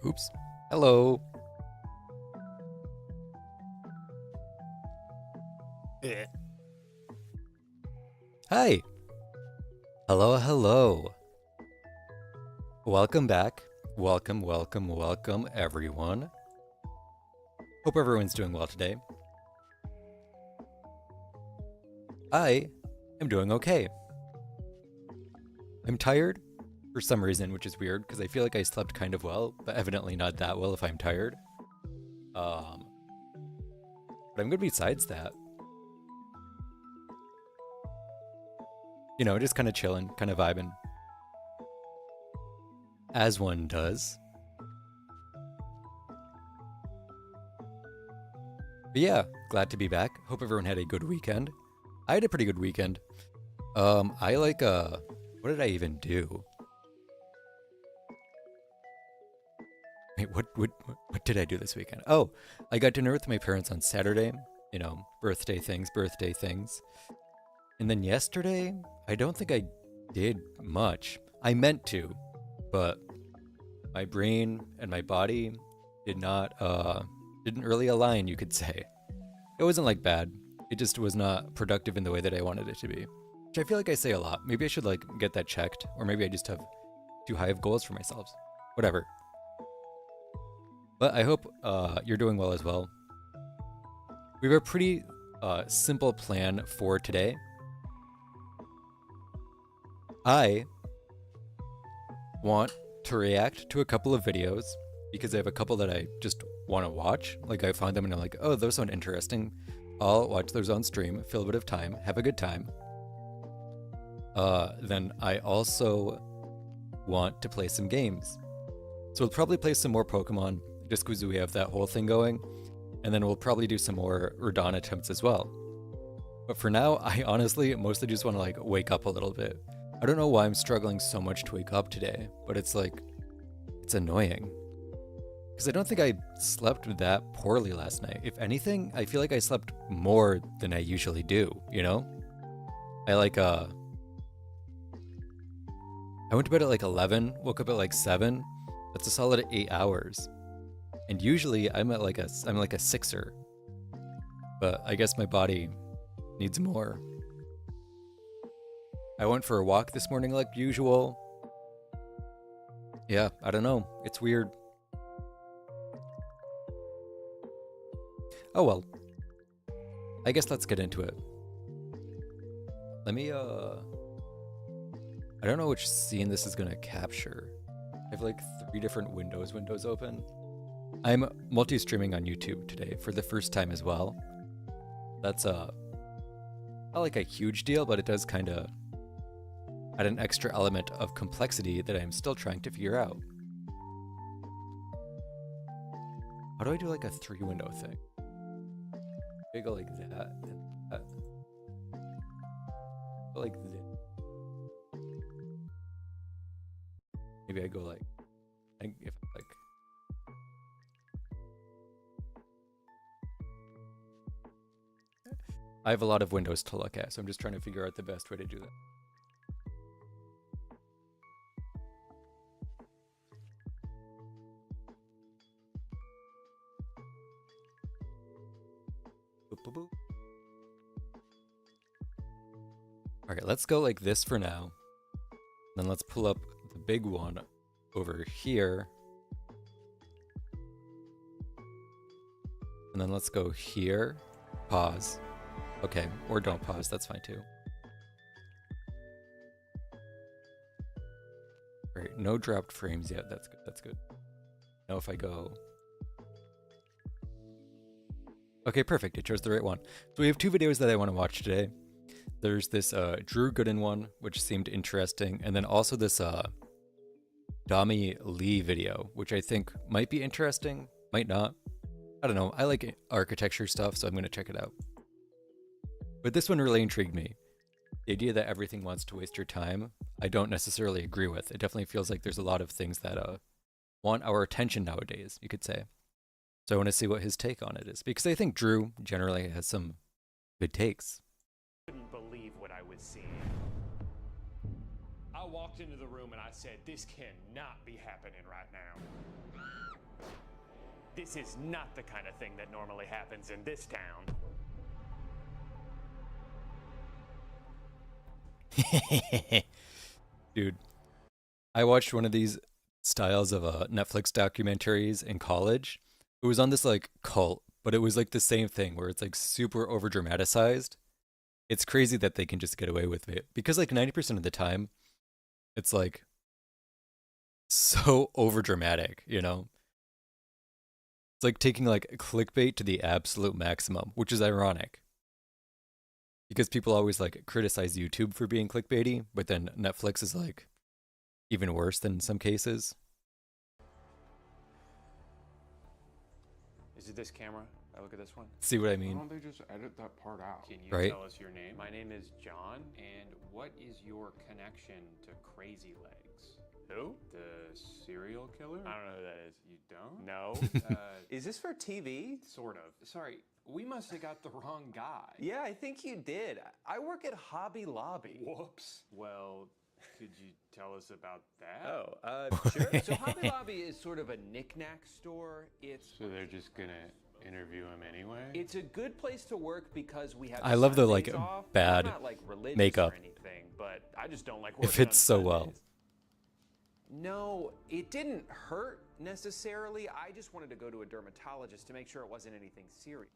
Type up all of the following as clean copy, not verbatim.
Oops. Hello. Eh. Hi. Hello, hello. Welcome back. Welcome, welcome, welcome, everyone. Hope everyone's doing well today. I am doing okay. I'm tired for some reason, which is weird because I feel like I slept kind of well, but evidently not that well if I'm tired. Um, but I'm good besides that. You know, just kind of chilling, kind of vibing, as one does. But yeah, glad to be back. Hope everyone had a good weekend. I had a pretty good weekend. I like what did I even do? Wait, what did I do this weekend? Oh, I got dinner with my parents on Saturday. You know, birthday things, birthday things. And then yesterday, I don't think I did much. I meant to, but my brain and my body didn't really align, you could say. It wasn't like bad. It just was not productive in the way that I wanted it to be. Which I feel like I say a lot. Maybe I should like get that checked, or maybe I just have too high of goals for myself. Whatever. But I hope you're doing well as well. We have a pretty simple plan for today. I want to react to a couple of videos because I have a couple that I just want to watch. Like I find them and I'm like, oh, those sound interesting. I'll watch those on stream, fill a bit of time, have a good time. Then I also want to play some games. So we'll probably play some more Pokemon just because we have that whole thing going. And then we'll probably do some more radahn attempts as well. But for now, I honestly mostly just want to like wake up a little bit. I don't know why I'm struggling so much to wake up today, but it's like, it's annoying. Because I don't think I slept that poorly last night. If anything, I feel like I slept more than I usually do, you know? I went to bed at like 11, woke up at like 7. That's a solid 8 hours. And usually I'm like a 6er. But I guess my body needs more. I went for a walk this morning like usual. Yeah, I don't know. It's weird. Oh well. I guess let's get into it. Let me I don't know which scene this is gonna capture. I have like 3 different windows open. I'm multi-streaming on YouTube today for the first time as well. That's not like a huge deal, but it does kind of add an extra element of complexity that I'm still trying to figure out. How do I do like a 3-window thing? I go like that and that. Go like this. Maybe I go like, if like. I have a lot of windows to look at, so I'm just trying to figure out the best way to do that. Boop, boop, boop. Alright, let's go like this for now. Then let's pull up the big one over here. And then let's go here. Pause. Okay, or don't pause, that's fine too. Alright, no dropped frames yet, that's good, that's good. Now if I go... Okay, perfect, it chose the right one. So we have 2 videos that I want to watch today. There's this Drew Gooden one, which seemed interesting, and then also this Dami Lee video, which I think might be interesting, might not. I don't know, I like architecture stuff, so I'm going to check it out. But this one really intrigued me. The idea that everything wants to waste your time, I don't necessarily agree with. It definitely feels like there's a lot of things that want our attention nowadays, you could say. So I want to see what his take on it is, because I think Drew generally has some good takes. I couldn't believe what I was seeing. I walked into the room and I said, this cannot be happening right now. This is not the kind of thing that normally happens in this town. Dude, I watched one of these styles of Netflix documentaries in college. It was on this like cult, but it was like the same thing where it's like super over dramatized. It's crazy that they can just get away with it because like 90% of the time it's like so over dramatic, you know? It's like taking like clickbait to the absolute maximum, which is ironic because people always like criticize YouTube for being clickbaity, but then Netflix is like even worse than in some cases. Is it this camera? I look at this one. See what I Why mean? don't they just edit that part out? Can you Right. tell us your name? My name is John, and what is your connection to Crazy Legs? Who? The serial killer? I don't know who that is. You don't? No. Is this for TV? Sort of. Sorry, we must have got the wrong guy. Yeah, I think you did. I work at Hobby Lobby. Whoops. Well, could you tell us about that? Oh, sure. So Hobby Lobby is sort of a knick-knack store. So they're just gonna interview him anyway? It's a good place to work because we have I love the, like, Sundays off. bad I'm not, like, religious makeup. or anything, but I just don't like It working fits on so well. Sundays. No, it didn't hurt necessarily. I just wanted to go to a dermatologist to make sure it wasn't anything serious.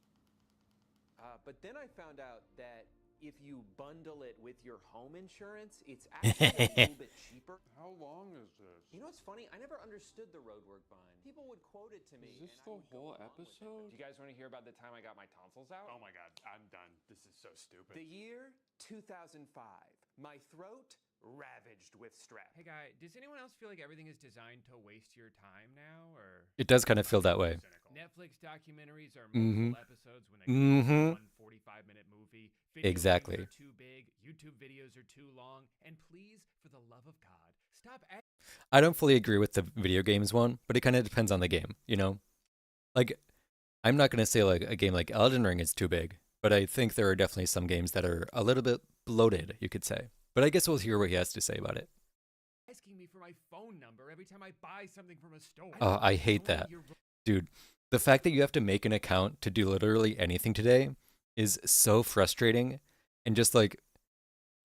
But then I found out that if you bundle it with your home insurance, it's actually a little bit cheaper. How long is this? You know what's funny? I never understood the roadwork bind. People would quote it to me. Is this and I the would go whole along with it. episode? Do you guys want to hear about the time I got my tonsils out? Oh my god, I'm done. This is so stupid. The year 2005. My throat ravaged with strep. Hey guy, does anyone else feel like everything is designed to waste your time now, or It does kind of feel that way. Netflix documentaries are Mhm. multiple episodes when they come Mhm. one 45-minute movie? Video Exactly. games are too big, YouTube videos are too long, and please, for the love of God, stop. I don't fully agree with the video games one, but it kind of depends on the game, you know? Like, I'm not going to say like a game like Elden Ring is too big, but I think there are definitely some games that are a little bit bloated, you could say. But I guess we'll hear what he has to say about it. Asking me for my phone number every time I buy something from a store. Oh, I hate that. Dude, the fact that you have to make an account to do literally anything today is so frustrating and just like,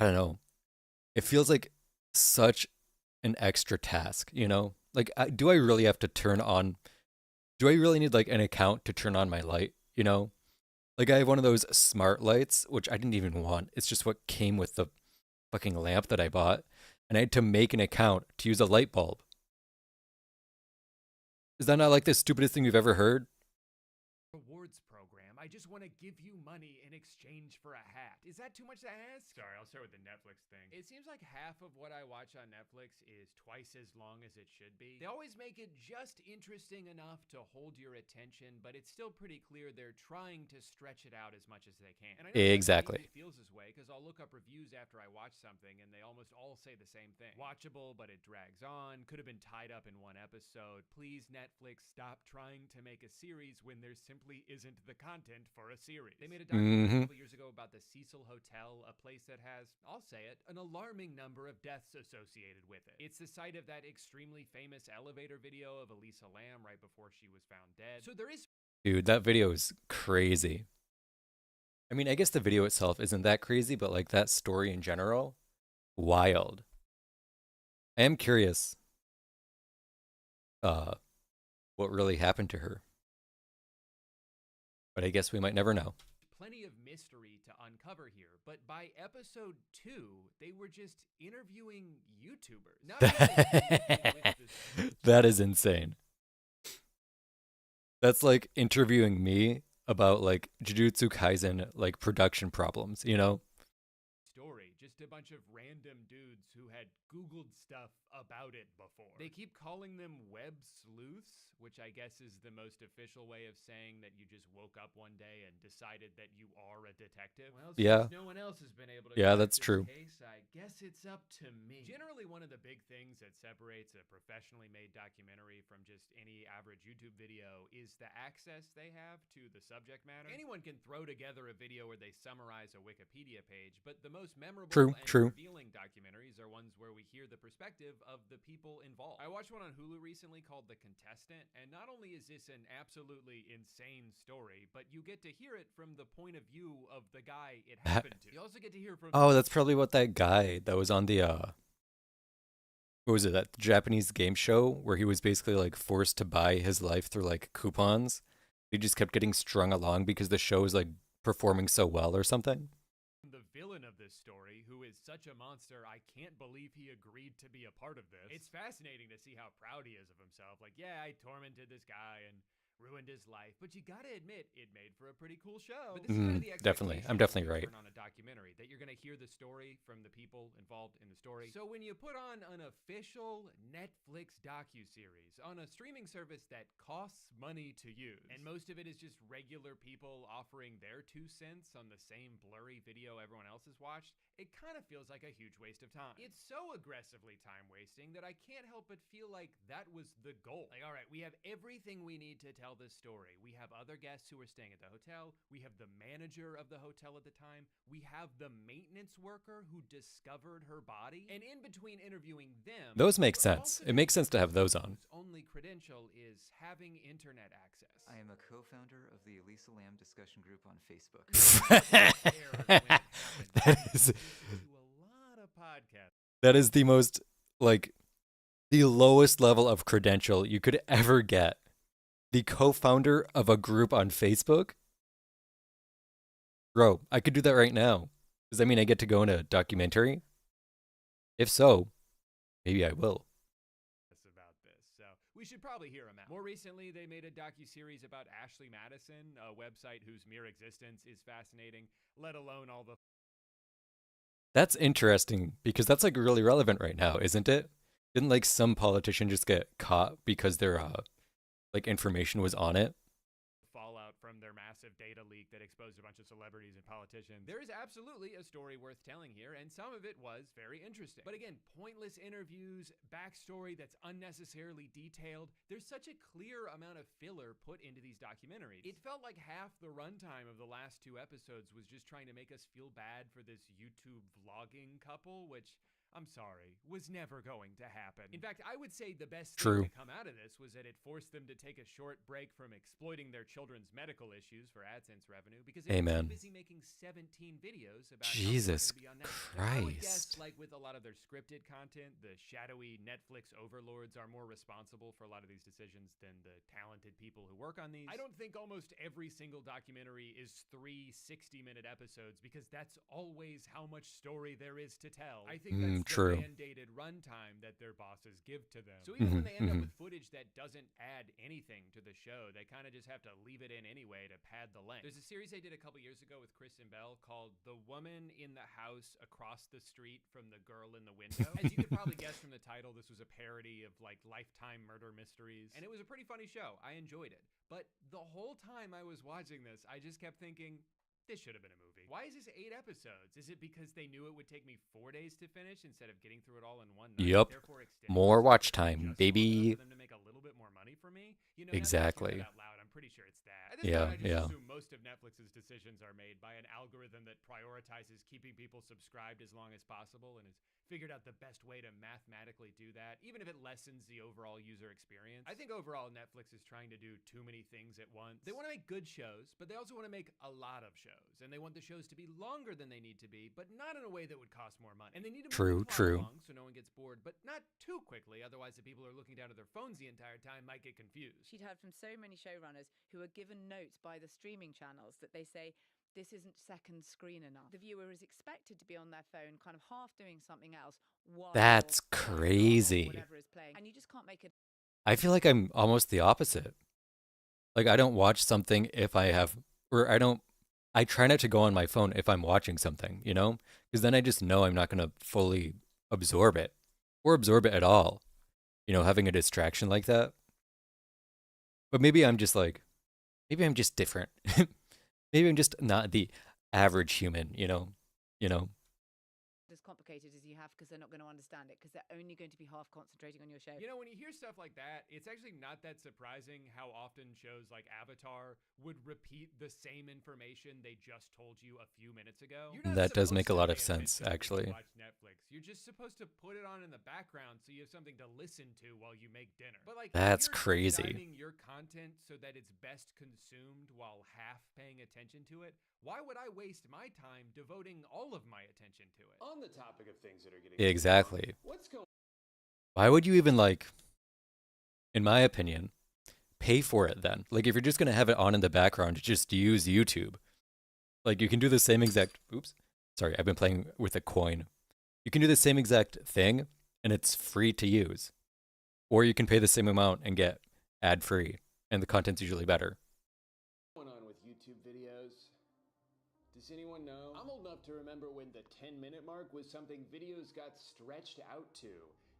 I don't know, it feels like such an extra task, you know? Like, do I really have to do I really need like an account to turn on my light, you know? Like, I have one of those smart lights, which I didn't even want. It's just what came with the fucking lamp that I bought, and I had to make an account to use a light bulb. Is that not like the stupidest thing you've ever heard? Rewards program. I just want to give you money in exchange for a hat. Is that too much to ask? Sorry, I'll start with the Netflix thing. It seems like half of what I watch on Netflix is twice as long as it should be. They always make it just interesting enough to hold your attention, but it's still pretty clear they're trying to stretch it out as much as they can. And I know Exactly. it feels this way because I'll look up reviews after I watch something and they almost all say the same thing. Watchable, but it drags on. Could have been tied up in one episode. Please, Netflix, stop trying to make a series when there simply isn't the content for a series. They made a documentary a couple years ago about the Cecil Hotel, a place that has, I'll say it, an alarming number of deaths associated with it. It's the site of that extremely famous elevator video of Elisa Lam right before she was found dead. So there is... Dude, that video is crazy. I mean, I guess the video itself isn't that crazy, but like that story in general, wild. I am curious what really happened to her. But I guess we might never know. plenty of mystery to uncover here, but by episode 2, they were just interviewing YouTubers. Not even with this- That is insane. That's like interviewing me about like Jujutsu Kaisen like production problems, you know? story, just a bunch of random dudes who had Googled stuff about it before. They keep calling them web sleuths, which I guess is the most official way of saying that you just woke up one day and decided that you are a detective. Well, Yeah. since no one else has been able to Yeah, crack that's this true. case, I guess it's up to me. Generally, one of the big things that separates a professionally made documentary from just any average YouTube video is the access they have to the subject matter. Anyone can throw together a video where they summarize a Wikipedia page, but the most memorable True. True, and true. revealing documentaries are ones where we hear the perspective of the people involved. I watched one on Hulu recently called The Contestant, and not only is this an absolutely insane story, but you get to hear it from the point of view of the guy it happened to. You also get to hear from Oh, that's probably what that guy that was on the what was it, that Japanese game show where he was basically like forced to buy his life through like coupons. He just kept getting strung along because the show was like performing so well or something. the villain of this story, who is such a monster, I can't believe he agreed to be a part of this. It's fascinating to see how proud he is of himself. Like, yeah, I tormented this guy and ruined his life, but you gotta admit, it made for a pretty cool show. But this is kind of the Definitely. I'm expectation definitely when you right. turn on a documentary, that you're gonna hear the story from the people involved in the story. So when you put on an official Netflix docuseries on a streaming service that costs money to use, and most of it is just regular people offering their 2 cents on the same blurry video everyone else has watched, it kind of feels like a huge waste of time. It's so aggressively time wasting that I can't help but feel like that was the goal. Like, all right, we have everything we need to tell this story. We have other guests who are staying at the hotel. We have the manager of the hotel at the time. We have the maintenance worker who discovered her body. And in between interviewing them, Those make we're sense. also It makes sense to have those whose on. only credential is having internet access. I am a co-founder of the Elisa Lam discussion group on Facebook. That is To a lot of podcasts. that is the most like the lowest level of credential you could ever get. The co-founder of a group on Facebook? Bro, I could do that right now. Does that mean I get to go in a documentary? If so, maybe I will. About this, so we should probably hear him out. More recently, they made a docuseries about Ashley Madison, a website whose mere existence is fascinating, let alone all the That's interesting because that's like really relevant right now, isn't it? Didn't like some politician just get caught because their like information was on it? fallout from their massive data leak that exposed a bunch of celebrities and politicians. There is absolutely a story worth telling here, and some of it was very interesting. But again, pointless interviews, backstory that's unnecessarily detailed. There's such a clear amount of filler put into these documentaries. It felt like half the runtime of the last 2 episodes was just trying to make us feel bad for this YouTube vlogging couple, which, I'm sorry, was never going to happen. In fact, I would say the best True. thing to come out of this was that it forced them to take a short break from exploiting their children's medical issues for AdSense revenue because they were Amen. too busy making 17 videos about Jesus how they were gonna be on Netflix. Now, I would guess, Christ. like with a lot of their scripted content, the shadowy Netflix overlords are more responsible for a lot of these decisions than the talented people who work on these. I don't think almost every single documentary is 3 60-minute episodes because that's always how much story there is to tell. I think that's true. the mandated runtime that their bosses give to them. So even when they end up with footage that doesn't add anything to the show, they kind of just have to leave it in anyway to pad the length. There's a series they did a couple years ago with Kristen Bell called The Woman in the House Across the Street from the Girl in the Window. As you could probably guess from the title, this was a parody of like Lifetime murder mysteries. And it was a pretty funny show. I enjoyed it. But the whole time I was watching this, I just kept thinking, this should have been a movie. Why is this 8 episodes? Is it because they knew it would take me 4 days to finish instead of getting through it all in one night? Yup. Therefore extending More the watch story time, just long enough baby. for them to make a little bit more money for me? You know, now that I say Exactly. that out loud, I'm pretty sure it's that. At this Yeah, point, I just yeah. assume most of Netflix's decisions are made by an algorithm that prioritizes keeping people subscribed as long as possible and has figured out the best way to mathematically do that, even if it lessens the overall user experience. I think overall Netflix is trying to do too many things at once. They want to make good shows, but they also want to make a lot of shows, and they want the shows to be longer than they need to be, but not in a way that would cost more money. And they need to move the plot along so no one gets bored, but not too quickly, otherwise the people who are looking down at their phones the entire time might get confused. She'd heard from so many showrunners who are given notes by the streaming channels that they say, this isn't second screen enough. The viewer is expected to be on their phone, kind of half doing something else while That's crazy. whatever is playing. And you just can't make it. I feel like I'm almost the opposite. Like I don't watch something if I have, or I try not to go on my phone if I'm watching something, you know? Because then I just know I'm not going to fully absorb it or absorb it at all, you know, having a distraction like that. But maybe I'm just different. Maybe I'm just not the average human, you know? as complicated as you have because they're not going to understand it because they're only going to be half concentrating on your show. You know, when you hear stuff like that, it's actually not that surprising how often shows like Avatar would repeat the same information they just told you a few minutes ago. You're not That does supposed make a to lot pay of sense, attention when you actually. watch Netflix. You're just supposed to put it on in the background so you have something to listen to while you make dinner. But like, That's if you're crazy. designing your content so that it's best consumed while half paying attention to it, why would I waste my time devoting all of my attention to it? On the topic of things that are getting Exactly. what's going Why would you even, like, in my opinion, pay for it then? Like, if you're just going to have it on in the background, just use YouTube. Like, you can do the same exact, oops, sorry, I've been playing with a coin. You can do the same exact thing, and it's free to use. Or you can pay the same amount and get ad-free, and the content's usually better. on with YouTube videos? Does anyone know? I'm old enough to remember when the 10-minute mark was something videos got stretched out to.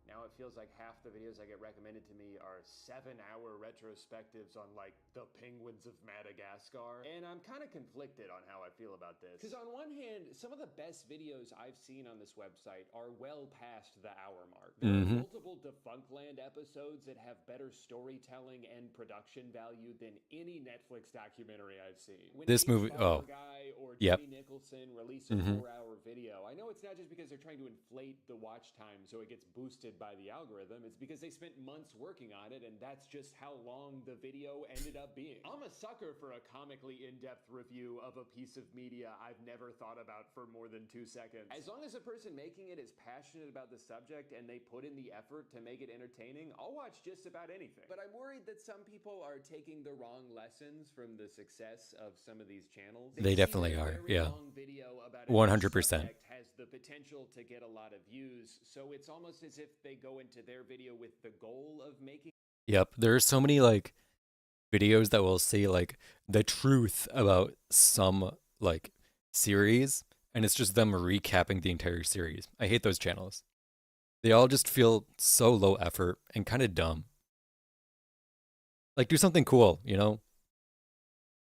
Now it feels like half the videos I get recommended to me are 7-hour retrospectives on, like, the penguins of Madagascar. And I'm kind of conflicted on how I feel about this. Because on one hand, some of the best videos I've seen on this website are well past the hour mark. There are multiple Defunctland episodes that have better storytelling and production value than any Netflix documentary I've seen. When This movie- H. oh. Guy or Yep. Jimmy Nicholson release a 4-hour video, I know it's not just because they're trying to inflate the watch time so it gets boosted by the algorithm. It's because they spent months working on it, and that's just how long the video ended up being. I'm a sucker for a comically in-depth review of a piece of media I've never thought about for more than 2 seconds. As long as the person making it is passionate about the subject and they put in the effort to make it entertaining, I'll watch just about anything. But I'm worried that some people are taking the wrong lessons from the success of some of these channels. They see definitely that a are, very yeah. long video about a 100%. subject has the potential to get a lot of views, so it's almost as if they go into their video with the goal of making. Yep, there are so many, like, videos that will say, like, the truth about some, like, series, and it's just them recapping the entire series. I hate those channels. They all just feel so low effort and kind of dumb. Like, do something cool, you know?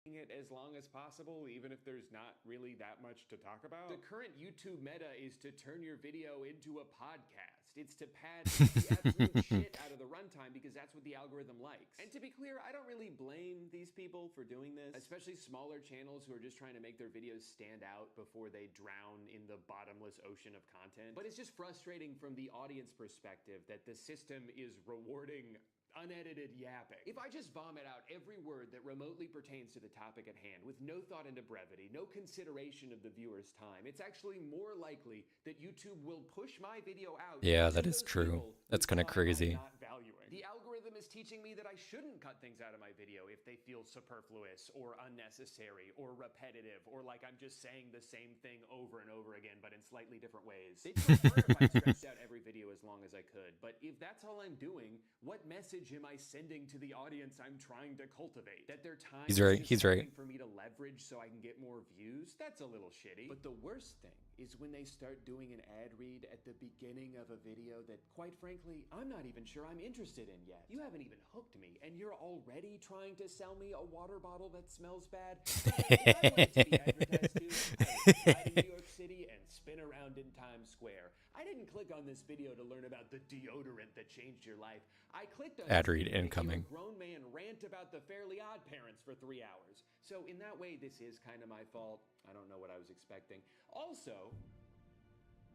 It as long as possible, even if there's not really that much to talk about. The current YouTube meta is to turn your video into a podcast. It's to pad the absolute shit out of the runtime because that's what the algorithm likes. And to be clear, I don't really blame these people for doing this, especially smaller channels who are just trying to make their videos stand out before they drown in the bottomless ocean of content. But it's just frustrating from the audience perspective that the system is rewarding unedited yapping. If I just vomit out every word that remotely pertains to the topic at hand with no thought into brevity, no consideration of the viewer's time, it's actually more likely that YouTube will push my video out. Yeah, to that is those true. people who That's kind of thought I'm crazy. not valuing. The algorithm is teaching me that I shouldn't cut things out of my video if they feel superfluous or unnecessary or repetitive or like I'm just saying the same thing over and over again but in slightly different ways. They'd prefer if I stretched out every video as long as I could, but if that's all I'm doing, what message am I sending to the audience I'm trying to cultivate? That their time He's is right, just he's right. something for me to leverage so I can get more views? That's a little shitty. But the worst thing is when they start doing an ad read at the beginning of a video that, quite frankly, I'm not even sure I'm interested in yet. You haven't even hooked me, and you're already trying to sell me a water bottle that smells bad? If I wanted to be advertised to, I would fly to New York City and spin around in Times Square. I didn't click on this video to learn about the deodorant that changed your life. I clicked on Ad this read video to hear incoming. a grown man rant about the Fairly Odd Parents for 3 hours. So in that way, this is kind of my fault. I don't know what I was expecting. Also,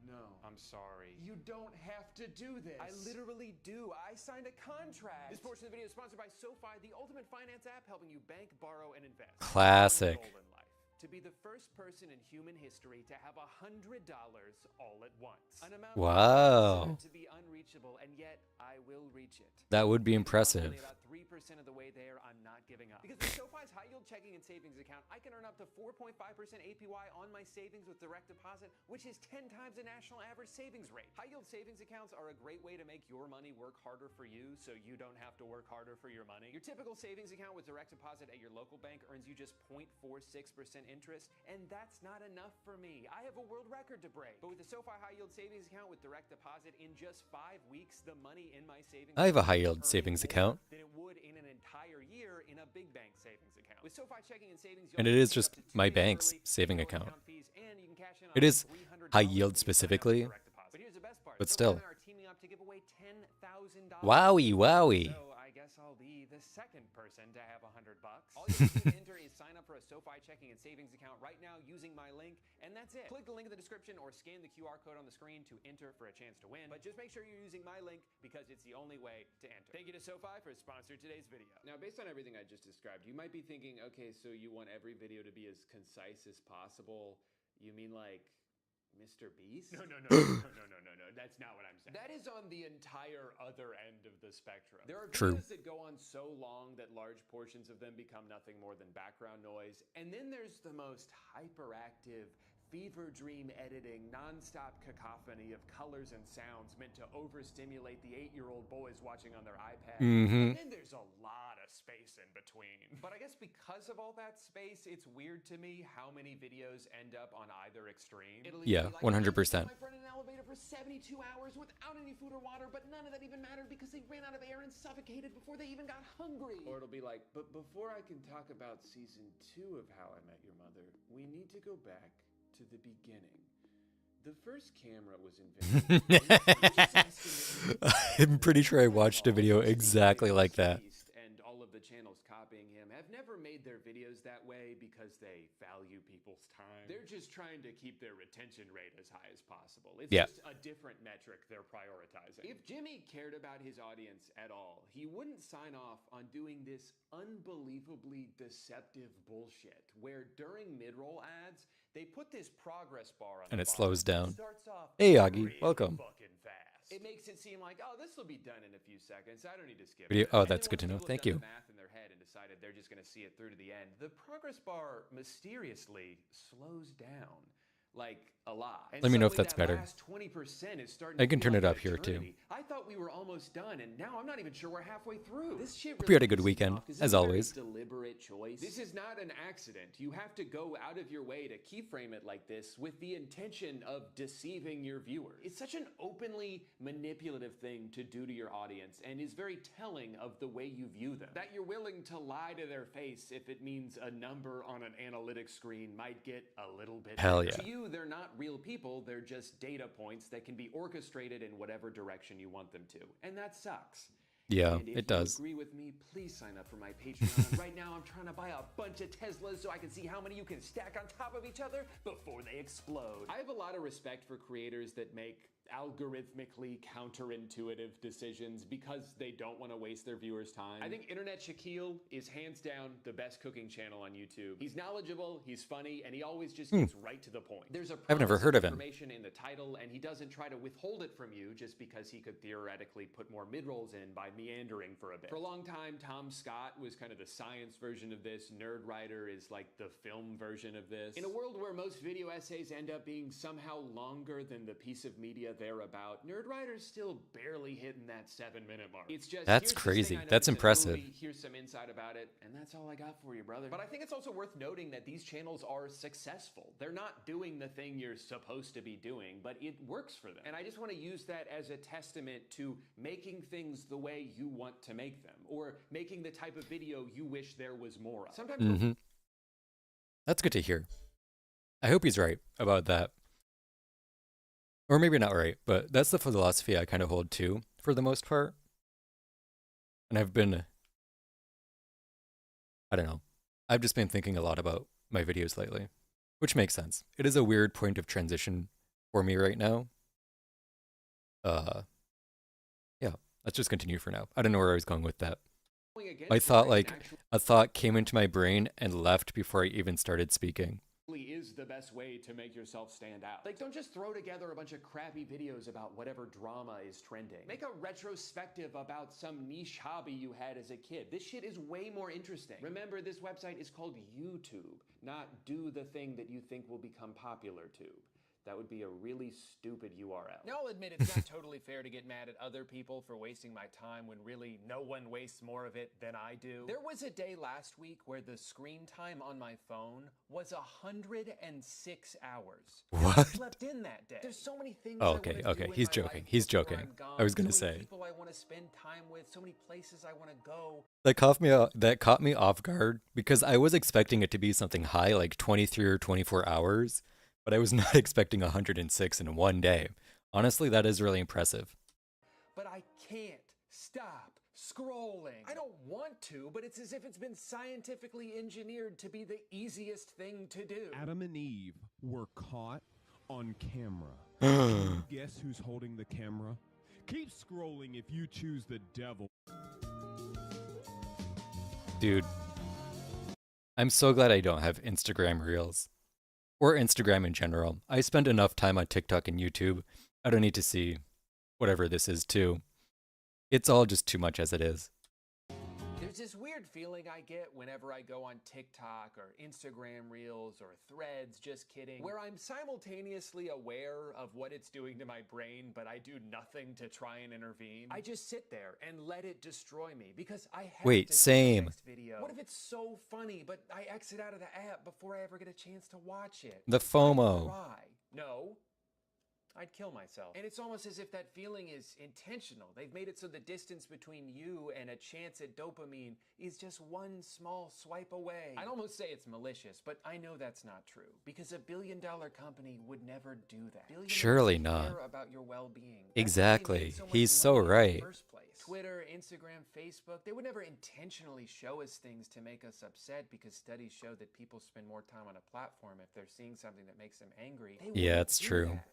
no, I'm sorry. You don't have to do this. I literally do. I signed a contract. This portion of the video is sponsored by SoFi, the ultimate finance app helping you bank, borrow, and invest. Classic. My goal in life, to be the first person in human history to have $100 all at once. An amount Wow. to be unreachable, and yet I will reach it. That would be I'm impressive. only about 3% of the way there. I'm not giving up. Because with SoFi's high yield checking and savings account, I can earn up to 4.5% APY on my savings with direct deposit, which is 10 times the national average savings rate. High yield savings accounts are a great way to make your money work harder for you so you don't have to work harder for your money. Your typical savings account with direct deposit at your local bank earns you just 0.46% interest, and that's not enough for me. I have a world record to break. But with the SoFi high yield savings account with direct deposit, in just 5 weeks, the money in my savings I have a account high is yield earning savings more account. than it would in an entire year in a big bank savings account. With SoFi checking and savings, And it is just my bank's saving account. fees, and you can cash in on It is high yield specifically, But here's the best part. but Sophie still. and I are teaming up to give away $10,000. Wowie, wowie. So I guess I'll be the second person to have $100. All you have to do to enter is sign up for a SoFi checking and savings account right now using my link, and that's it. Click the link in the description or scan the QR code on the screen to enter for a chance to win. But just make sure you're using my link because it's the only way to enter. Thank you to SoFi for sponsoring today's video. Now, based on everything I just described, you might be thinking, okay, so you want every video to be as concise as possible. You mean like Mr. Beast? No. That's not what I'm saying. That is on the entire other end of the spectrum. There are True. videos that go on so long that large portions of them become nothing more than background noise. And then there's the most hyperactive, fever dream editing, nonstop cacophony of colors and sounds meant to overstimulate the 8-year-old boys watching on their iPad. And then there's a lot of space in between. But I guess because of all that space, it's weird to me how many videos end up on either extreme. It'll Yeah, either be like, 100%. My friend in an elevator for 72 hours without any food or water, but none of that even mattered because they ran out of air and suffocated before they even got hungry. Or it'll be like, but before I can talk about season 2 of How I Met Your Mother, we need to go back to the beginning. The first camera was invented. I'm pretty sure I watched a video exactly like that. And all of the channels copying him have never made their videos that way because they value people's time. They're just trying to keep their retention rate as high as possible. It's Yeah. just a different metric they're prioritizing. If Jimmy cared about his audience at all, he wouldn't sign off on doing this unbelievably deceptive bullshit where during mid-roll ads, they put this progress bar on And the it bottom. slows down. Starts off Hey, Augie, really welcome. fucking fast. It makes it seem like, oh, this will be done in a few seconds. I don't need to skip Video- it. oh, And that's then good to once know. people have Thank done you. the math in their head and decided they're just going to see it through to the end, the progress bar mysteriously slows down. Like a lot. And Let me know if suddenly that's that better. last 20% is starting I to can feel turn it like up an here, too. eternity. I thought we were almost done, and now I'm not even sure we're halfway through. This shit Hope you had a really good pisses me weekend, off 'cause as it's a very always. deliberate choice. This is not an accident. You have to go out of your way to keyframe it like this with the intention of deceiving your viewers. It's such an openly manipulative thing to do to your audience and is very telling of the way you view them. That you're willing to lie to their face if it means a number on an analytics screen might get a little bit Hell bigger. yeah. To you, they're not real people. They're just data points that can be orchestrated in whatever direction you want them to. And that sucks. Yeah, And if it does. you agree with me, please sign up for my Patreon. Right now, I'm trying to buy a bunch of Teslas so I can see how many you can stack on top of each other before they explode. I have a lot of respect for creators that make algorithmically counterintuitive decisions because they don't want to waste their viewers' time. I think Internet Shaquille is hands down the best cooking channel on YouTube. He's knowledgeable, he's funny, and he always just gets right to the point. There's a I've never promise heard of him. information in the title, and he doesn't try to withhold it from you just because he could theoretically put more mid-rolls in by meandering for a bit. For a long time, Tom Scott was kind of the science version of this. Nerd Writer is like the film version of this. In a world where most video essays end up being somehow longer than the piece of media they're about, Nerd Writer's still barely hitting that 7-minute mark. It's just, That's here's this crazy. thing I That's noticed in a impressive. movie, here's some insight about it, and that's all I got for you, brother. But I think it's also worth noting that these channels are successful. They're not doing the thing you're supposed to be doing, but it works for them. And I just want to use that as a testament to making things the way you want to make them, or making the type of video you wish there was more of. Sometimes That's good to hear. I hope he's right about that. Or maybe not right, but that's the philosophy I kind of hold too, for the most part. And I've been, I don't know, I've just been thinking a lot about my videos lately, which makes sense. It is a weird point of transition for me right now. Yeah, let's just continue for now. I don't know where I was going with that. I thought a thought came into my brain and left before I even started speaking. is the best way to make yourself stand out. Like, don't just throw together a bunch of crappy videos about whatever drama is trending. Make a retrospective about some niche hobby you had as a kid. This shit is way more interesting. Remember, this website is called YouTube, not do the thing that you think will become popular tube. That would be a really stupid URL. Now, I'll admit it's not totally fair to get mad at other people for wasting my time when really no one wastes more of it than I do. There was a day last week where the screen time on my phone was 106 hours. What? I slept in that day. There's so many things. Oh, okay, okay. He's joking. He's joking. I was gonna so many say. people I want to spend time with, so many places I want to go. That caught me off guard because I was expecting it to be something high, like 23 or 24 hours. but I was not expecting 106 in one day. Honestly, that is really impressive. But I can't stop scrolling. I don't want to, but it's as if it's been scientifically engineered to be the easiest thing to do. Adam and Eve were caught on camera. Can you guess who's holding the camera? Keep scrolling if you choose the devil. Dude, I'm so glad I don't have Instagram Reels. Or Instagram in general. I spend enough time on TikTok and YouTube. I don't need to see whatever this is too. It's all just too much as it is. There's this weird feeling I get whenever I go on TikTok or Instagram Reels or Threads, just kidding, where I'm simultaneously aware of what it's doing to my brain, but I do nothing to try and intervene. I just sit there and let it destroy me because I have Wait, to see same. the next video. What if it's so funny, but I exit out of the app before I ever get a chance to watch it? The FOMO. Why? No. I'd kill myself. And it's almost as if that feeling is intentional. They've made it so the distance between you and a chance at dopamine is just one small swipe away. I'd almost say it's malicious, but I know that's not true because a billion-dollar company would never do that. Billionaires Surely care not. about your well-being. Exactly. That's why they made He's much so money in the right. first place. Twitter, Instagram, Facebook, they would never intentionally show us things to make us upset because studies show that people spend more time on a platform if they're seeing something that makes them angry. They Yeah, wouldn't it's do true. that.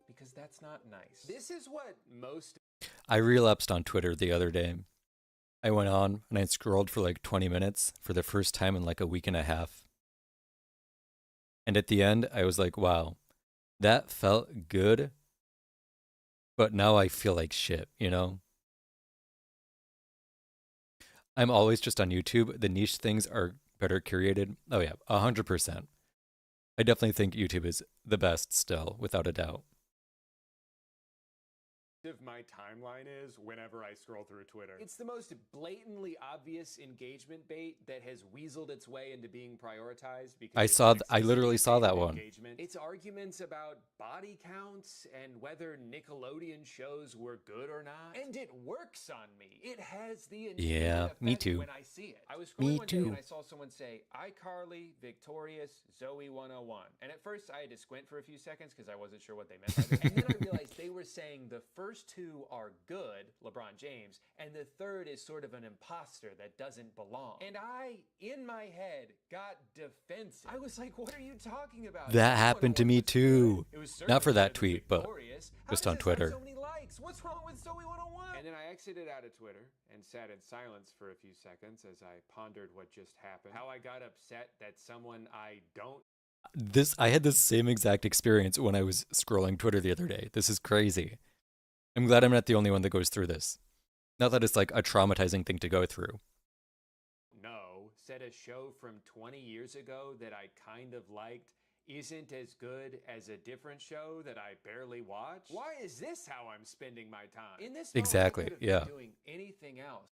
Because that's not nice. This is what most... I relapsed on Twitter the other day. I went on and I scrolled for like 20 minutes for the first time in like a week and a half. And at the end, I was like, wow, that felt good. But now I feel like shit, you know? I'm always just on YouTube. The niche things are better curated. Oh yeah, 100%. I definitely think YouTube is the best still, without a doubt. My timeline is whenever I scroll through Twitter. It's the most blatantly obvious engagement bait that has weaseled its way into being prioritized because I literally saw that one. It's arguments about body counts and whether Nickelodeon shows were good or not. And it works on me. It has the intended Yeah, me effect too. when I see it. I was Me scrolling one day too. and I saw someone say, iCarly, Victorious, Zoe 101. And at first I had to squint for a few seconds because I wasn't sure what they meant by that. And then I realized they were saying the first two are good, LeBron James, and the third is sort of an imposter that doesn't belong. And I, in my head, got defensive. I was like, what are you talking about? That happened to me too. It was Not for that certainly tweet, but Victorious. How just does on this have Twitter. so many likes? What's wrong with Zoe 101? And then I exited out of Twitter and sat in silence for a few seconds as I pondered what just happened. How I got upset that someone I don't I had the same exact experience when I was scrolling Twitter the other day. This is crazy. I'm glad I'm not the only one that goes through this. Not that it's like a traumatizing thing to go through. know said a show from 20 years ago that I kind of liked isn't as good as a different show that I barely watch. Why is this how I'm spending my time? In this Exactly, moment, I could yeah. have been doing anything else.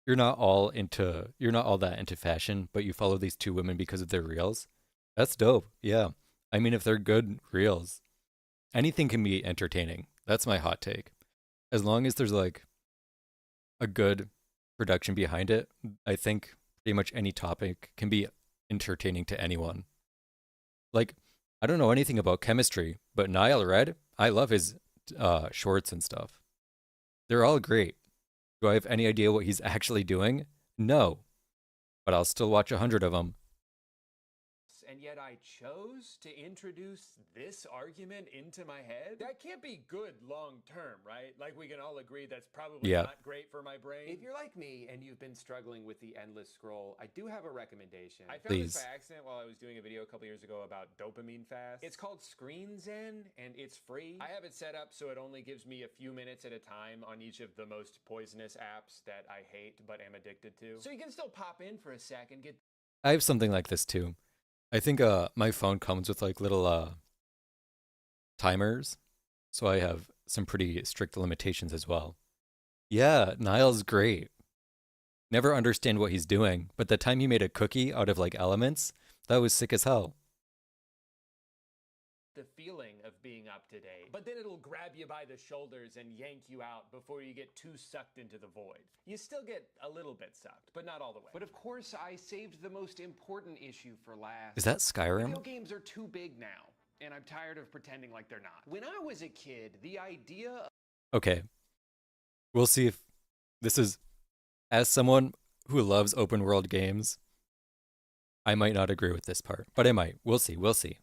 You're not all that into fashion, but you follow these two women because of their reels. That's dope. Yeah. I mean, if they're good reels, anything can be entertaining. That's my hot take. As long as there's like a good production behind it, I think pretty much any topic can be entertaining to anyone. Like, I don't know anything about chemistry, but Niall Red, I love his shorts and stuff. They're all great. Do I have any idea what he's actually doing? No. But I'll still watch 100 of them. And yet I chose to introduce this argument into my head? That can't be good long term, right? Like we can all agree that's probably not great for my brain. If you're like me and you've been struggling with the endless scroll, I do have a recommendation. I found this by accident while I was doing a video a couple years ago about dopamine fast. It's called Screen Zen and it's free. I have it set up so it only gives me a few minutes at a time on each of the most poisonous apps that I hate but am addicted to. So you can still pop in for a second, get I have something like this too. I think my phone comes with like little timers, so I have some pretty strict limitations as well. Yeah, Niall's great. Never understand what he's doing, but the time he made a cookie out of like elements, that was sick as hell. the feeling of being up to date, but then it'll grab you by the shoulders and yank you out before you get too sucked into the void. You still get a little bit sucked, but not all the way. But of course, I saved the most important issue for last. Is that Skyrim? Video games are too big now. and I'm tired of pretending like they're not. When I was a kid, the idea Okay. We'll see if this is, as someone who loves open world games, I might not agree with this part, but I might. We'll see. We'll see.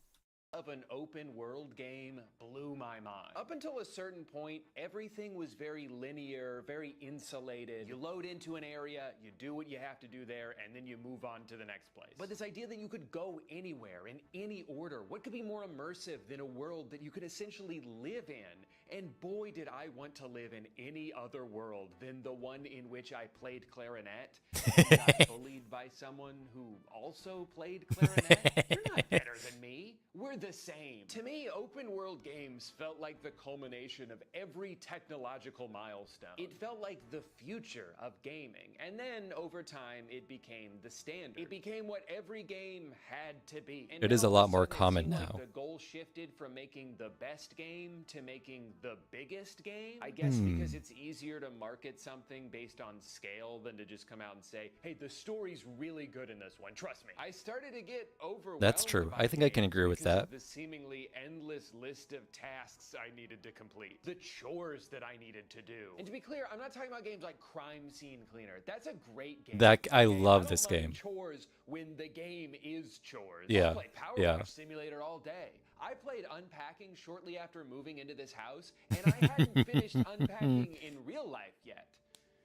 of an open world game blew my mind. Up until a certain point, everything was very linear, very insulated. You load into an area, you do what you have to do there, and then you move on to the next place. But this idea that you could go anywhere in any order, what could be more immersive than a world that you could essentially live in? And boy, did I want to live in any other world than the one in which I played clarinet and got bullied by someone who also played clarinet. You're not better than me. We're the same. To me, open world games felt like the culmination of every technological milestone. It felt like the future of gaming. And then over time, it became the standard. It became what every game had to be. And It is now a all of lot more sudden, it common seemed now. like the goal shifted from making the best game to making the biggest game. I guess because it's easier to market something based on scale than to just come out and say, hey, the story's really good in this one, trust me. I started to get overwhelmed. That's true. by I think I can games agree with because that. of the seemingly endless list of tasks I needed to complete, the chores that I needed to do. And to be clear, I'm not talking about games like Crime Scene Cleaner. That's a great game. I Okay? love don't this mind game. chores when the game is chores. Yeah, I'll play Power yeah. Wash Simulator all day. I played unpacking shortly after moving into this house, and I hadn't finished unpacking in real life yet.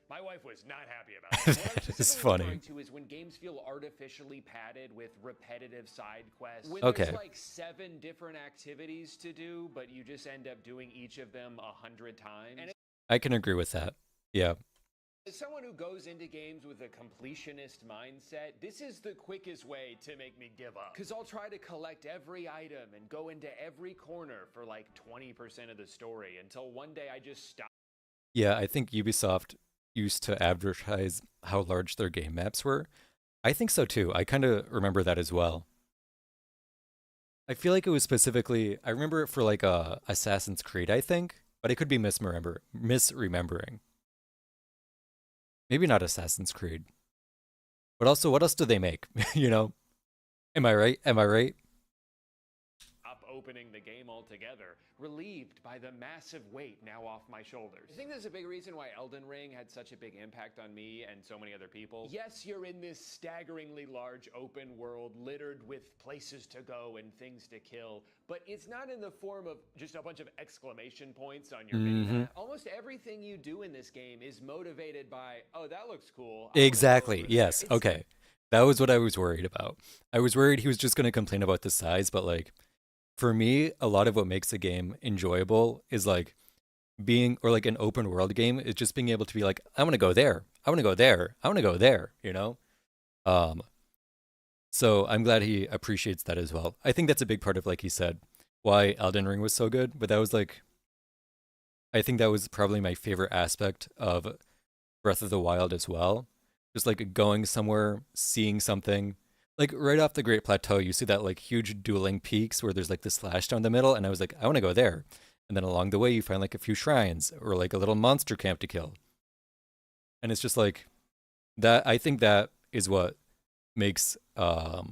My wife was not happy about it. What I'm That is specifically funny. referring to is when games feel artificially padded with repetitive side quests. When Okay. there's like 7 different activities to do, but you just end up doing each of them 100 times. And I can agree with that. Yeah. as someone who goes into games with a completionist mindset, this is the quickest way to make me give up. Because I'll try to collect every item and go into every corner for like 20% of the story until one day I just stop. Yeah, I think Ubisoft used to advertise how large their game maps were. I think so too. I kind of remember that as well. I feel like it was specifically, I remember it for like Assassin's Creed, I think, but I could be misremembering. Maybe not Assassin's Creed. But also, what else do they make? You know? Am I right? Am I right? Stop opening the game altogether, relieved by the massive weight now off my shoulders. I think there's a big reason why Elden Ring had such a big impact on me and so many other people. Yes, you're in this staggeringly large open world littered with places to go and things to kill, but it's not in the form of just a bunch of exclamation points on your mini-map. Almost everything you do in this game is motivated by, oh, that looks cool. I wanna go Exactly. over there. Yes. It's- Okay. That was what I was worried about. I was worried he was just going to complain about the size, but like, for me, a lot of what makes a game enjoyable is like being, or like an open world game is just being able to be like, I want to go there. I want to go there. I want to go there, you know? So I'm glad he appreciates that as well. I think that's a big part of, like he said, why Elden Ring was so good. But that was like, I think that was probably my favorite aspect of Breath of the Wild as well. Just like going somewhere, seeing something. Like right off the Great Plateau, you see that like huge dueling peaks where there's like the slash down the middle. And I was like, I want to go there. And then along the way, you find like a few shrines or like a little monster camp to kill. And it's just like that. I think that is what makes a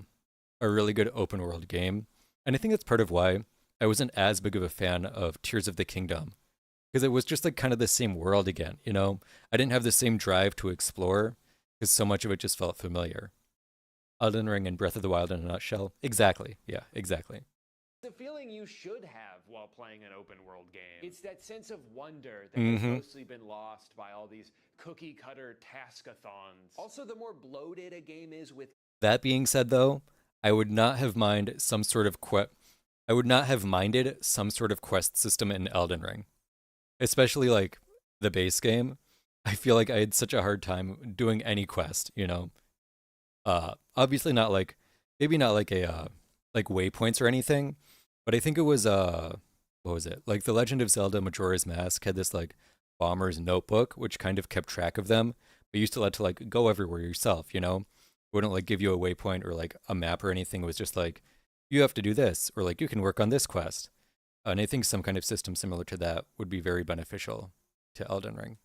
really good open world game. And I think that's part of why I wasn't as big of a fan of Tears of the Kingdom, because it was just like kind of the same world again. You know, I didn't have the same drive to explore because so much of it just felt familiar. Elden Ring and Breath of the Wild in a nutshell. Exactly. Yeah, exactly. The feeling you should have while playing an open world game. It's that sense of wonder that has mostly been lost by all these cookie cutter taskathons. Also, the more bloated a game is with That being said, though, I would not have minded some sort of quest system in Elden Ring, especially like the base game. I feel like I had such a hard time doing any quest, you know. Obviously not like, maybe not like a like waypoints or anything, but I think it was what was it? Like The Legend of Zelda Majora's Mask had this like bomber's notebook which kind of kept track of them, but you still had to like go everywhere yourself, you know. It wouldn't like give you a waypoint or like a map or anything. It was just like, you have to do this, or like you can work on this quest. And I think some kind of system similar to that would be very beneficial to Elden Ring.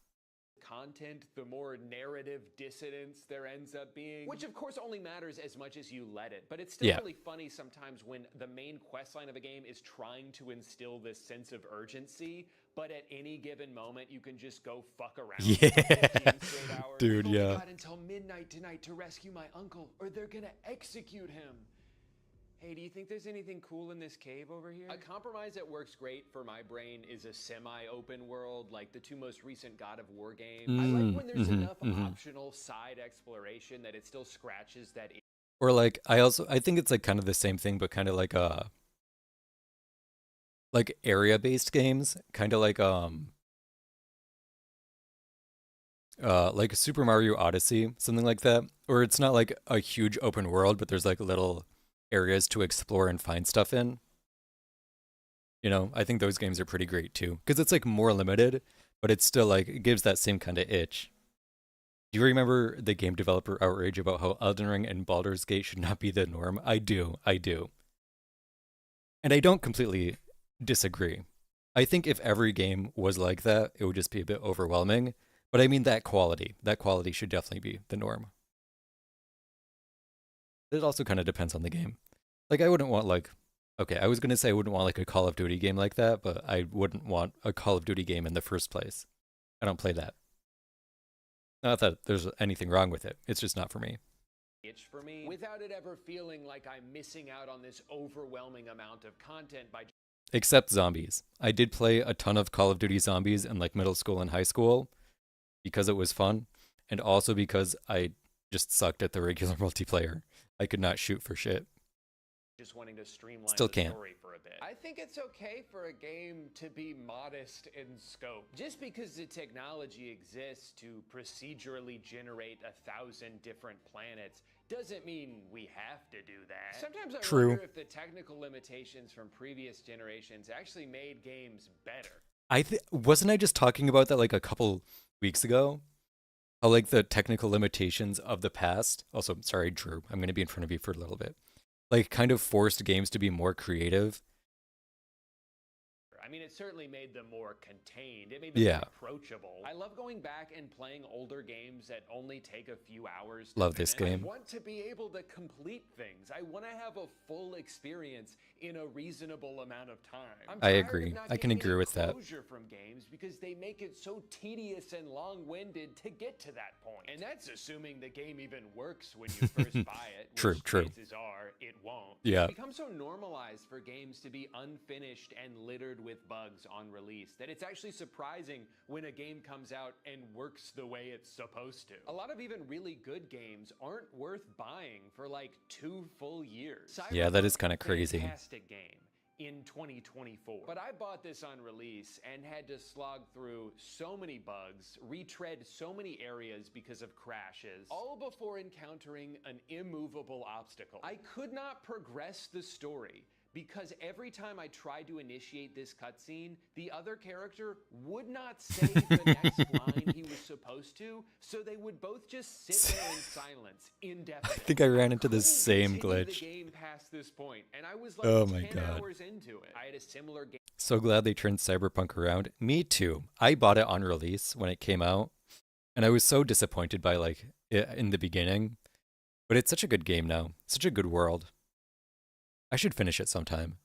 content, the more narrative dissonance there ends up being. Which, of course, only matters as much as you let it. But it's still really funny sometimes when the main questline of a game is trying to instill this sense of urgency, but at any given moment, you can just go fuck around. Yeah. For 15 straight hours. Dude, I've only yeah. got until midnight tonight to rescue my uncle, or they're gonna execute him. Hey, do you think there's anything cool in this cave over here? A compromise that works great for my brain is a semi-open world, like the two most recent God of War games. I like when there's enough optional side exploration that it still scratches that itch. Or like, I think it's like kind of the same thing, but kind of like area-based games, kind of like Super Mario Odyssey, something like that, or it's not like a huge open world, but there's like little areas to explore and find stuff in. You know, I think those games are pretty great too, because it's like more limited, but it's still like, it gives that same kind of itch. Do you remember the game developer outrage about how Elden Ring and Baldur's Gate should not be the norm? I do. And I don't completely disagree. I think if every game was like that, it would just be a bit overwhelming. But I mean that quality should definitely be the norm. It also kind of depends on the game. Like, I wouldn't want like, okay, I was going to say I wouldn't want like a Call of Duty game like that, but I wouldn't want a Call of Duty game in the first place. I don't play that. Not that there's anything wrong with it. It's just not for me. Itch for me, without it ever feeling like I'm missing out on this overwhelming amount of content by... Except zombies. I did play a ton of Call of Duty Zombies in like middle school and high school because it was fun, and also because I just sucked at the regular multiplayer. I could not shoot for shit. Just wanting to streamline Still the can't. story for a bit. I think it's okay for a game to be modest in scope. Just because the technology exists to procedurally generate 1,000 different planets doesn't mean we have to do that. Sometimes I wonder if the technical limitations from previous generations actually made games better. Wasn't I just talking about that like a couple weeks ago? How like the technical limitations of the past. Also, sorry, Drew, I'm going to be in front of you for a little bit. Like kind of forced games to be more creative. I mean, it certainly made them more contained. It made them more approachable. I love going back and playing older games that only take a few hours to Love this game. I want to be able to complete things. I want to have a full experience in a reasonable amount of time. I agree. I can agree with that. Closure from games because they make it so tedious and long-winded to get to that point. And that's assuming the game even works when you first buy it. True. Chances are it won't. Yeah. It's become so normalized for games to be unfinished and littered with bugs on release that it's actually surprising when a game comes out and works the way it's supposed to. A lot of even really good games aren't worth buying for like 2 full years. Yeah, that is kind of crazy. Fantastic game in 2024. But I bought this on release and had to slog through so many bugs, retread so many areas because of crashes, all before encountering an immovable obstacle. I could not progress the story because every time I tried to initiate this cutscene, the other character would not say the next line he was supposed to, so they would both just sit there in silence indefinitely. I think I ran into the same glitch. The game past this point, and I was like oh my 10 God. hours into it. I had a similar game. So glad they turned Cyberpunk around. Me too. I bought it on release when it came out, and I was so disappointed by like it in the beginning. But it's such a good game now. Such a good world. I should finish it sometime.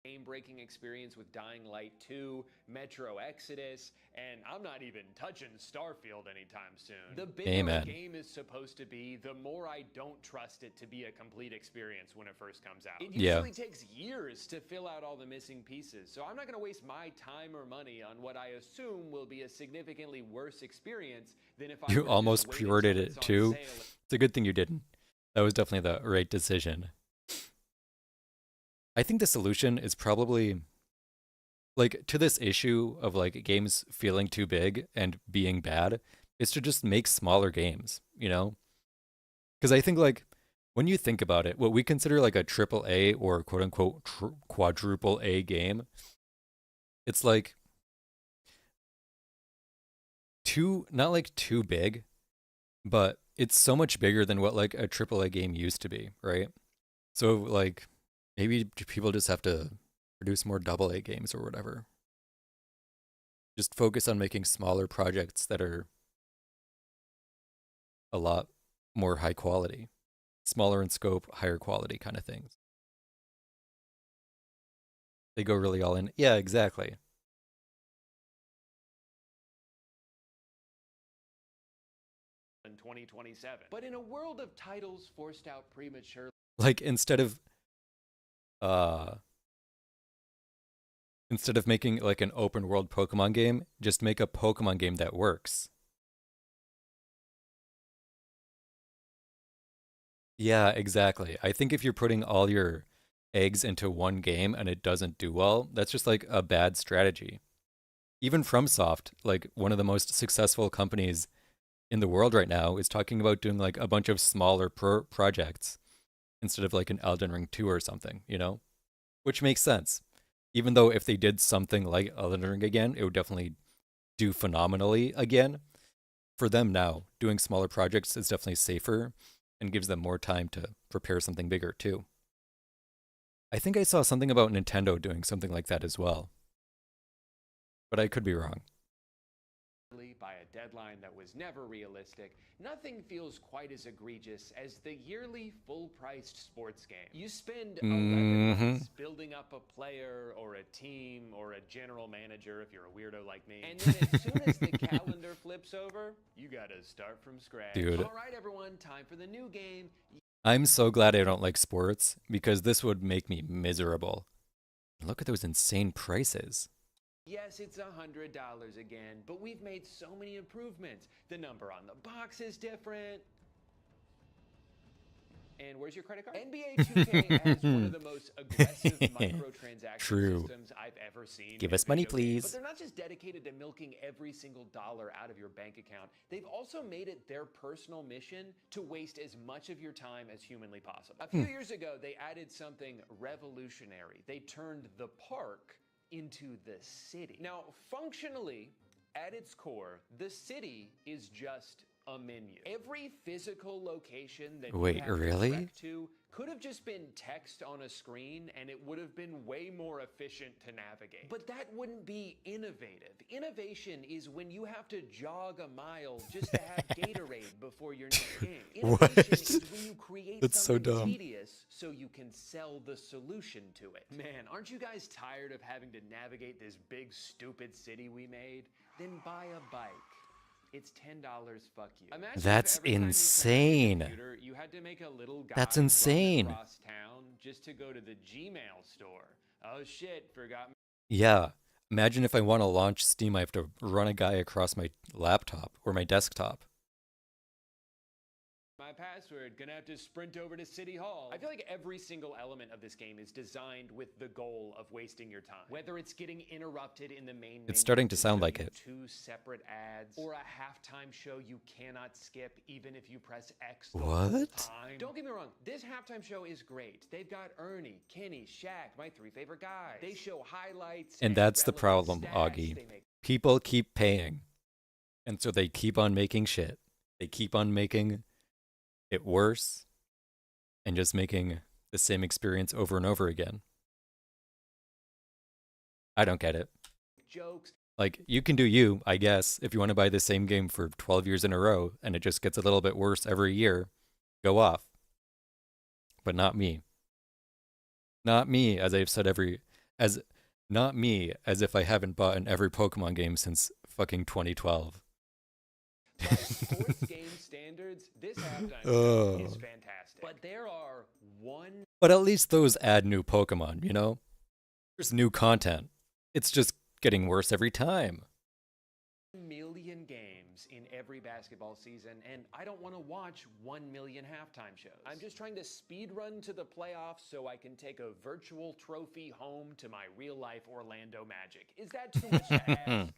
Game-breaking experience with Dying Light 2, Metro Exodus, and I'm not even touching Starfield anytime soon. The bigger a game is supposed to be, the more I don't trust it to be a complete experience when it first comes out. It usually takes years to fill out all the missing pieces, so I'm not going to waste my time or money on what I assume will be a significantly worse experience than if I You almost pre-ordered it too. It's a good thing you didn't. That was definitely the right decision. I think the solution is probably, like, to this issue of, like, games feeling too big and being bad, is to just make smaller games, you know? Because I think, like, when you think about it, what we consider, like, a triple A or quote-unquote quadruple A game, it's, like, not, like, too big, but it's so much bigger than what, like, a triple A game used to be, right? So, like... maybe people just have to produce more double A games or whatever. Just focus on making smaller projects that are a lot more high quality, smaller in scope, higher quality kind of things. They go really all in. Yeah, exactly. In 2027. But in a world of titles forced out prematurely, Like instead of making like an open world Pokemon game, just make a Pokemon game that works. Yeah, exactly. I think if you're putting all your eggs into one game and it doesn't do well, that's just like a bad strategy. Even FromSoft, like one of the most successful companies in the world right now, is talking about doing like a bunch of smaller projects instead of like an Elden Ring 2 or something, you know? Which makes sense. Even though if they did something like Elden Ring again, it would definitely do phenomenally again. For them now, doing smaller projects is definitely safer and gives them more time to prepare something bigger too. I think I saw something about Nintendo doing something like that as well, but I could be wrong. by a deadline that was never realistic, nothing feels quite as egregious as the yearly full-priced sports game. You spend 11 months building up a player or a team or a general manager if you're a weirdo like me, and then as soon as the calendar flips over, you gotta start from scratch. Dude. All right, everyone, time for the new game. I'm so glad I don't like sports because this would make me miserable. Look at those insane prices. Yes, it's $100 again, but we've made so many improvements. The number on the box is different. And where's your credit card? NBA 2K has one of the most aggressive microtransaction systems I've ever seen. Give us money, please. But they're not just dedicated to milking every single dollar out of your bank account. They've also made it their personal mission to waste as much of your time as humanly possible. A few years ago, they added something revolutionary. They turned the park into the city. Now, functionally, at its core, the city is just a menu. Every physical location that you have to trek to could have just been text on a screen and it would have been way more efficient to navigate. But that wouldn't be innovative. Innovation is when you have to jog a mile just to have Gatorade before your next game. Innovation is when you create something tedious so you can sell the solution to it. Man, aren't you guys tired of having to navigate this big stupid city we made? Then buy a bike. It's $10, fuck you. Imagine that's insane. Computer, you had to make a little guy that's insane. Across town just to go to the Gmail store. Oh shit, forgot. Yeah. Imagine if I want to launch Steam, I have to run a guy across my laptop or my desktop. My password, gonna have to sprint over to City Hall. I feel like every single element of this game is designed with the goal of wasting your time. Whether it's getting interrupted in the main menu, it's starting to sound like it. 2 separate ads, or a halftime show you cannot skip even if you press X the whole time. Don't get me wrong, this halftime show is great. They've got Ernie, Kenny, Shaq, my 3 favorite guys. They show highlights. And that's the problem, Augie. People keep paying. And so they keep on making shit. They keep on making it worse and just making the same experience over and over again. I don't get it. Jokes. Like, you can do you, I guess, if you want to buy the same game for 12 years in a row and it just gets a little bit worse every year, go off. But not me. Not me, as I've said not me, as if I haven't bought in every Pokemon game since fucking 2012. By sports game standards, this halftime is fantastic. But there are But at least those add new Pokemon, you know? There's new content. It's just getting worse every time. 1 million games in every basketball season, and I don't want to watch 1 million halftime shows. I'm just trying to speed run to the playoffs so I can take a virtual trophy home to my real-life Orlando Magic. Is that too much to ask?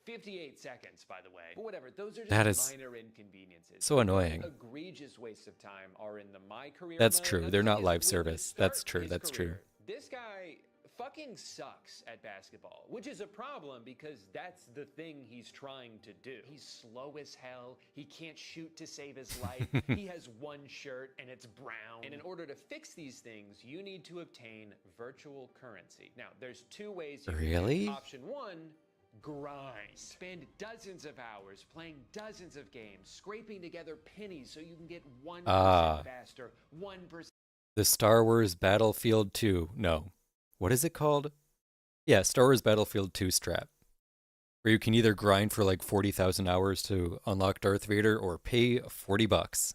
58 seconds, by the way. But whatever, those are just minor inconveniences. So annoying. Egregious wastes of time are in the My Career That's mode. true. They're not live service. That's true. That's true. This guy, fuck fucking sucks at basketball, which is a problem because that's the thing he's trying to do. He's slow as hell. He can't shoot to save his life. He has one shirt and it's brown. And in order to fix these things, you need to obtain virtual currency. Now, there's two ways you can do Really? it. Option one, grind. Spend dozens of hours playing dozens of games, scraping together pennies so you can get 1% faster, 1%. The Star Wars Battlefield 2. No. What is it called? Yeah, Star Wars Battlefield 2 strap. Where you can either grind for like 40,000 hours to unlock Darth Vader or pay $40.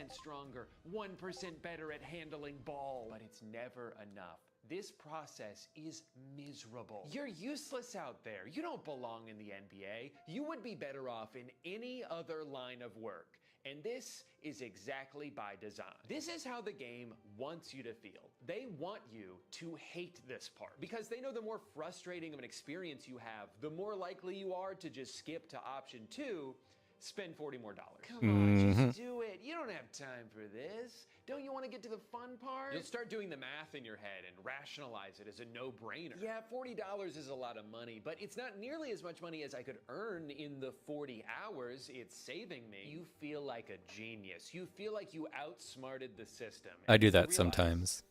Stronger, 1% better at handling ball. But it's never enough. This process is miserable. You're useless out there. You don't belong in the NBA. You would be better off in any other line of work. And this is exactly by design. This is how the game wants you to feel. They want you to hate this part because they know the more frustrating of an experience you have, the more likely you are to just skip to option 2, spend $40 more. Come on, just do it. You don't have time for this. Don't you want to get to the fun part? You'll start doing the math in your head and rationalize it as a no-brainer. Yeah, $40 is a lot of money, but it's not nearly as much money as I could earn in the 40 hours it's saving me. You feel like a genius. You feel like you outsmarted the system. I do You that realize, sometimes.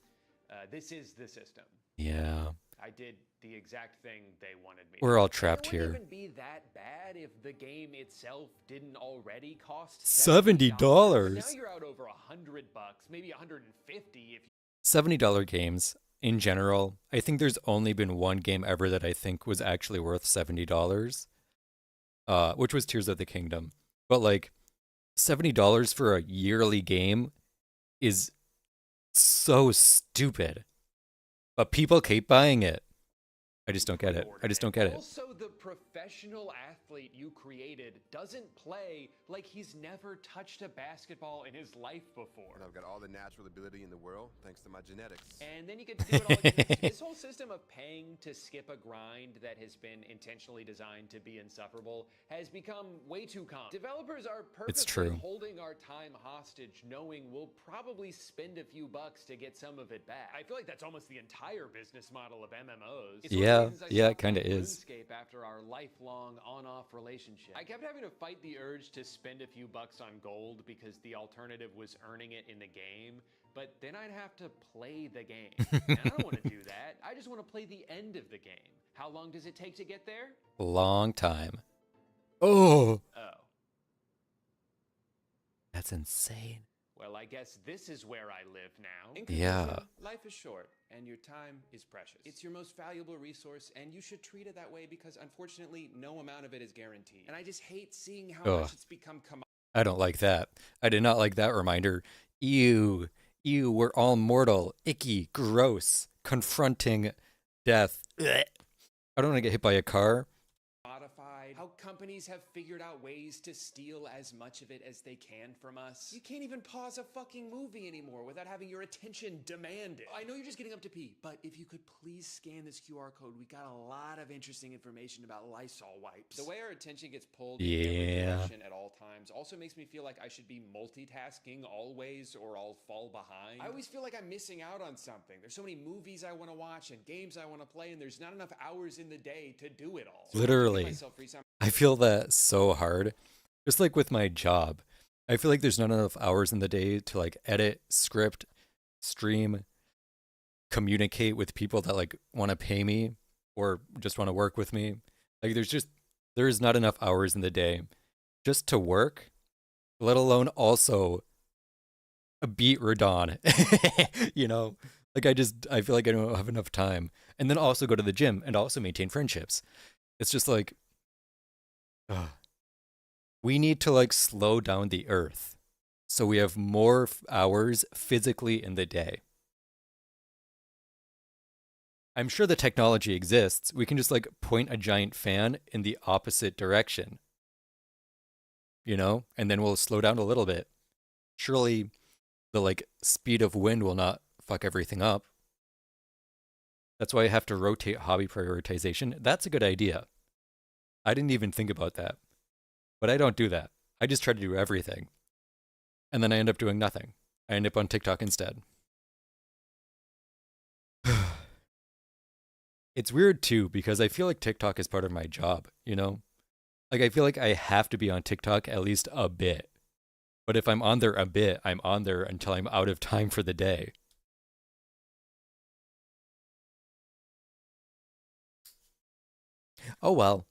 This is the system. Yeah. I did the exact thing they wanted me. We're all to. trapped It here. wouldn't even be that bad if the game itself didn't already cost $70. Now you're out over $100, maybe $150 if you $70 games in general. I think there's only been one game ever that I think was actually worth $70, which was Tears of the Kingdom. But like $70 for a yearly game is so stupid. But people keep buying it. I just don't get it. I just don't get it. Also, the professional athlete you created doesn't play like he's never touched a basketball in his life before. And I've got all the natural ability in the world thanks to my genetics. And then you get to do it all again. This whole system of paying to skip a grind that has been intentionally designed to be insufferable has become way too common. Developers are It's purposely true. holding our time hostage, knowing we'll probably spend a few bucks to get some of it back. I feel like that's almost the entire business model of MMOs. It's one of the Yeah, reasons I yeah, it stopped kinda playing is. RuneScape after our lifelong on-off relationship. I kept having to fight the urge to spend a few bucks on gold because the alternative was earning it in the game, but then I'd have to play the game. And I don't want to do that. I just want to play the end of the game. How long does it take to get there? Long time. Oh, Oh. that's insane. Well, I guess this is where I live now. In Yeah. conclusion, life is short, and your time is precious. It's your most valuable resource, and you should treat it that way because, unfortunately, no amount of it is guaranteed. And I just hate seeing how Ugh. much it's become I don't like that. I did not like that reminder. Ew, we're all mortal, icky, gross, confronting death. Blech. I don't want to get hit by a car. modified. How companies have figured out ways to steal as much of it as they can from us. You can't even pause a fucking movie anymore without having your attention demanded. I know you're just getting up to pee, but if you could please scan this QR code, we got a lot of interesting information about Lysol wipes. The way our attention gets pulled in every Yeah. direction at all times also makes me feel like I should be multitasking always or I'll fall behind. I always feel like I'm missing out on something. There's so many movies I want to watch and games I want to play, and there's not enough hours in the day to do it all. So I'm giving Literally. myself free time. I feel that so hard. Just like with my job. I feel like there's not enough hours in the day to like edit, script, stream, communicate with people that like want to pay me or just want to work with me. Like there is not enough hours in the day just to work, let alone also beat radahn. You know, like I feel like I don't have enough time. And then also go to the gym and also maintain friendships. It's just like, we need to like slow down the earth so we have more hours physically in the day. I'm sure the technology exists. We can just like point a giant fan in the opposite direction, you know, and then we'll slow down a little bit. Surely the like speed of wind will not fuck everything up. That's why I have to rotate hobby prioritization. That's a good idea. I didn't even think about that. But I don't do that. I just try to do everything. And then I end up doing nothing. I end up on TikTok instead. It's weird too because I feel like TikTok is part of my job, you know? Like I feel like I have to be on TikTok at least a bit. But if I'm on there a bit, I'm on there until I'm out of time for the day. Oh well.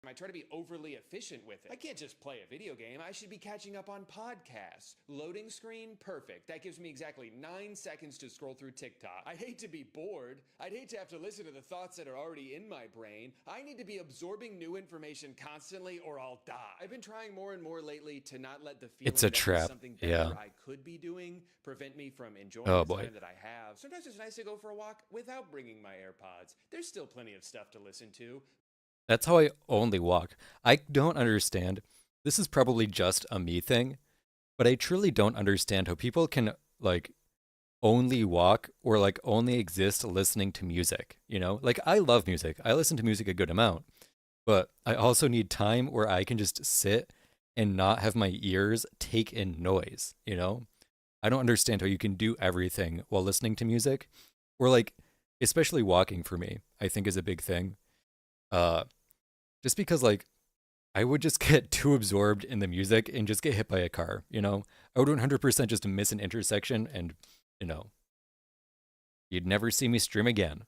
I try to be overly efficient with it. I can't just play a video game. I should be catching up on podcasts. Loading screen, perfect. That gives me exactly 9 seconds to scroll through TikTok. I hate to be bored. I'd hate to have to listen to the thoughts that are already in my brain. I need to be absorbing new information constantly or I'll die. I've been trying more and more lately to not let the feeling It's a that there's trap. something better Yeah. I could be doing prevent me from enjoying Oh the boy. time that I have. Sometimes it's nice to go for a walk without bringing my AirPods. There's still plenty of stuff to listen to. That's how I only walk. I don't understand. This is probably just a me thing, but I truly don't understand how people can like only walk or like only exist listening to music, you know? Like I love music. I listen to music a good amount, but I also need time where I can just sit and not have my ears take in noise, you know? I don't understand how you can do everything while listening to music or like especially walking for me, I think is a big thing. Uh just because like I would just get too absorbed in the music and just get hit by a car, you know? I would 100% just miss an intersection and, you know, you'd never see me stream again.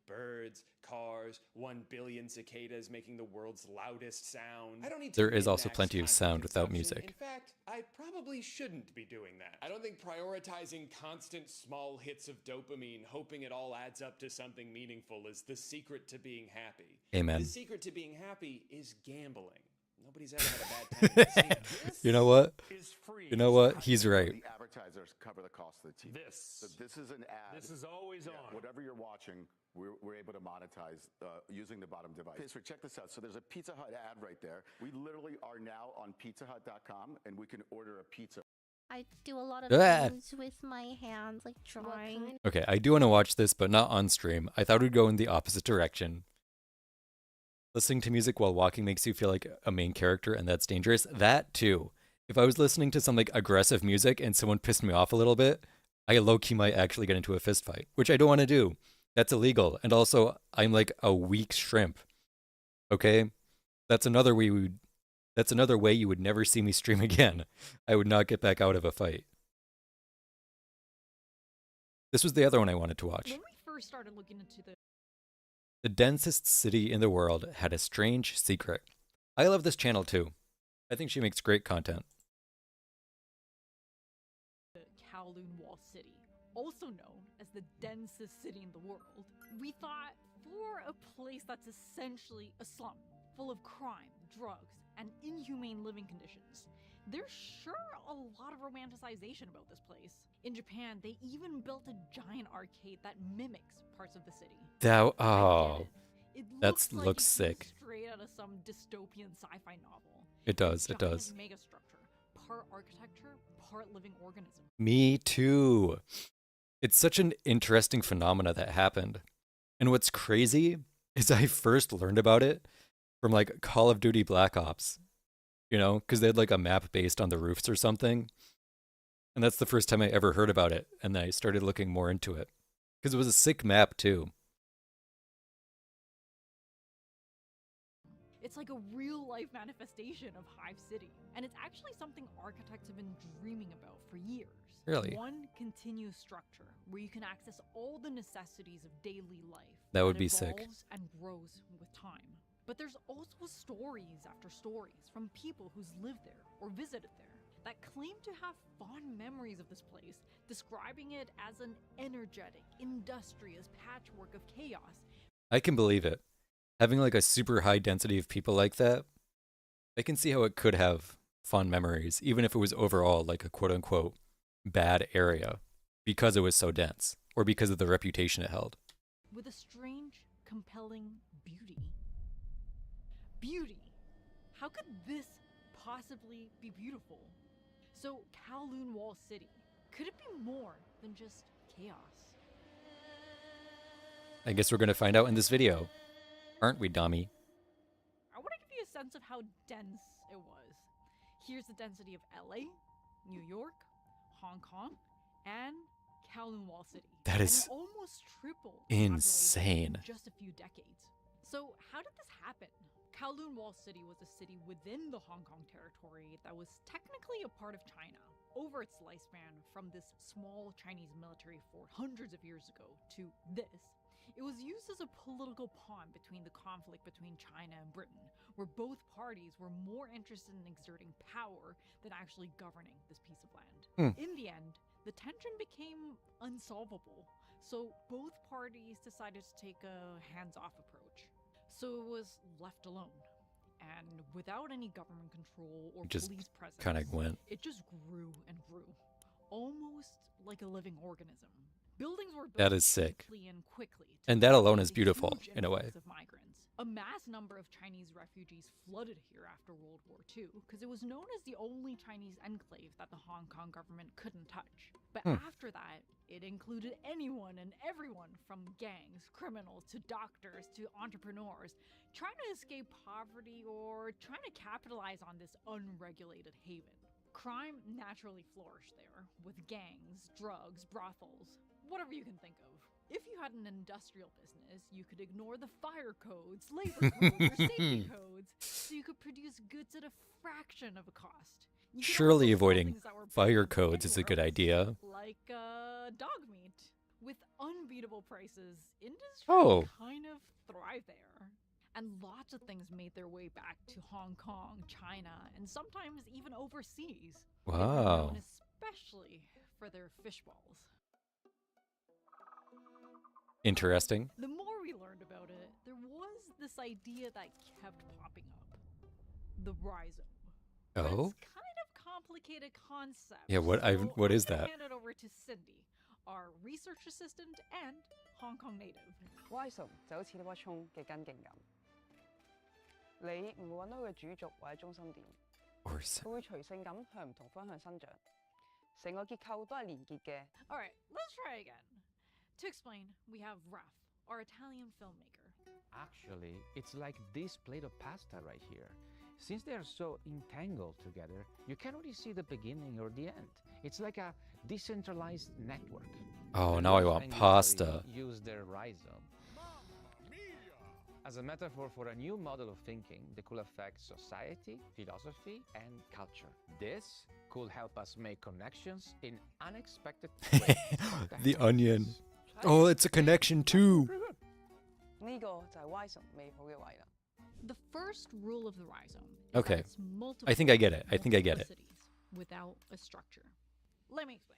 Birds, cars, 1 billion cicadas making the world's loudest sound. I don't need to There is also min-max plenty of content sound without consumption. music. In fact, I probably shouldn't be doing that. I don't think prioritizing constant small hits of dopamine, hoping it all adds up to something meaningful, is the secret to being happy. Amen. The secret to being happy is gambling. Nobody's ever had a bad time in the casino. You know what? Is free. You know what? He's right. The advertisers cover the cost of the TV. So this is an ad. This is always on. Whatever you're watching, we're able to monetize using the bottom device. Okay, so check this out. So there's a Pizza Hut ad right there. We literally are now on pizzahut.com and we can order a pizza. I do a lot of Ah. things with my hands, like drawing. Okay, I do want to watch this, but not on stream. I thought it would go in the opposite direction. Listening to music while walking makes you feel like a main character, and that's dangerous. That too. If I was listening to some like aggressive music and someone pissed me off a little bit, I low-key might actually get into a fist fight, which I don't want to do. That's illegal. And also, I'm like a weak shrimp. Okay? That's another way you would never see me stream again. I would not get back out of a fight. This was the other one I wanted to watch. When we first started looking into The densest city in the world had a strange secret. I love this channel too. I think she makes great content. Kowloon Wall City, also known as the densest city in the world, we thought for a place that's essentially a slum, full of crime, drugs, and inhumane living conditions, there's sure a lot of romanticization about this place. In Japan, they even built a giant arcade that mimics parts of the city. That It looks sick. Straight out of some dystopian sci-fi novel. It does, it Giant does. Megastructure, part architecture, part living organism. Me too. It's such an interesting phenomena that happened. And what's crazy is I first learned about it from like Call of Duty Black Ops. You know, because they had like a map based on the roofs or something. And that's the first time I ever heard about it. And then I started looking more into it. Because it was a sick map too. It's like a real-life manifestation of Hive City. And it's actually something architects have been dreaming about for years. Really? One continuous structure where you can access all the necessities of daily life. That would be sick. Evolves and grows with time. But there's also stories after stories from people who's lived there or visited there that claim to have fond memories of this place, describing it as an energetic, industrious patchwork of chaos. I can believe it. Having like a super high density of people like that, I can see how it could have fond memories, even if it was overall like a quote unquote bad area, because it was so dense, or because of the reputation it held. With a strange, compelling beauty. Beauty! How could this possibly be beautiful? So, Kowloon Wall City, could it be more than just chaos? I guess we're going to find out in this video. Aren't we, Dami? I want to give you a sense of how dense it was. Here's the density of LA, New York, Hong Kong, and Kowloon Wall City. That is and it almost tripled in insane. population in just a few decades. So how did this happen? Kowloon Wall City was a city within the Hong Kong territory that was technically a part of China. Over its lifespan, from this small Chinese military fort hundreds of years ago to this, it was used as a political pawn between the conflict between China and Britain, where both parties were more interested in exerting power than actually governing this piece of land. In the end, the tension became unsolvable, so both parties decided to take a hands-off approach. So it was left alone, and without any government control or Just police presence, kind of went. it just grew and grew, almost like a living organism. Buildings were built That is sick. cheaply and quickly, And that alone is accommodate a beautiful, huge in a way. influx of migrants. A mass number of Chinese refugees flooded here after World War II because it was known as the only Chinese enclave that the Hong Kong government couldn't touch. But after that, it included anyone and everyone from gangs, criminals, to doctors, to entrepreneurs, trying to escape poverty or trying to capitalize on this unregulated haven. Crime naturally flourished there, with gangs, drugs, brothels, whatever you can think of. If you had an industrial business, you could ignore the fire codes, labor codes, or safety codes, so you could produce goods at a fraction of a cost. You could Surely also sell avoiding things that were fire banned codes is a good anywhere idea. else, like dog meat. With unbeatable prices, industry kind of thrived there. And lots of things made their way back to Hong Kong, China, and sometimes even overseas. They were Wow. known especially for their fish balls. Interesting. The more we learned about it, there was this idea that kept popping up. The rhizome. Oh? It's kind of complicated concept. Yeah, what is I'm gonna that? hand it over to Cindy, our research assistant and Hong Kong native. Rhizome 就好似呢棵葱嘅根莖咁，你唔會揾到佢嘅主軸或者中心點， Or 佢會隨性咁向唔同方向生長，成個結構都係連結嘅。All right, let's try again. To explain, we have Raf, our Italian filmmaker. Actually, it's like this plate of pasta right here. Since they are so entangled together, you can't really see the beginning or the end. It's like a decentralized network. Oh, And now I those want unusually pasta. Use their rhizome as a metaphor for a new model of thinking that could affect society, philosophy, and culture. This could help us make connections in unexpected ways. The onion. Oh, it's a connection too. 呢個就係 Rhizome 美好嘅位啦。 The first rule of the rhizome is Okay. that it's multiple I think I get it. I think I get it. cities without a structure. Let me explain.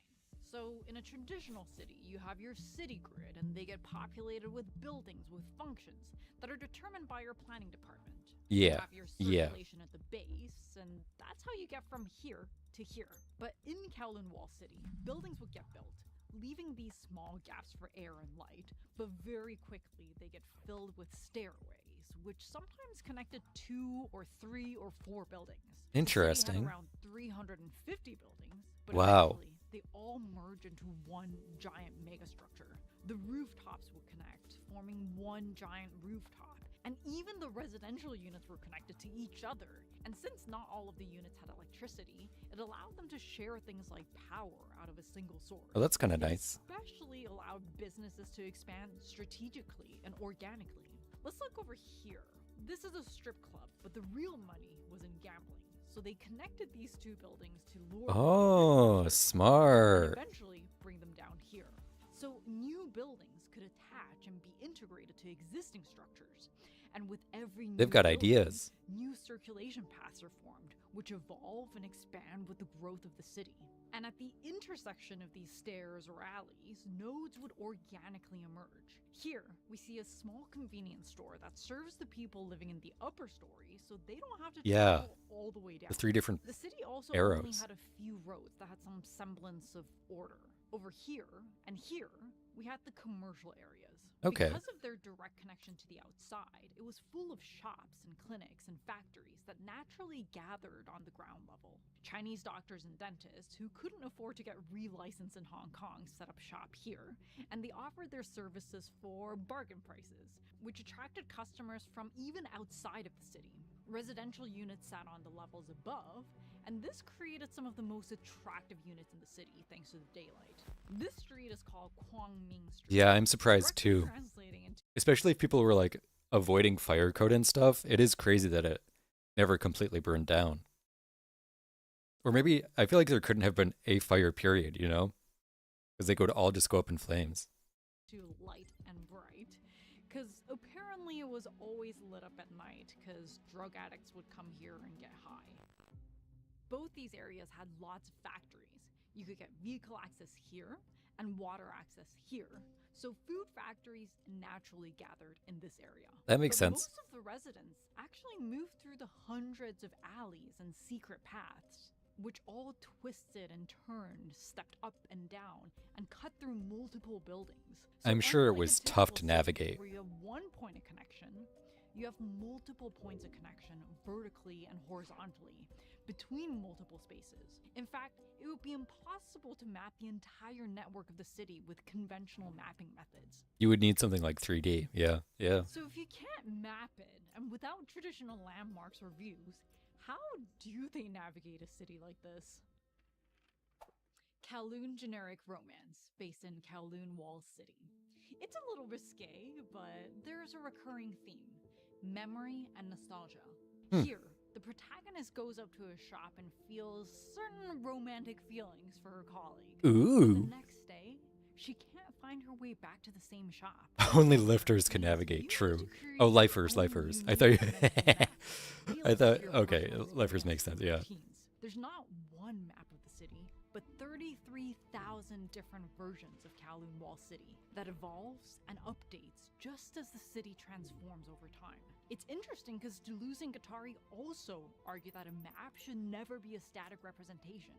So, in a traditional city, you have your city grid, and they get populated with buildings with functions that are determined by your planning department. You Yeah. have your Yeah. circulation at the base, and that's how you get from here to here. But in Kowloon Wall City, buildings would get built, leaving these small gaps for air and light, but very quickly they get filled with stairways, which sometimes connected 2 or 3 or 4 buildings. The city had Interesting. around 350 buildings, but Wow. eventually they all merge into one giant megastructure. The rooftops would connect, forming one giant rooftop. And even the residential units were connected to each other. And since not all of the units had electricity, it allowed them to share things like power out of a single source. Oh, that's kind of It nice. especially allowed businesses to expand strategically and organically. Let's look over here. This is a strip club, but the real money was in gambling. So they connected these two buildings to lure Oh, and smart. eventually bring them down here. So new buildings could attach and be integrated to existing structures. And with every They've new got building, ideas. new circulation paths are formed, which evolve and expand with the growth of the city. And at the intersection of these stairs or alleys, nodes would organically emerge. Here, we see a small convenience store that serves the people living in the upper story so they don't have to Yeah. travel all the way down. The 3 different The city also only arrows. had a few roads that had some semblance of order. Over here and here, we had the commercial areas. Okay. Because of their direct connection to the outside, it was full of shops and clinics and factories that naturally gathered on the ground level. Chinese doctors and dentists who couldn't afford to get re-licensed in Hong Kong set up shop here, and they offered their services for bargain prices, which attracted customers from even outside of the city. Residential units sat on the levels above, And this created some of the most attractive units in the city thanks to the daylight. This street is called Kwangming Street. Yeah, I'm surprised Directly too. translating into Especially if people were like avoiding fire code and stuff. It is crazy that it never completely burned down. Or maybe I feel like there couldn't have been a fire period, you know? Because they would all just go up in flames. to light and bright, because apparently it was always lit up at night because drug addicts would come here and get high. Both these areas had lots of factories. You could get vehicle access here and water access here. So food factories naturally gathered in this area. That makes But sense. most of the residents actually moved through the hundreds of alleys and secret paths, which all twisted and turned, stepped up and down, and cut through multiple buildings. So I'm sure it unlike a was tough to typical city navigate. where you have one point of connection, you have multiple points of connection vertically and horizontally between multiple spaces. In fact, it would be impossible to map the entire network of the city with conventional mapping methods. You would need something like 3D. Yeah, yeah. So if you can't map it, and without traditional landmarks or views, how do they navigate a city like this? Kowloon Generic Romance, based in Kowloon Wall City. It's a little risque, but there's a recurring theme: memory and nostalgia. Here, the protagonist goes up to a shop and feels certain romantic feelings for her colleague. Ooh. But the next day, she can't find her way back to the same shop. Only lifters can navigate. True. Oh, lifers. I thought you. I thought. Okay, lifers makes sense. Yeah. There's not one map of the city, but 33,000 different versions of Kowloon Wall City that evolves and updates just as the city transforms over time. It's interesting because Deleuze and Guattari also argue that a map should never be a static representation,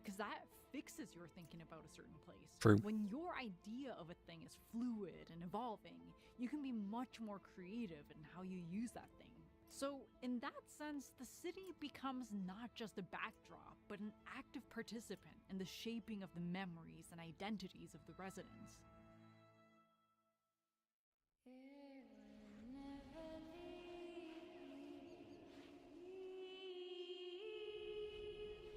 because that fixes your thinking about a certain place. True. When your idea of a thing is fluid and evolving, you can be much more creative in how you use that thing. So, in that sense, the city becomes not just a backdrop, but an active participant in the shaping of the memories and identities of the residents.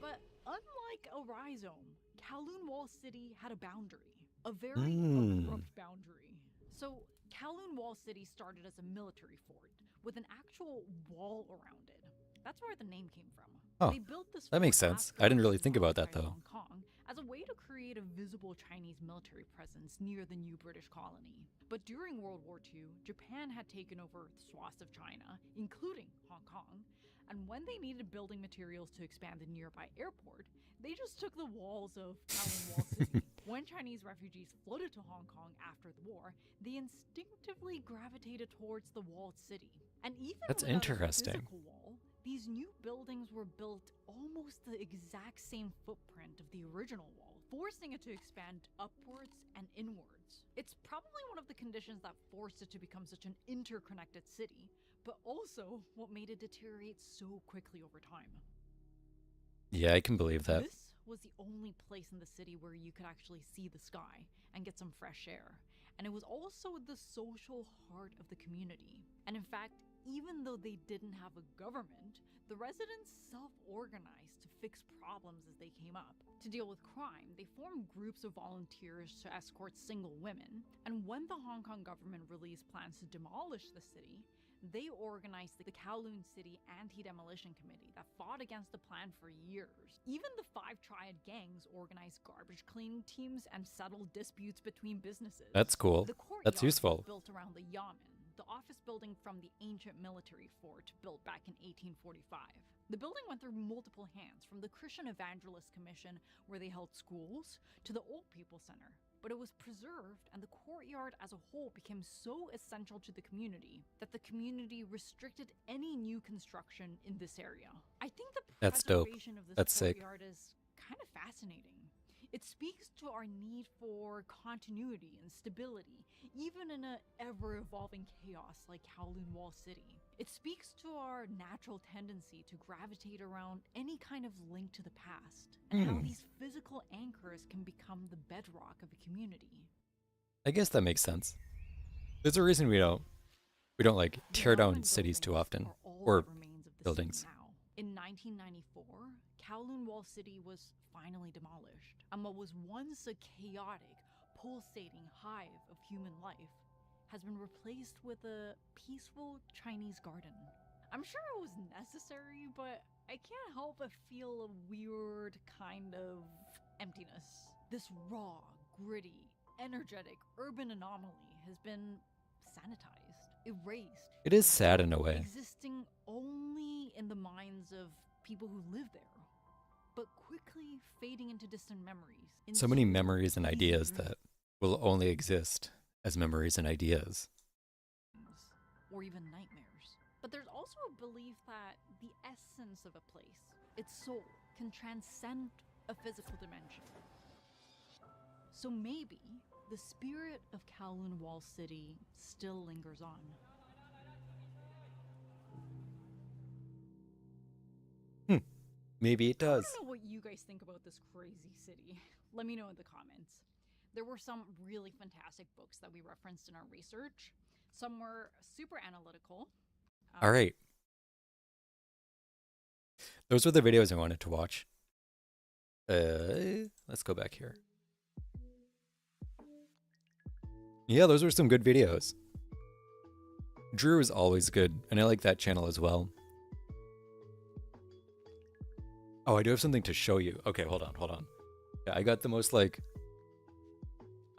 But unlike a rhizome, Kowloon Wall City had a boundary, a very abrupt boundary. So, Kowloon Wall City started as a military fort with an actual wall around it. That's where the name came from. Oh, They built this that makes fort sense. after I didn't really the think about that, occupied though. Hong Kong as a way to create a visible Chinese military presence near the new British colony. But during World War II, Japan had taken over swaths of China, including Hong Kong, and when they needed building materials to expand the nearby airport, they just took the walls of Kowloon Wall City. When Chinese refugees flooded to Hong Kong after the war, they instinctively gravitated towards the walled city. And even That's without a interesting. physical wall, these new buildings were built almost the exact same footprint of the original wall, forcing it to expand upwards and inwards. It's probably one of the conditions that forced it to become such an interconnected city, but also what made it deteriorate so quickly over time. Yeah, I can believe that. This was the only place in the city where you could actually see the sky and get some fresh air. And it was also the social heart of the community. And in fact, even though they didn't have a government, the residents self-organized to fix problems as they came up. To deal with crime, they formed groups of volunteers to escort single women. And when the Hong Kong government released plans to demolish the city, they organized the Kowloon City Anti-Demolition Committee that fought against the plan for years. Even the Five Triad gangs organized garbage cleaning teams and settled disputes between businesses. That's cool. The courtyard That's useful. was built around the Yamen, the office building from the ancient military fort built back in 1845. The building went through multiple hands, from the Christian Evangelist Commission, where they held schools, to the Old People Center. But it was preserved, and the courtyard as a whole became so essential to the community that the community restricted any new construction in this area. I think the That's dope. preservation of this That's sick. courtyard is kind of fascinating. It speaks to our need for continuity and stability, even in an ever-evolving chaos like Kowloon Wall City. It speaks to our natural tendency to gravitate around any kind of link to the past, and how these physical anchors can become the bedrock of a community. I guess that makes sense. There's a reason we don't like tear down cities too often, or buildings. In 1994, Kowloon Wall City was finally demolished, and what was once a chaotic, pulsating hive of human life has been replaced with a peaceful Chinese garden. I'm sure it was necessary, but I can't help but feel a weird kind of emptiness. This raw, gritty, energetic urban anomaly has been sanitized, erased. It is sad in a way. Existing only in the minds of people who live there, but quickly fading into distant memories. So many memories and ideas that will only exist as memories and ideas. Or even nightmares. But there's also a belief that the essence of a place, its soul, can transcend a physical dimension. So maybe the spirit of Kowloon Wall City still lingers on. Maybe it does. I don't know what you guys think about this crazy city. Let me know in the comments. There were some really fantastic books that we referenced in our research. Some were super analytical. All right. Those were the videos I wanted to watch. Let's go back here. Yeah, those were some good videos. Drew is always good, and I like that channel as well. Oh, I do have something to show you. Okay, hold on. Yeah, I got the most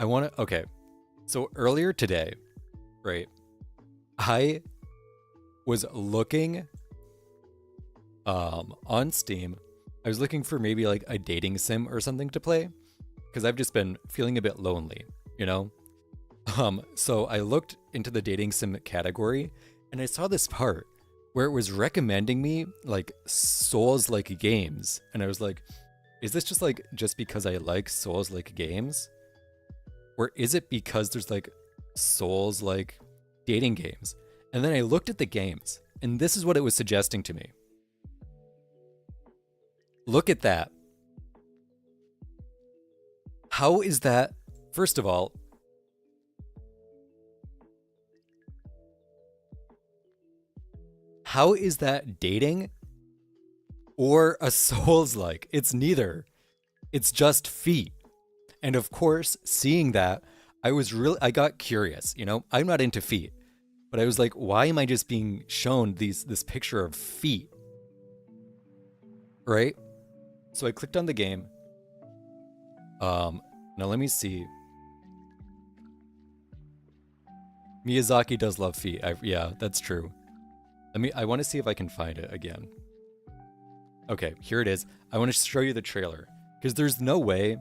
okay. So earlier today, right, I was looking on Steam. I was looking for maybe like a dating sim or something to play because I've just been feeling a bit lonely, you know? So I looked into the dating sim category and I saw this part where it was recommending me like Souls-like games. And I was like, is this just because I like Souls-like games? Or is it because there's like Souls-like dating games? And then I looked at the games and this is what it was suggesting to me. Look at that. How is that? First of all, how is that dating or a Souls-like? It's neither. It's just feet. And of course, seeing that, I got curious, you know? I'm not into feet. But I was like, why am I just being shown this picture of feet? Right? So I clicked on the game. Now let me see. Miyazaki does love feet. Yeah, that's true. I want to see if I can find it again. Okay, here it is. I want to show you the trailer because there's no way.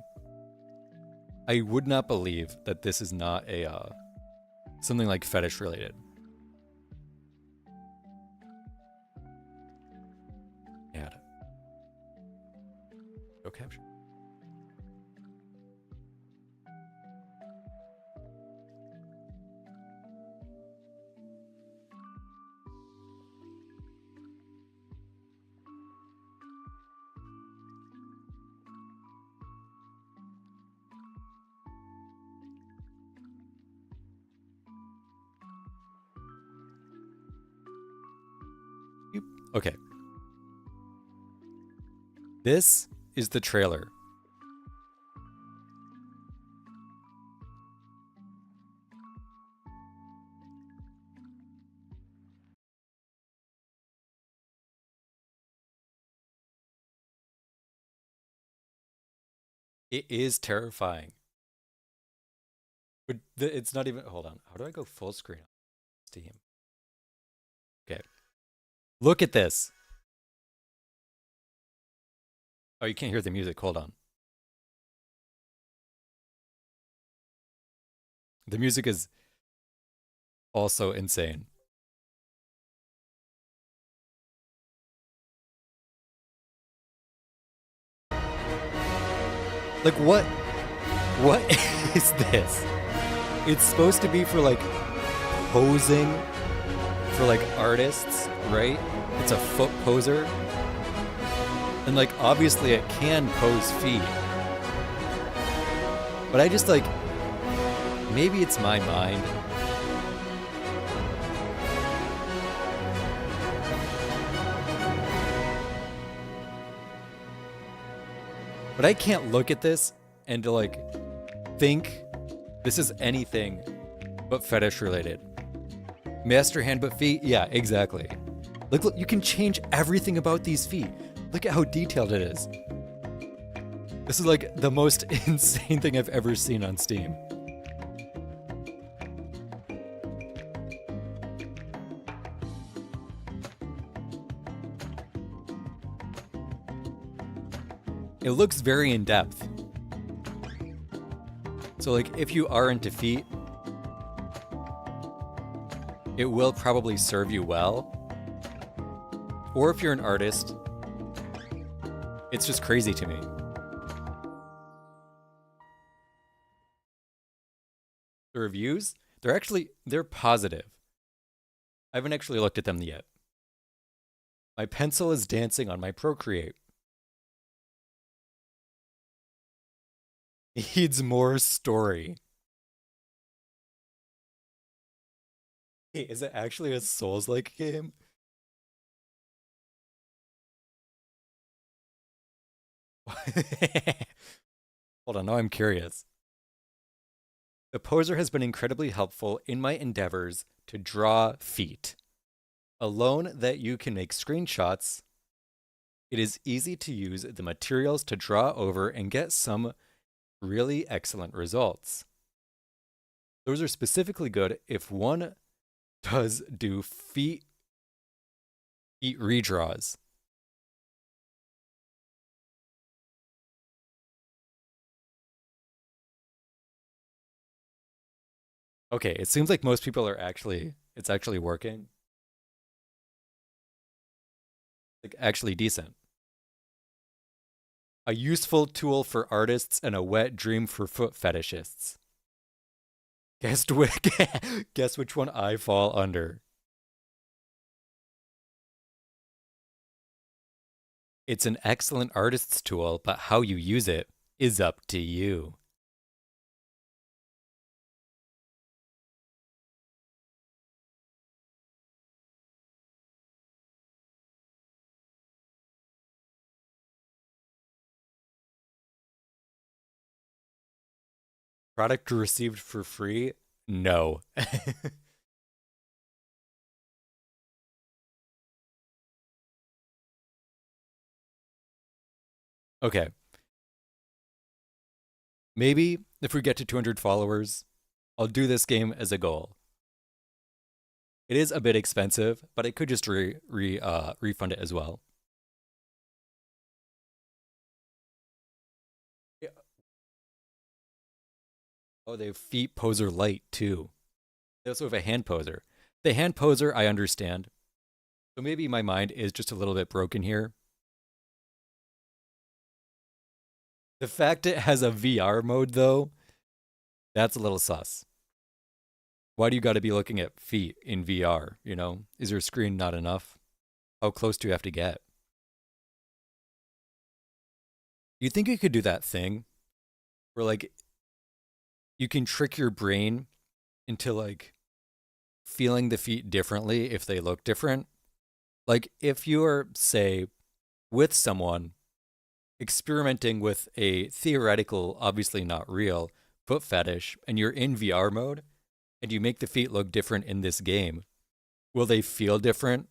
I would not believe that this is not a something like fetish related. Add. Go capture. Okay. This is the trailer. It is terrifying. But it's not even... Hold on. How do I go full screen on Steam? Okay. Look at this. Oh, you can't hear the music. Hold on. The music is also insane. Like, what is this? It's supposed to be for, like, posing for, like, artists, right? It's a foot poser. And, like, obviously it can pose feet. But I just, like, maybe it's my mind. But I can't look at this and like think this is anything but fetish related. Master hand but feet? Yeah, exactly. Like, look, you can change everything about these feet. Look at how detailed it is. This is like the most insane thing I've ever seen on Steam. It looks very in-depth. So like, if you are into feet, it will probably serve you well. Or if you're an artist, it's just crazy to me. The reviews, they're positive. I haven't actually looked at them yet. My pencil is dancing on my Procreate. Needs more story. Hey, is it actually a Souls-like game? Hold on, now I'm curious. The poser has been incredibly helpful in my endeavors to draw feet. Alone that you can make screenshots, it is easy to use the materials to draw over and get some really excellent results. Those are specifically good if one does do feet redraws. Okay, it seems like most people are it's actually working. Like, actually decent. A useful tool for artists and a wet dream for foot fetishists. Guess which one I fall under. It's an excellent artist's tool, but how you use it is up to you. Product received for free? No. Okay. Maybe if we get to 200 followers, I'll do this game as a goal. It is a bit expensive, but I could just refund it as well. Yeah. Oh, they have feet poser light too. They also have a hand poser. The hand poser, I understand. So maybe my mind is just a little bit broken here. The fact it has a VR mode, though, that's a little sus. Why do you got to be looking at feet in VR, you know? Is your screen not enough? How close do you have to get? You think you could do that thing where, like, you can trick your brain into, like, feeling the feet differently if they look different? Like, if you're, say, with someone experimenting with a theoretical, obviously not real, foot fetish, and you're in VR mode, and you make the feet look different in this game, will they feel different?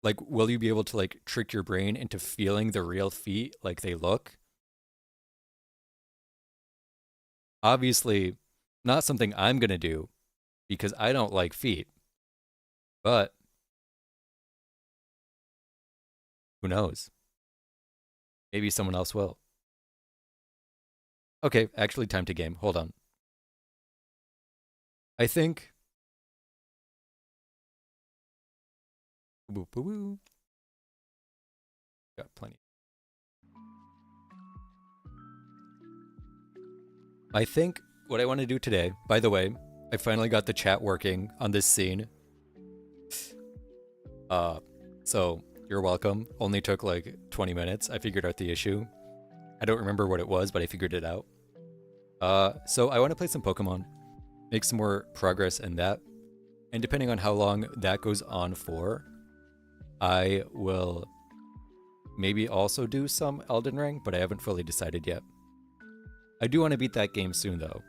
Like, will you be able to, like, trick your brain into feeling the real feet like they look? Obviously, not something I'm going to do, because I don't like feet. But who knows? Maybe someone else will. Okay, actually time to game. Hold on. I think... Got plenty. I think what I want to do today, by the way, I finally got the chat working on this scene. So you're welcome. Only took like 20 minutes. I figured out the issue. I don't remember what it was, but I figured it out. So I want to play some Pokemon, make some more progress in that. And depending on how long that goes on for, I will maybe also do some Elden Ring, but I haven't fully decided yet. I do want to beat that game soon, though.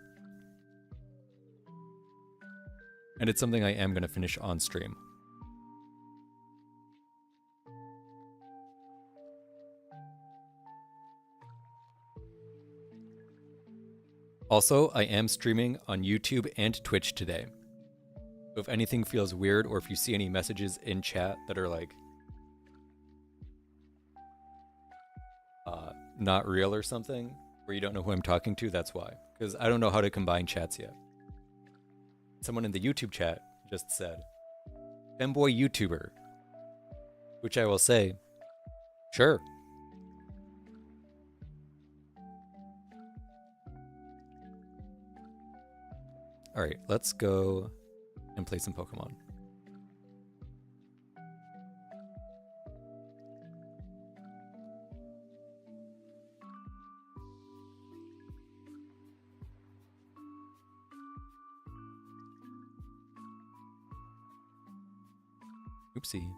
And it's something I am going to finish on stream. Also, I am streaming on YouTube and Twitch today. So if anything feels weird, or if you see any messages in chat that are like not real or something, or you don't know who I'm talking to, that's why. Because I don't know how to combine chats yet. Someone in the YouTube chat just said, "Femboy YouTuber," which I will say, sure. All right, let's go and play some Pokemon. Oopsie.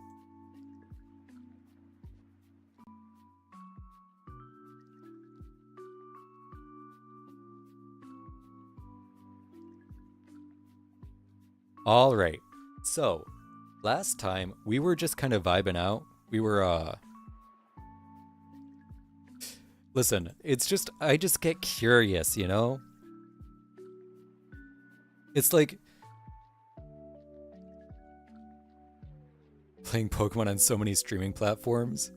All right. So, last time we were just kind of vibing out. We were listen, it's just I just get curious, you know? It's like playing Pokemon on so many streaming platforms.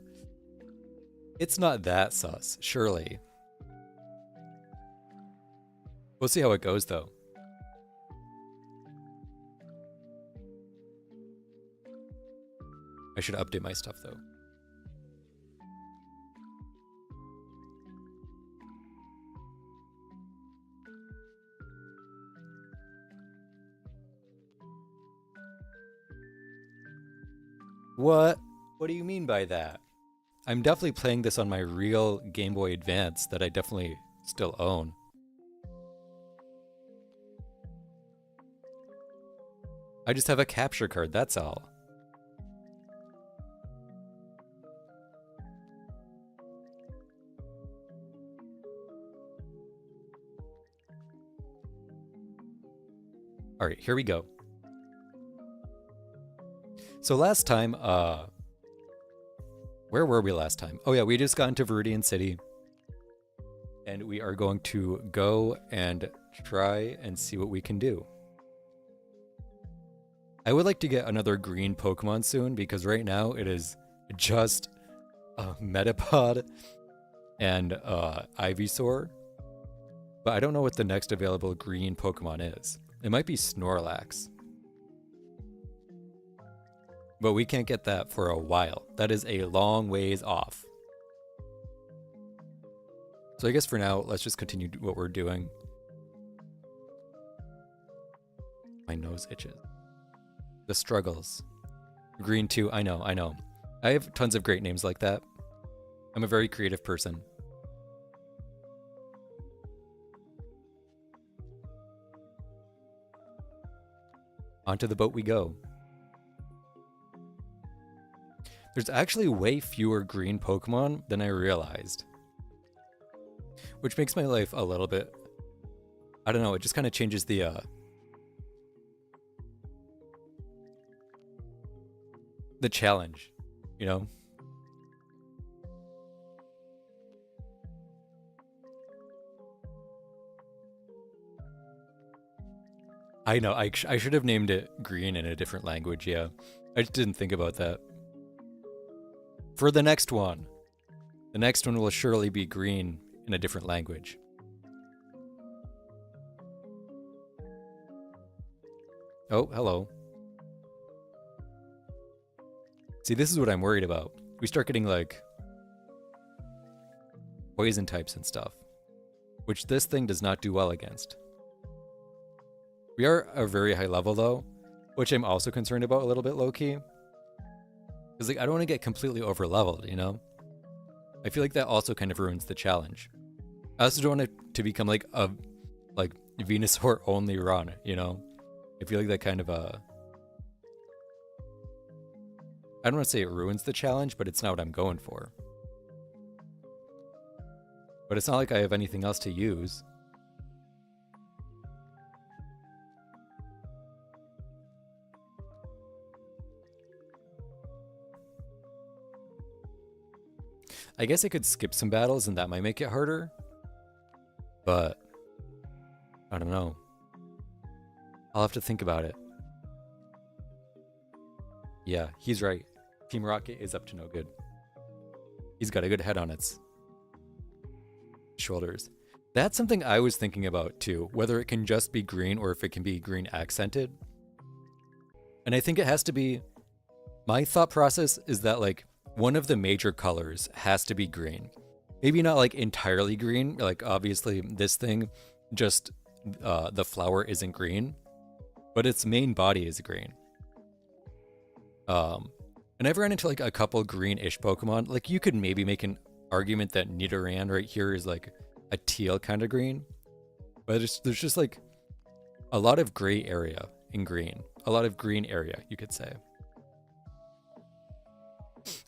It's not that sus, surely. We'll see how it goes, though. I should update my stuff, though. What? What do you mean by that? I'm definitely playing this on my real Game Boy Advance that I definitely still own. I just have a capture card, that's all. All right, here we go. So last time, where were we last time? Oh yeah, we just got into Viridian City. And we are going to go and try and see what we can do. I would like to get another green Pokemon soon, because right now it is just a Metapod and Ivysaur. But I don't know what the next available green Pokemon is. It might be Snorlax. But we can't get that for a while. That is a long ways off. So I guess for now, let's just continue what we're doing. My nose itches. The struggles. Green 2, I know. I have tons of great names like that. I'm a very creative person. Onto the boat we go. There's actually way fewer green Pokemon than I realized. Which makes my life a little bit... I don't know, it just kind of changes the challenge, you know? I know, I should have named it green in a different language, yeah. I just didn't think about that. For the next one. The next one will surely be green in a different language. Oh, hello. See, this is what I'm worried about. We start getting, like, poison types and stuff, which this thing does not do well against. We are a very high level, though, which I'm also concerned about a little bit low-key. Because, like, I don't want to get completely over-leveled, you know? I feel like that also kind of ruins the challenge. I also don't want it to become, like, a, Venusaur-only run, you know? I feel like that kind of, I don't want to say it ruins the challenge, but it's not what I'm going for. But it's not like I have anything else to use. I guess I could skip some battles and that might make it harder. But I don't know. I'll have to think about it. Yeah, he's right. Team Rocket is up to no good. He's got a good head on its shoulders. That's something I was thinking about too, whether it can just be green or if it can be green accented. And I think it has to be, my thought process is that like one of the major colors has to be green. Maybe not like entirely green, like obviously this thing, just the flower isn't green, but its main body is green. And I've run into like a couple greenish Pokemon. Like you could maybe make an argument that Nidoran right here is like a teal kind of green, but there's just like a lot of gray area in green, a lot of green area, you could say.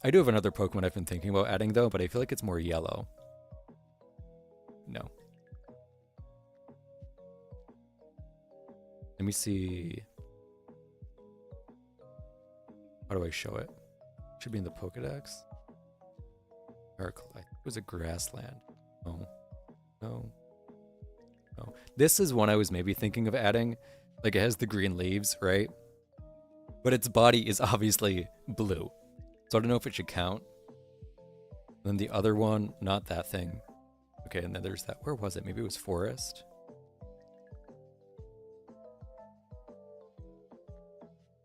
I do have another Pokemon I've been thinking about adding though, but I feel like it's more yellow. No. Let me see. How do I show it? Should be in the Pokedex. It was a grassland. Oh. No. No. This is one I was maybe thinking of adding. Like it has the green leaves, right? But its body is obviously blue. So I don't know if it should count. Then the other one, not that thing. Okay, and then there's that. Where was it? Maybe it was forest.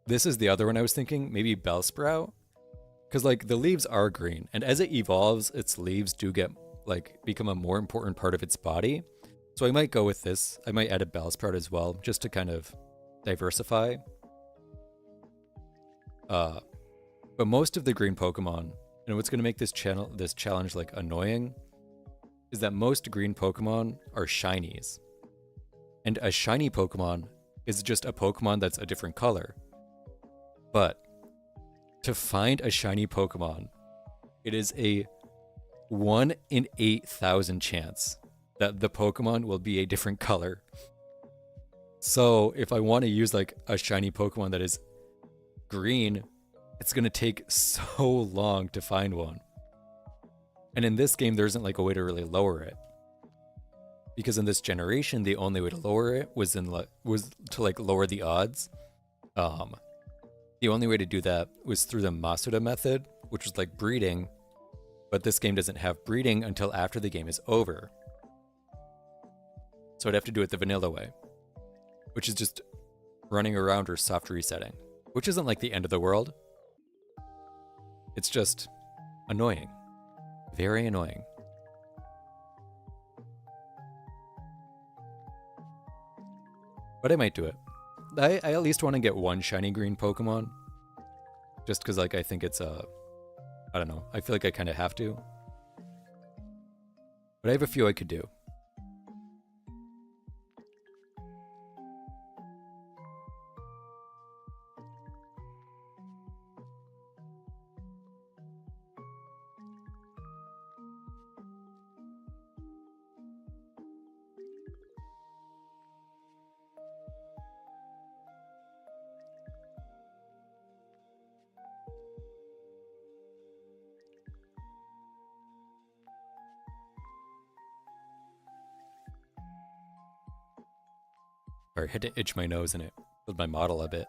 This is the other one I was thinking. Maybe Bellsprout. Because like the leaves are green. And as it evolves, its leaves do get like become a more important part of its body. So I might go with this. I might add a Bellsprout as well, just to kind of diversify. But most of the green Pokemon, and what's going to make this challenge like annoying, is that most green Pokemon are shinies. And a shiny Pokemon is just a Pokemon that's a different color. But to find a shiny Pokemon, it is a 1 in 8,000 chance that the Pokemon will be a different color. So if I want to use like a shiny Pokemon that is green, it's going to take so long to find one. And in this game, there isn't like a way to really lower it. Because in this generation, the only way to lower it was to like lower the odds. The only way to do that was through the Masuda method, which was like breeding. But this game doesn't have breeding until after the game is over. So I'd have to do it the vanilla way, which is just running around or soft resetting, which isn't like the end of the world. It's just annoying. Very annoying. But I might do it. I at least want to get one shiny green Pokemon. Just because like I think it's I don't know. I feel like I kind of have to. But I have a few I could do. Or I had to itch my nose and it killed my model a bit.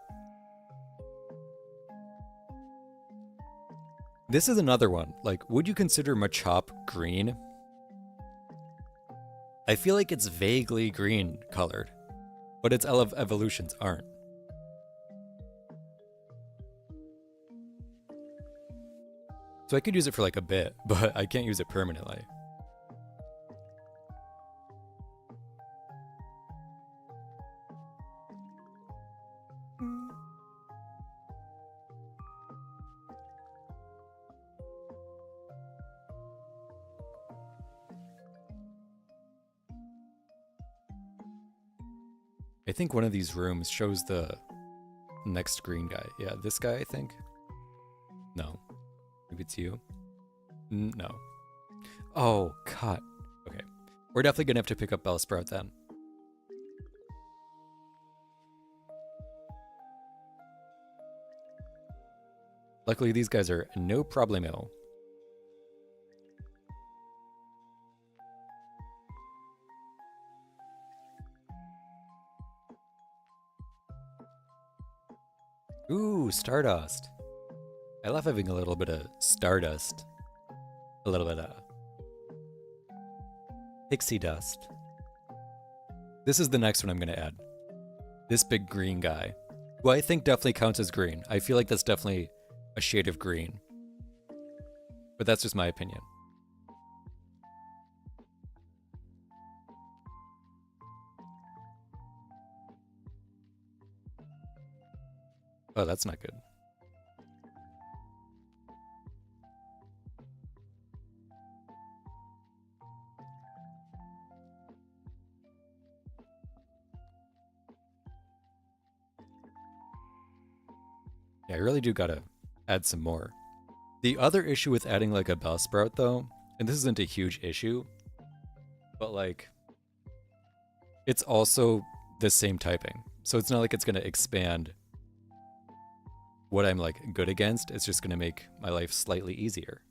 This is another one. Like, would you consider Machop green? I feel like it's vaguely green colored, but its evolutions aren't. So I could use it for like a bit, but I can't use it permanently. I think one of these rooms shows the next green guy. Yeah, this guy, I think. No. Maybe it's you? No. Oh, cut. Okay. We're definitely gonna have to pick up Bellsprout then. Luckily, these guys are no problemo. Ooh, Stardust. I love having a little bit of Stardust. A little bit of pixie dust. This is the next one I'm going to add. This big green guy, who I think definitely counts as green. I feel like that's definitely a shade of green. But that's just my opinion. Oh, that's not good. Yeah, I really do gotta add some more. The other issue with adding like a Bellsprout though, and this isn't a huge issue, but like, it's also the same typing. So it's not like it's gonna expand what I'm like good against. It's just gonna make my life slightly easier.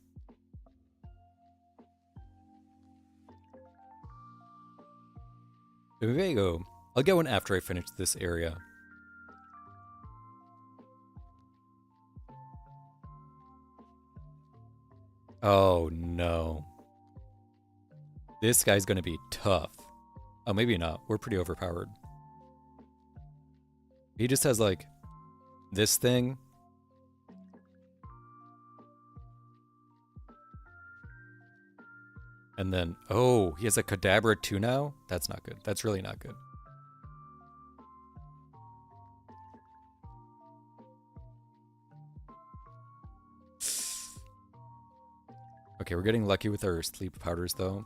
Maybe I go, I'll get one after I finish this area. Oh no. This guy's gonna be tough. Oh, maybe not. We're pretty overpowered. He just has like this thing. And then, oh, he has a Kadabra too now? That's not good. That's really not good. Okay, we're getting lucky with our sleep powders though.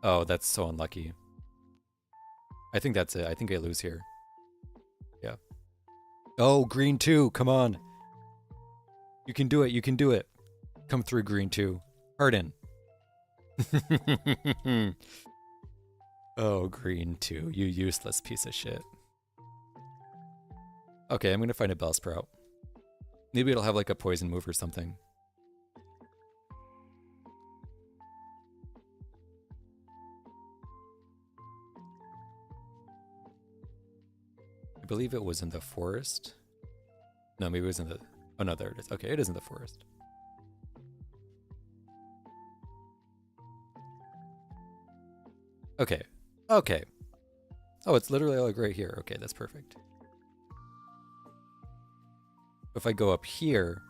Oh, that's so unlucky. I think that's it. I think I lose here. Yeah. Oh, green 2. Come on. You can do it. You can do it. Come through, green 2. Harden. Oh, green 2. You useless piece of shit. Okay, I'm going to find a Bellsprout. Maybe it'll have like a poison move or something. I believe it was in the forest. No, maybe it was in the... Oh no, there it is. Okay, it is in the forest. Okay. Okay. Oh, it's literally like right here. Okay, that's perfect. If I go up here,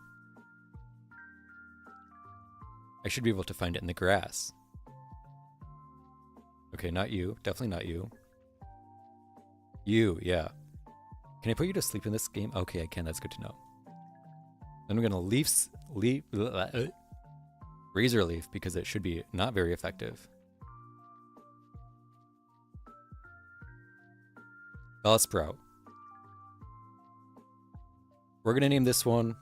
I should be able to find it in the grass. Okay, not you. Definitely not you. You, yeah. Can I put you to sleep in this game? Okay, I can. That's good to know. Then I'm going to Razor Leaf because it should be not very effective. Bellsprout. We're going to name this one.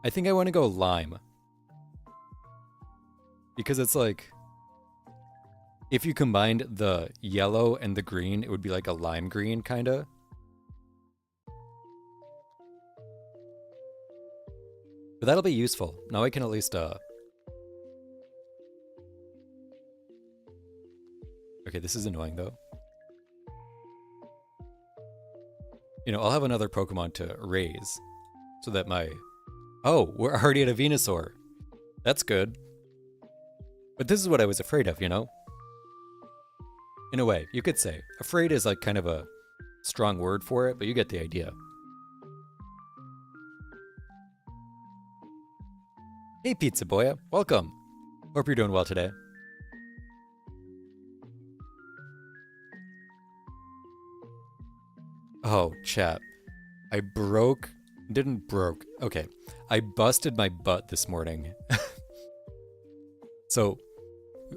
I think I want to go Lime. Because it's like, if you combined the yellow and the green, it would be like a lime green, kind of. But that'll be useful. Now I can at least, Okay, this is annoying, though. You know, I'll have another Pokemon to raise. So that my... Oh, we're already at a Venusaur. That's good. But this is what I was afraid of, you know? In a way, you could say. Afraid is like kind of a strong word for it, but you get the idea. Hey, Pizza Boya. Welcome. Hope you're doing well today. Oh, chat. I didn't broke. Okay. I busted my butt this morning. So,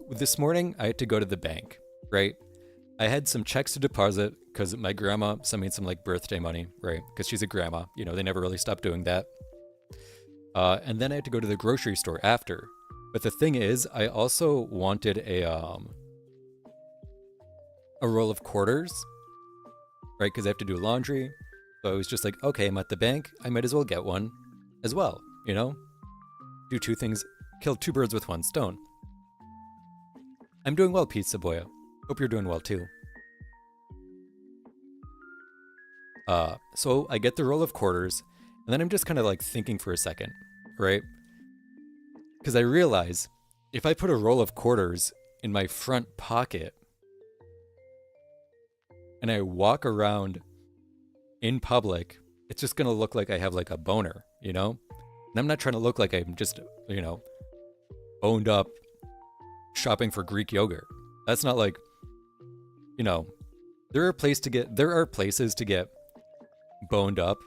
this morning I had to go to the bank, right? I had some checks to deposit because my grandma sent me some like birthday money, right? Because she's a grandma, you know, they never really stopped doing that. And then I had to go to the grocery store after. But the thing is, I also wanted a roll of quarters, right? Because I have to do laundry. So I was just like, okay, I'm at the bank. I might as well get one as well, you know? Do two things, kill two birds with one stone. I'm doing well, Pizza Boya. Hope you're doing well too. So I get the roll of quarters, and then I'm just kind of like thinking for a second, right? Because I realize if I put a roll of quarters in my front pocket and I walk around in public, it's just going to look like I have like a boner, you know? And I'm not trying to look like I'm just, you know, boned up shopping for Greek yogurt. That's not like, you know, there are places to get boned up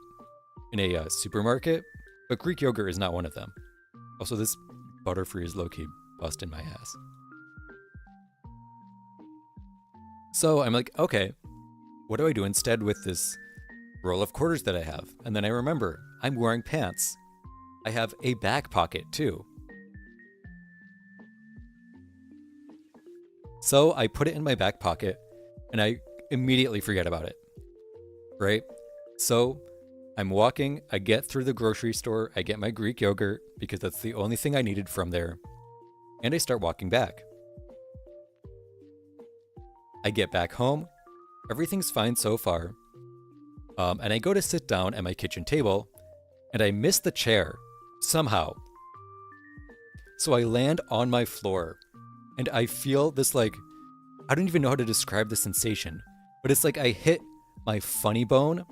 in a supermarket, but Greek yogurt is not one of them. Also, this Butterfree is low-key busting my ass. So I'm like, okay, what do I do instead with this roll of quarters that I have? And then I remember, I'm wearing pants. I have a back pocket too. So I put it in my back pocket and I immediately forget about it, right? So I'm walking, I get through the grocery store, I get my Greek yogurt because that's the only thing I needed from there, and I start walking back. I get back home, everything's fine so far, and I go to sit down at my kitchen table, and I miss the chair, somehow. So I land on my floor, and I feel this like, I don't even know how to describe the sensation, but it's like I hit my funny bone,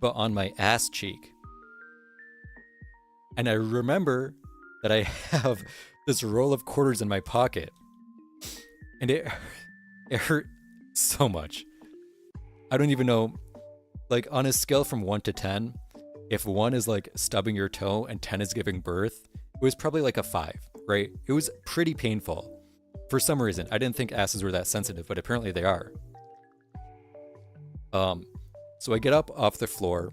but on my ass cheek. And I remember that I have this roll of quarters in my pocket. And it hurt so much. I don't even know, like on a scale from 1 to 10, if 1 is like stubbing your toe and 10 is giving birth, it was probably like a 5, right? It was pretty painful. For some reason, I didn't think asses were that sensitive, but apparently they are. So I get up off the floor,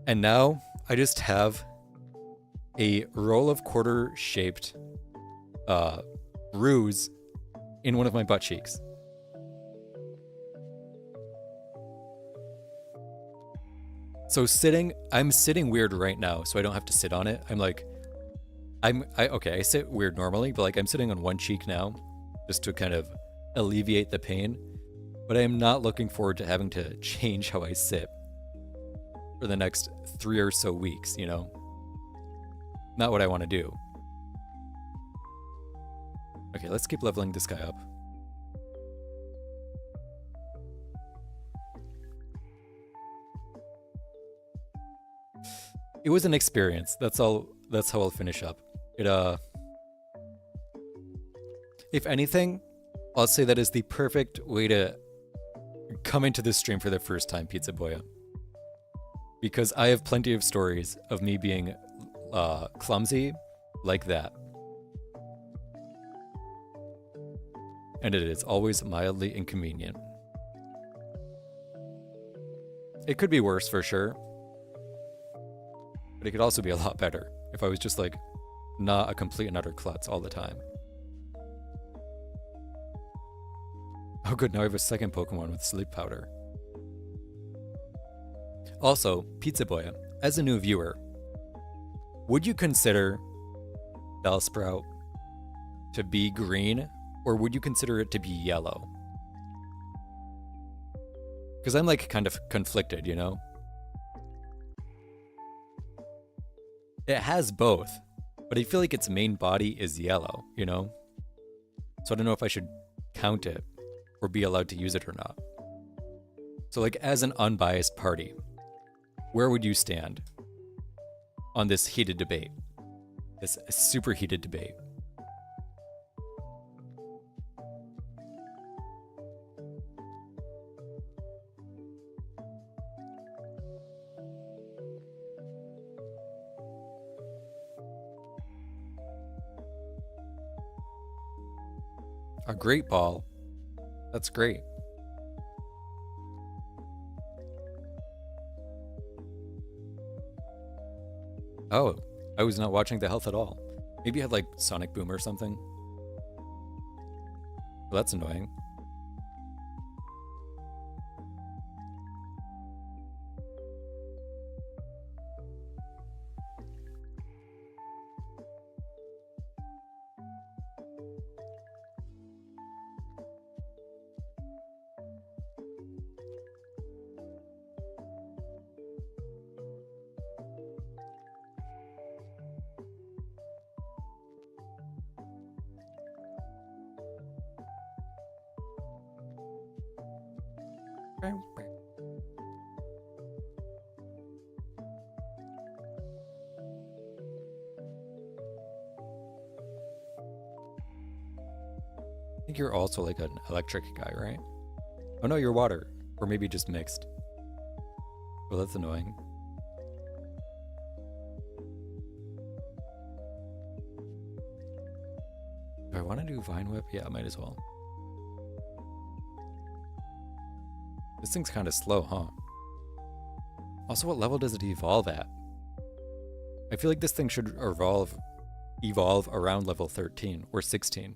and now I just have a roll of quarter-shaped ruse in one of my butt cheeks. So I'm sitting weird right now, so I don't have to sit on it. I sit weird normally, but like I'm sitting on one cheek now, just to kind of alleviate the pain. But I am not looking forward to having to change how I sit for the next 3 or so weeks, you know? Not what I want to do. Okay, let's keep leveling this guy up. It was an experience. That's how I'll finish up. If anything, I'll say that is the perfect way to come into this stream for the first time, Pizza Boya. Because I have plenty of stories of me being clumsy like that. And it is always mildly inconvenient. It could be worse for sure. But it could also be a lot better if I was just like not a complete and utter klutz all the time. Oh good, now I have a second Pokemon with sleep powder. Also, Pizza Boya, as a new viewer, would you consider Bellsprout to be green, or would you consider it to be yellow? Because I'm like kind of conflicted, you know? It has both, but I feel like its main body is yellow, you know? So I don't know if I should count it or be allowed to use it or not. So like as an unbiased party, where would you stand on this heated debate? This super heated debate. A great ball. That's great. Oh, I was not watching the health at all. Maybe it had like Sonic Boom or something. Well, that's annoying. I think you're also like an electric guy, right? Oh no, you're water. Or maybe just mixed. Well, that's annoying. Do I want to do Vine Whip? Yeah, I might as well. This thing's kind of slow, huh? Also, what level does it evolve at? I feel like this thing should evolve around level 13 or 16.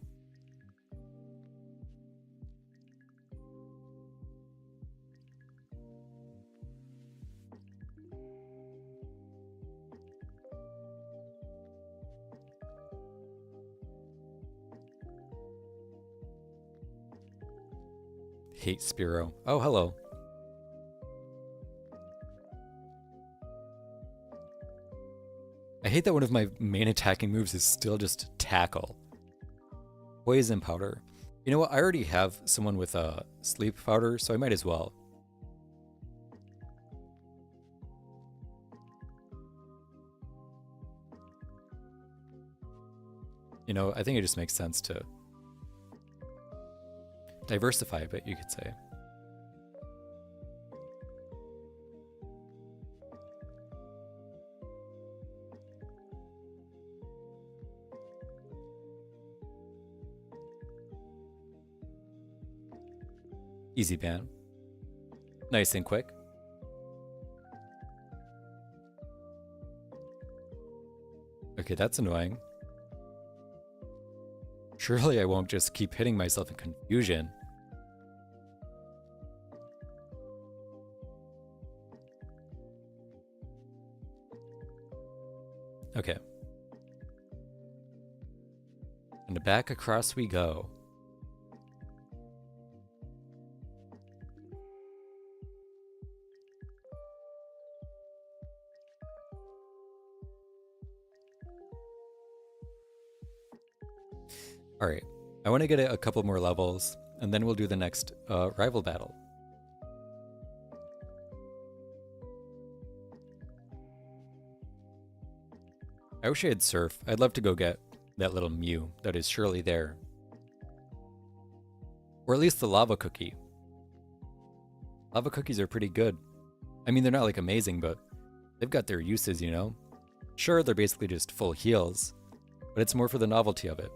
Hate Spiro. Oh, hello. I hate that one of my main attacking moves is still just tackle. Poison powder. You know what? I already have someone with a sleep powder, so I might as well. You know, I think it just makes sense to diversify a bit, you could say. Easy ban. Nice and quick. Okay, that's annoying. Surely I won't just keep hitting myself in confusion. Okay. And back across we go. Alright, I want to get a couple more levels, and then we'll do the next rival battle. I wish I had Surf. I'd love to go get that little Mew that is surely there. Or at least the Lava Cookie. Lava Cookies are pretty good. I mean, they're not like amazing, but they've got their uses, you know? Sure, they're basically just full heals, but it's more for the novelty of it.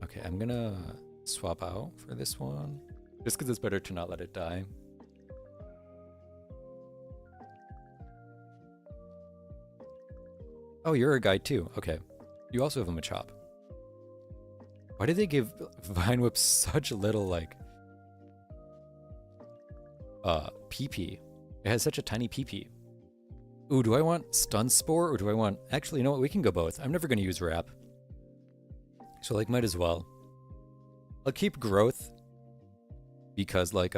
Okay, I'm gonna swap out for this one, just because it's better to not let it die. Oh, you're a guy too. Okay. You also have a Machop. Why did they give Vine Whip such little, like, PP? It has such a tiny PP. Ooh, do I want Stun Spore or do I want... Actually, you know what? We can go both. I'm never going to use Wrap. So, like, might as well. I'll keep Growth because, like,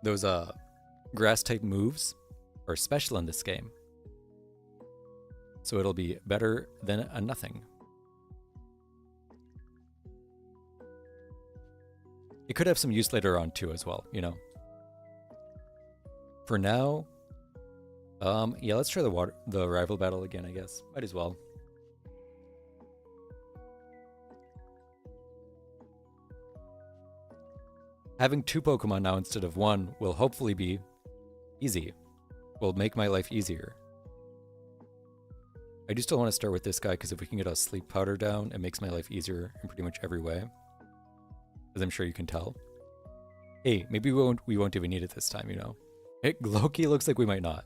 those, grass-type moves are special in this game. So it'll be better than a nothing. It could have some use later on too as well, you know. For now, yeah, let's try the rival battle again, I guess. Might as well. Having 2 Pokemon now instead of 1 will hopefully be easy. Will make my life easier. I do still want to start with this guy because if we can get a sleep powder down, it makes my life easier in pretty much every way. As I'm sure you can tell. Hey, maybe we won't even need it this time, you know? It Loki looks like we might not.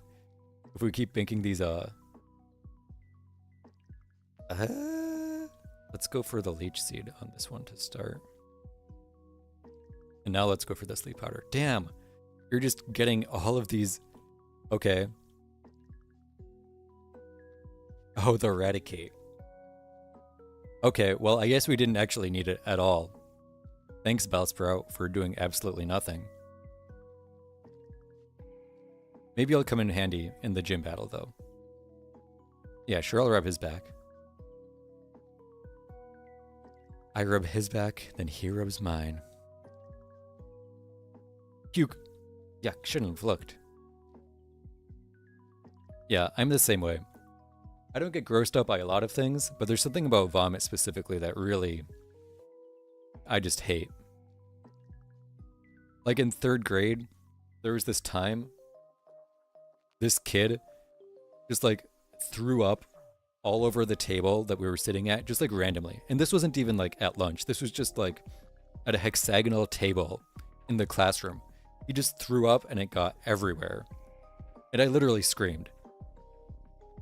If we keep banking these, let's go for the leech seed on this one to start. And now let's go for the sleep powder. Damn! You're just getting all of these. Okay. Oh, the eradicate. Okay, well, I guess we didn't actually need it at all. Thanks, Bellsprout, for doing absolutely nothing. Maybe it'll come in handy in the gym battle, though. Yeah, sure, I'll rub his back. I rub his back, then he rubs mine. Puke. Yuck, shouldn't have looked. Yeah, I'm the same way. I don't get grossed out by a lot of things, but there's something about vomit specifically that really I just hate. Like in 3rd grade, there was this time this kid just like threw up all over the table that we were sitting at, just like randomly. And this wasn't even like at lunch. This was just like at a hexagonal table in the classroom. He just threw up and it got everywhere. And I literally screamed.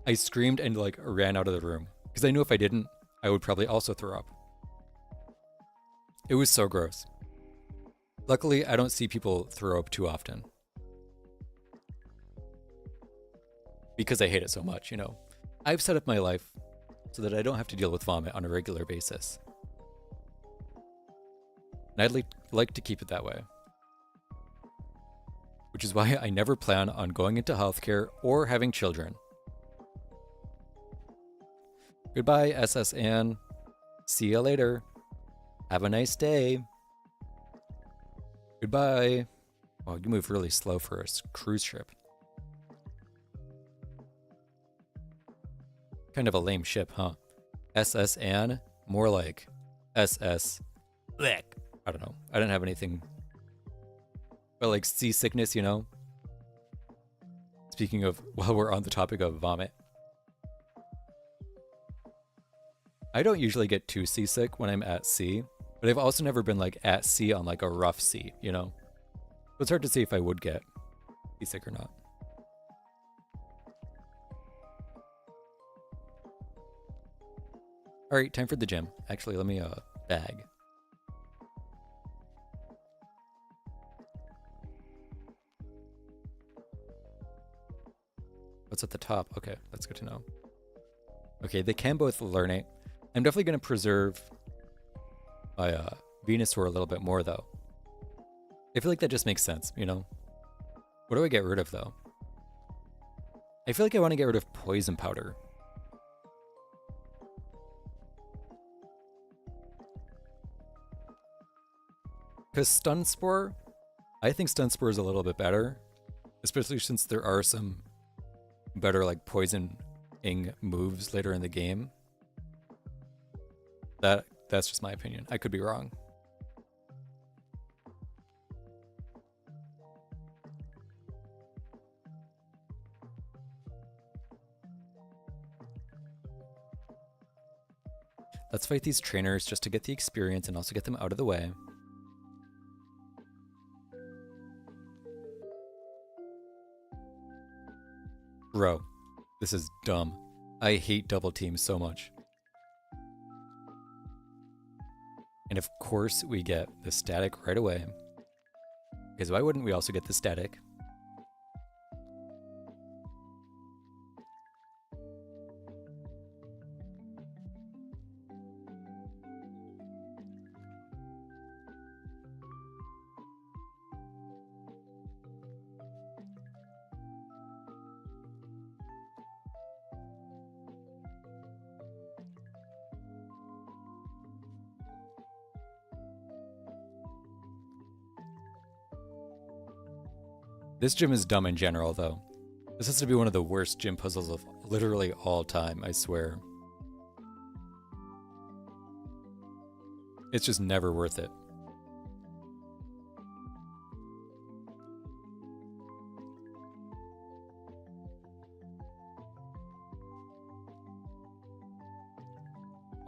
I screamed and like ran out of the room because I knew if I didn't, I would probably also throw up. It was so gross. Luckily, I don't see people throw up too often. Because I hate it so much, you know. I've set up my life so that I don't have to deal with vomit on a regular basis. And I'd like to keep it that way. Which is why I never plan on going into healthcare or having children. Goodbye, SS Ann. See you later. Have a nice day. Goodbye. Oh, you move really slow for a cruise ship. Kind of a lame ship, huh? SS Ann? More like SS. Blech. I don't know. I didn't have anything. But like seasickness, you know? Speaking of, while we're on the topic of vomit. I don't usually get too seasick when I'm at sea, but I've also never been like at sea on like a rough sea, you know? So it's hard to see if I would get seasick or not. All right, time for the gym. Actually, let me bag. What's at the top? Okay, that's good to know. Okay, they can both learn it. I'm definitely going to preserve my Venusaur a little bit more, though. I feel like that just makes sense, you know? What do I get rid of, though? I feel like I want to get rid of Poison Powder. Because Stun Spore, I think Stun Spore is a little bit better. Especially since there are some better, like, poisoning moves later in the game. That's just my opinion. I could be wrong. Let's fight these trainers just to get the experience and also get them out of the way. Bro, this is dumb. I hate double teams so much. And of course we get the static right away. Because why wouldn't we also get the static? This gym is dumb in general, though. This has to be one of the worst gym puzzles of literally all time, I swear. It's just never worth it.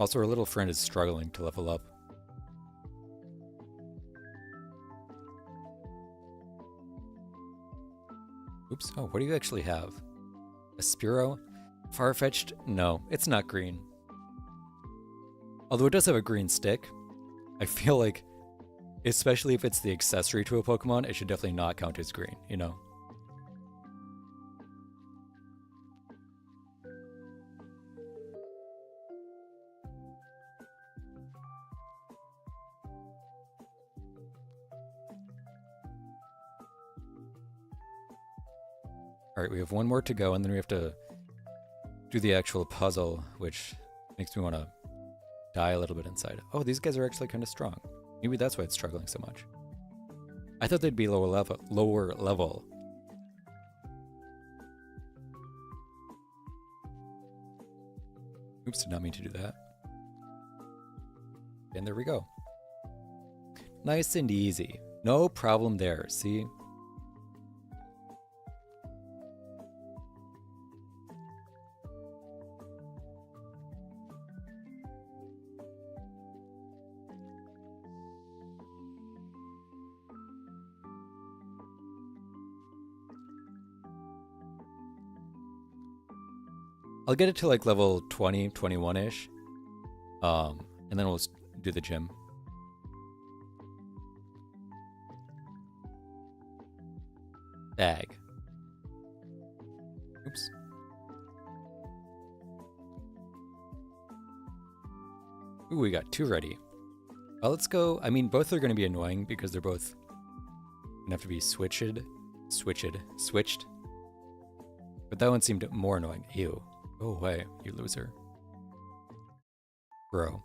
Also, our little friend is struggling to level up. Oops. Oh, what do you actually have? A Spearow? Farfetch'd? No, it's not green. Although it does have a green stick. I feel like, especially if it's the accessory to a Pokemon, it should definitely not count as green, you know? Alright, we have one more to go, and then we have to do the actual puzzle, which makes me want to die a little bit inside. Oh, these guys are actually kind of strong. Maybe that's why it's struggling so much. I thought they'd be lower level. Oops, did not mean to do that. And there we go. Nice and easy. No problem there, see? I'll get it to like level 20, 21-ish. And then we'll do the gym. Bag. Oops. Ooh, we got 2 ready. Well, let's go. I mean, both are going to be annoying because they're both going to have to be switched. But that one seemed more annoying. Ew. Go away, you loser. Bro.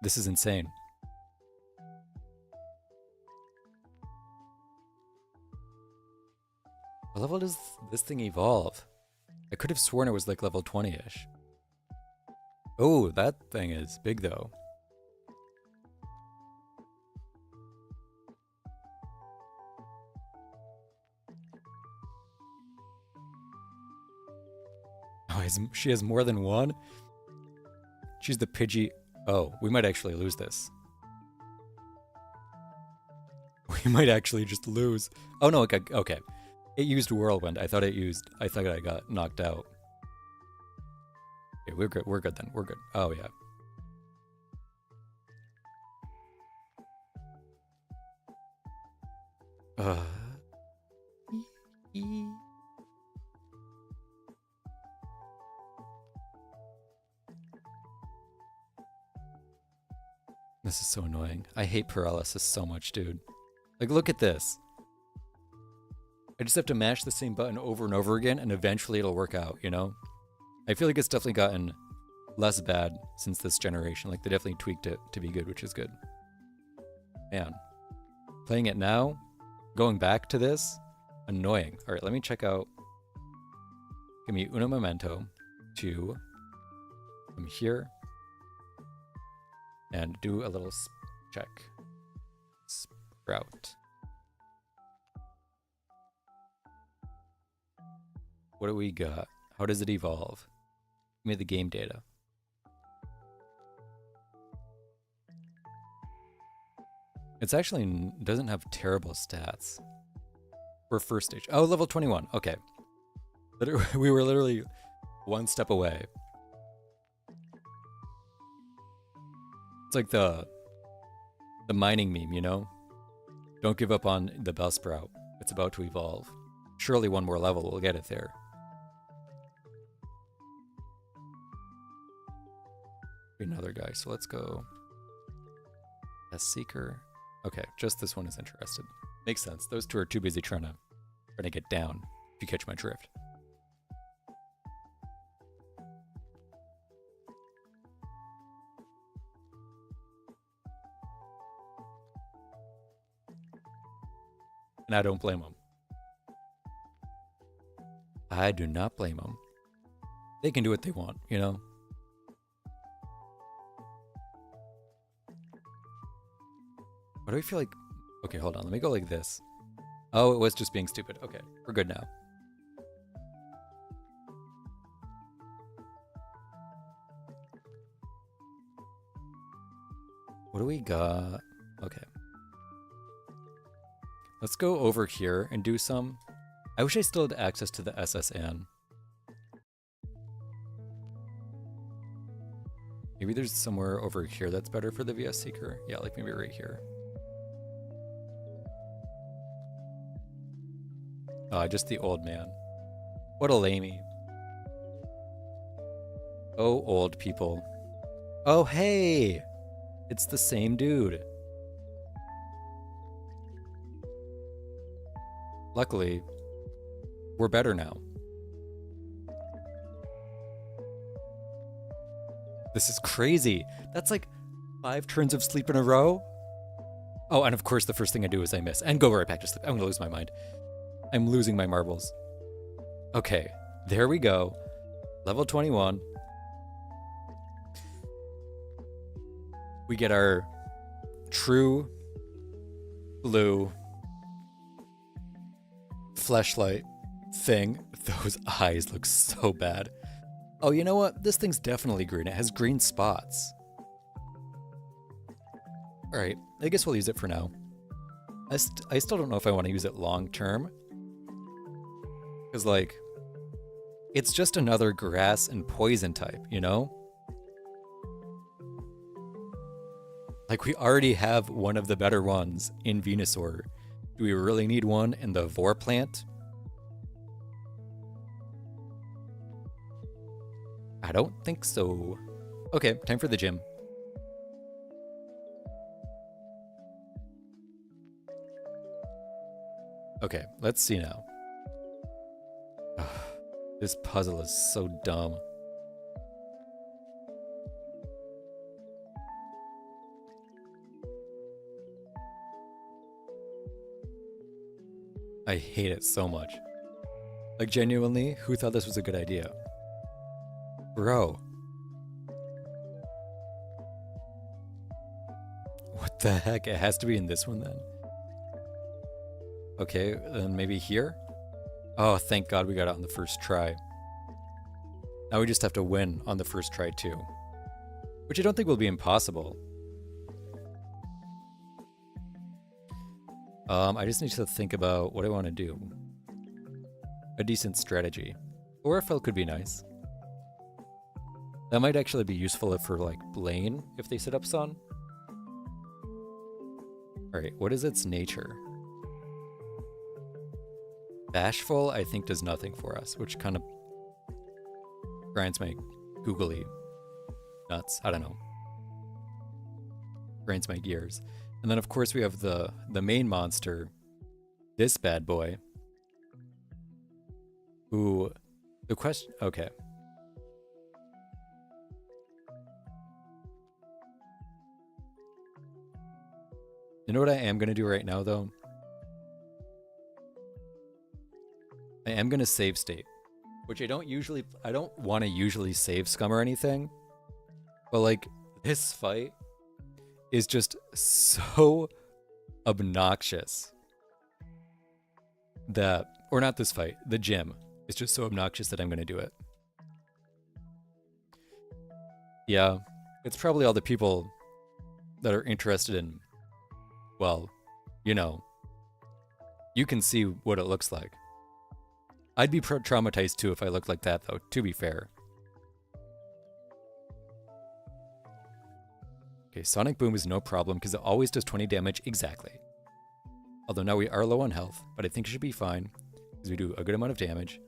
This is insane. What level does this thing evolve? I could have sworn it was like level 20-ish. Oh, that thing is big though. Oh, she has more than one? She's the Pidgey. Oh, we might actually lose this. We might actually just lose. Oh no, okay. It used Whirlwind. I thought I got knocked out. Okay, we're good then. We're good. Oh yeah. This is so annoying. I hate paralysis so much, dude. Like, look at this. I just have to mash the same button over and over again, and eventually it'll work out, you know? I feel like it's definitely gotten less bad since this generation. Like, they definitely tweaked it to be good, which is good. Man. Playing it now, going back to this, annoying. All right, let me check out. Give me uno momento to come here and do a little check. Sprout. What do we got? How does it evolve? Give me the game data. It's actually doesn't have terrible stats. For first stage. Oh, level 21. Okay. We were literally one step away. It's like the mining meme, you know? Don't give up on the Bellsprout. It's about to evolve. Surely one more level will get it there. Another guy, so let's go. A Seeker. Okay, just this one is interested. Makes sense. Those two are too busy trying to get down, if you catch my drift. And I don't blame them. I do not blame them. They can do what they want, you know? What do I feel like? Okay, hold on. Let me go like this. Oh, it was just being stupid. Okay, we're good now. What do we got? Okay. Let's go over here and do some. I wish I still had access to the SSN. Maybe there's somewhere over here that's better for the VS Seeker. Yeah, like maybe right here. Just the old man. What a lamey. Oh, old people. Oh, hey! It's the same dude. Luckily, we're better now. This is crazy. That's like 5 turns of sleep in a row. Oh, and of course the first thing I do is I miss and go right back to sleep. I'm gonna lose my mind. I'm losing my marbles. Okay, there we go. Level 21. We get our true blue fleshlight thing. Those eyes look so bad. Oh, you know what? This thing's definitely green. It has green spots. Alright, I guess we'll use it for now. I still don't know if I want to use it long term. Because, like, it's just another grass and poison type, you know? Like, we already have one of the better ones in Venusaur. Do we really need one in the Vor plant? I don't think so. Okay, time for the gym. Okay, let's see now. This puzzle is so dumb. I hate it so much. Like, genuinely, who thought this was a good idea? Bro. What the heck? It has to be in this one then. Okay, then maybe here? Oh, thank God we got it on the first try. Now we just have to win on the first try too. Which I don't think will be impossible. I just need to think about what I want to do. A decent strategy. Orifel could be nice. That might actually be useful for, like, Blaine, if they set up Sun. Alright, what is its nature? Bashful, I think, does nothing for us, which kind of grinds my googly nuts. I don't know. Grinds my gears. And then, of course, we have the main monster, this bad boy, who, the question, okay. You know what I am going to do right now, though? I am going to save state, which I don't want to usually save scum or anything, but, like, this fight is just so obnoxious that, or not this fight, the gym is just so obnoxious that I'm going to do it. Yeah, it's probably all the people that are interested in, well, you know, you can see what it looks like. I'd be traumatized too if I looked like that, though, to be fair. Okay, Sonic Boom is no problem because it always does 20 damage exactly. Although now we are low on health, but I think it should be fine because we do a good amount of damage.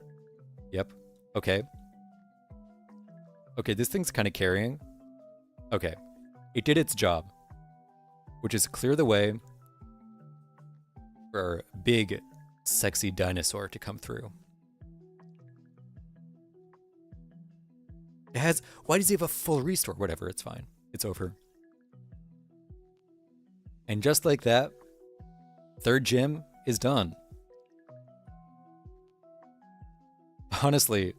Yep. Okay. Okay, this thing's kind of carrying. Okay. It did its job, which is clear the way for our big, sexy dinosaur to come through. It has... Why does he have a full restore? Whatever, it's fine. It's over. And just like that, third gym is done. Honestly,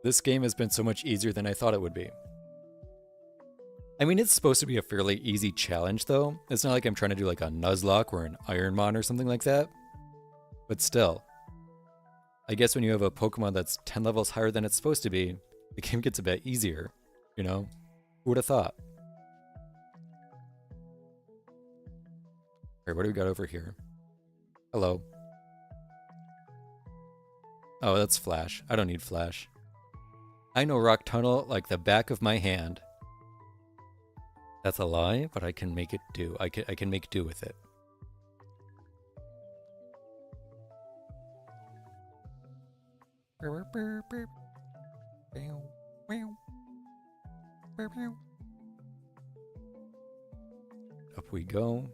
this game has been so much easier than I thought it would be. I mean, it's supposed to be a fairly easy challenge, though. It's not like I'm trying to do like a Nuzlocke or an Ironmon or something like that. But still, I guess when you have a Pokemon that's 10 levels higher than it's supposed to be, the game gets a bit easier, you know? Who would have thought? Alright, what do we got over here? Hello. Oh, that's flash. I don't need flash. I know Rock Tunnel like the back of my hand. That's a lie, but I can make it do. I can make do with it. Up we go.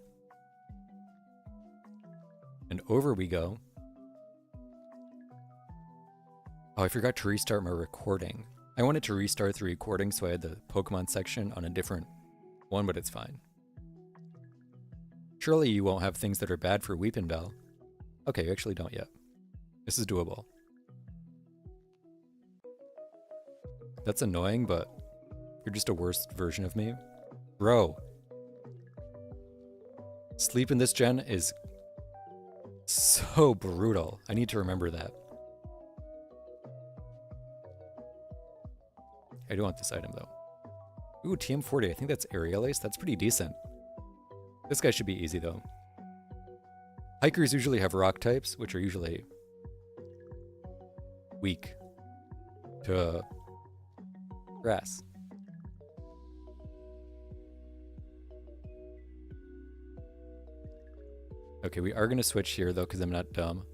And over we go. Oh, I forgot to restart my recording. I wanted to restart the recording so I had the Pokemon section on a different one, but it's fine. Surely you won't have things that are bad for Weepin' Bell. Okay, you actually don't yet. This is doable. That's annoying, but you're just a worse version of me. Bro. Sleep in this gen is so brutal. I need to remember that. I do want this item, though. Ooh, TM40. I think that's Aerial Ace. That's pretty decent. This guy should be easy, though. Hikers usually have rock types, which are usually weak to grass. Okay, we are going to switch here, though, because I'm not dumb.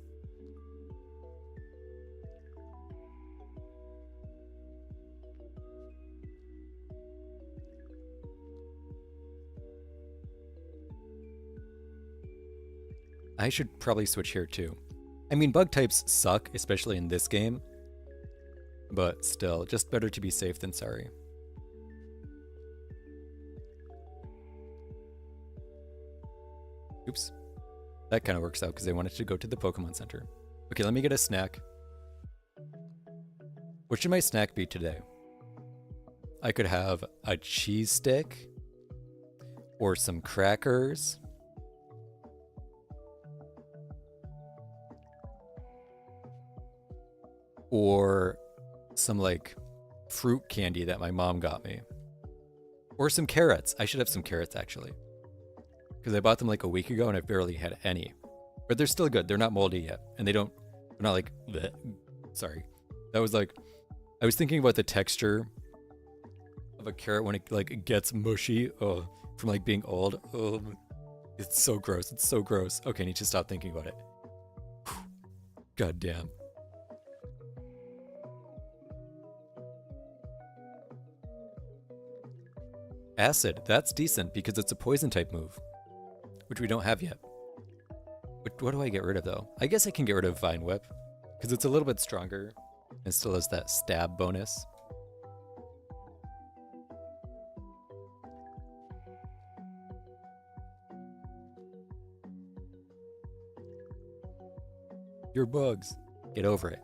I should probably switch here, too. I mean, bug types suck, especially in this game. But still, just better to be safe than sorry. Oops. That kind of works out because I wanted to go to the Pokemon Center. Okay, let me get a snack. What should my snack be today? I could have a cheese stick or some crackers. Or some like fruit candy that my mom got me. Or some carrots. I should have some carrots actually. Because I bought them like a week ago and I've barely had any. But they're still good. They're not moldy yet. And they're not like, bleh. Sorry. That was like, I was thinking about the texture of a carrot when it like gets mushy. Oh, from like being old. Oh, it's so gross. It's so gross. Okay, I need to stop thinking about it. God damn. Acid, that's decent because it's a poison type move, which we don't have yet. What do I get rid of though? I guess I can get rid of Vine Whip because it's a little bit stronger and still has that stab bonus. Your bugs. Get over it.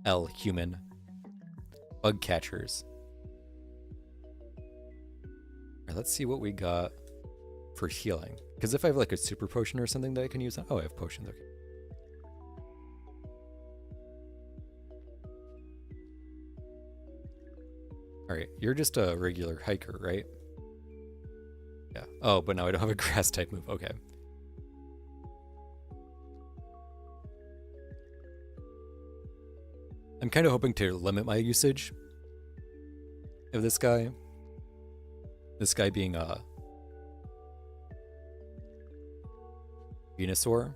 L human. Bug catchers. Let's see what we got for healing. Because if I have like a super potion or something that I can use, oh, I have potions. Okay. All right, you're just a regular hiker, right? Yeah. Oh, but now I don't have a grass type move. Okay. I'm kind of hoping to limit my usage of this guy. This guy being Venusaur.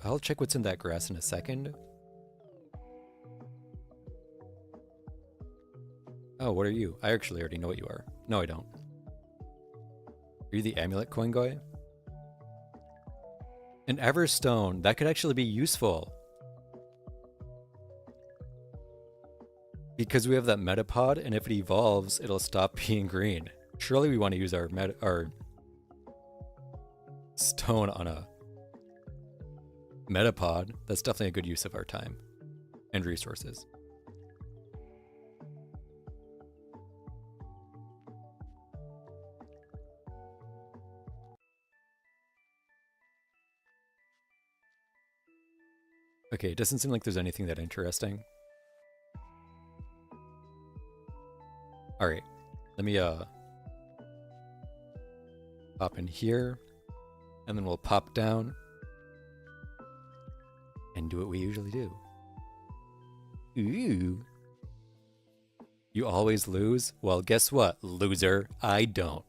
I'll check what's in that grass in a second. Oh, what are you? I actually already know what you are. No, I don't. Are you the amulet coin guy? An Everstone. That could actually be useful. Because we have that Metapod, and if it evolves, it'll stop being green. Surely we want to use our stone on a Metapod. That's definitely a good use of our time and resources. Okay, it doesn't seem like there's anything that interesting. All right, let me hop in here. And then we'll pop down and do what we usually do. Ooh. You always lose? Well, guess what, loser? I don't.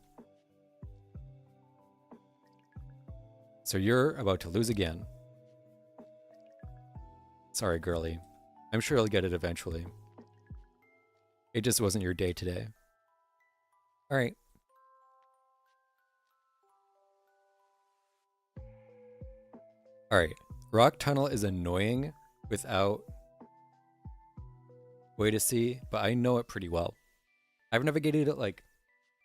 So you're about to lose again. Sorry, girly. I'm sure you'll get it eventually. It just wasn't your day today. All right. All right. Rock Tunnel is annoying without way to see, but I know it pretty well. I've navigated it like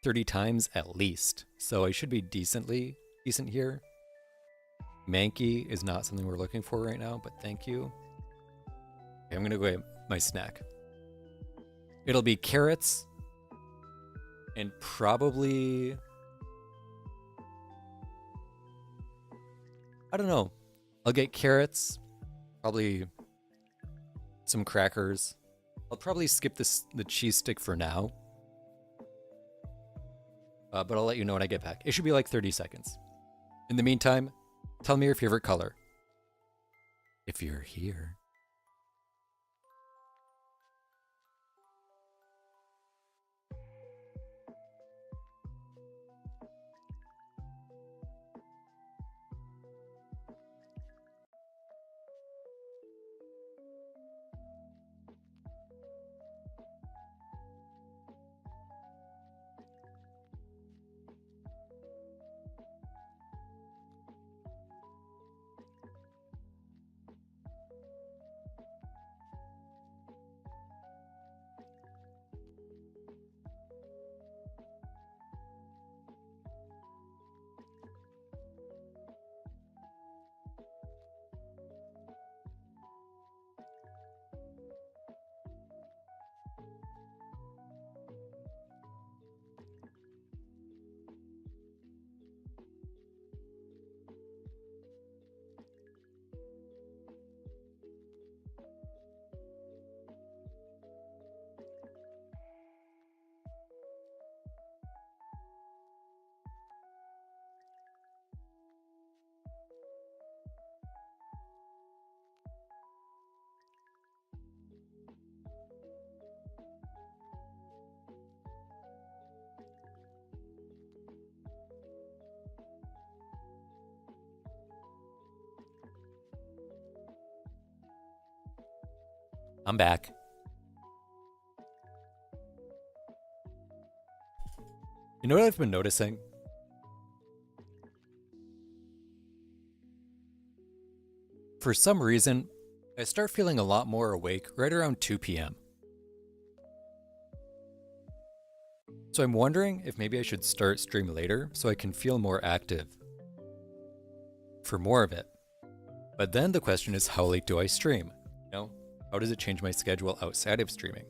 30 times at least, so I should be decent here. Mankey is not something we're looking for right now, but thank you. Okay, I'm gonna go get my snack. It'll be carrots and probably, I don't know. I'll get carrots, probably some crackers. I'll probably skip the cheese stick for now. But I'll let you know when I get back. It should be like 30 seconds. In the meantime, tell me your favorite color. If you're here. I'm back. You know what I've been noticing? For some reason, I start feeling a lot more awake right around 2 p.m. So I'm wondering if maybe I should start stream later so I can feel more active for more of it. But then the question is, how late do I stream? You know, how does it change my schedule outside of streaming?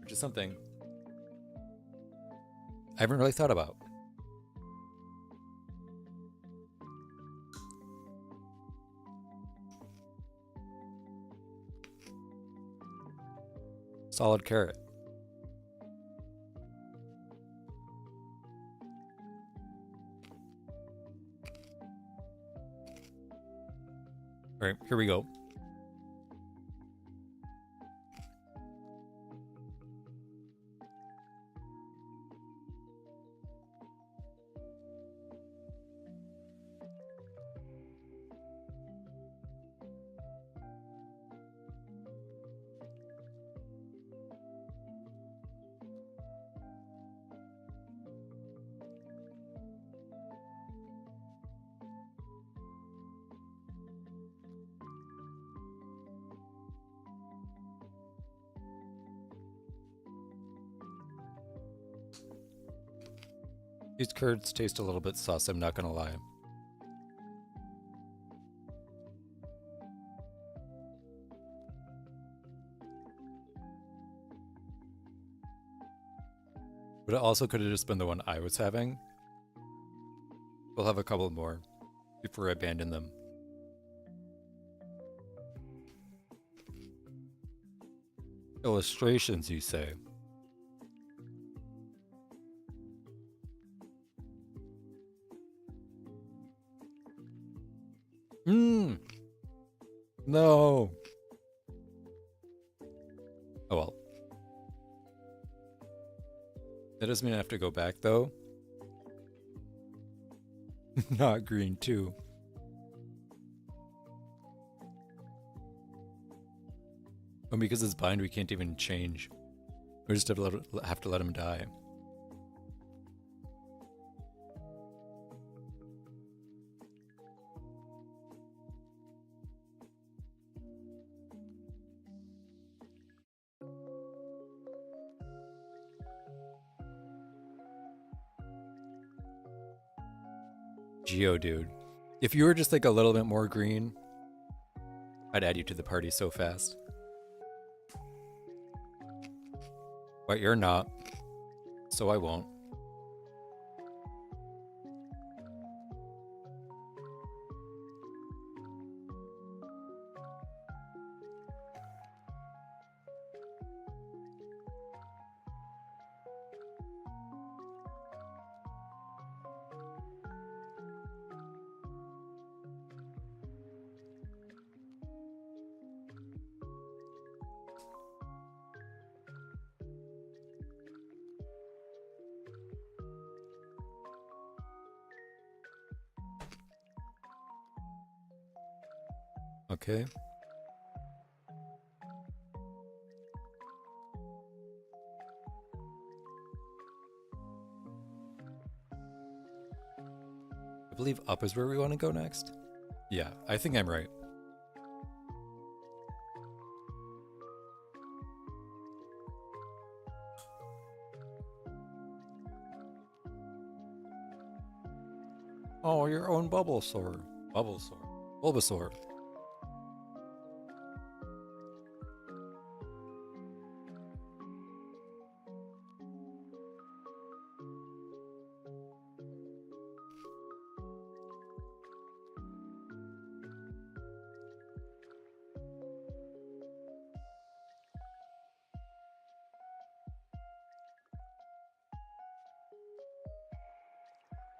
Which is something I haven't really thought about. Solid carrot. All right, here we go. These curds taste a little bit sus, I'm not gonna lie. But it also could have just been the one I was having. We'll have a couple more before I abandon them. Illustrations, you say? No. Oh well. That doesn't mean I have to go back though. Not green too. And because it's blind, we can't even change. We just have to let him die. Geodude. If you were just like a little bit more green, I'd add you to the party so fast. But you're not, so I won't. Okay. I believe up is where we want to go next. Yeah, I think I'm right. Oh, your own Bulbasaur. Bulbasaur.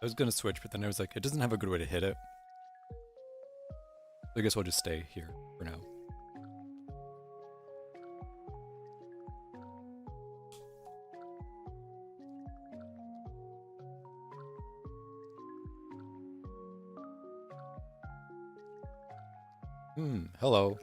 I was gonna switch, but then I was like, it doesn't have a good way to hit it. I guess we'll just stay here for now. Hello.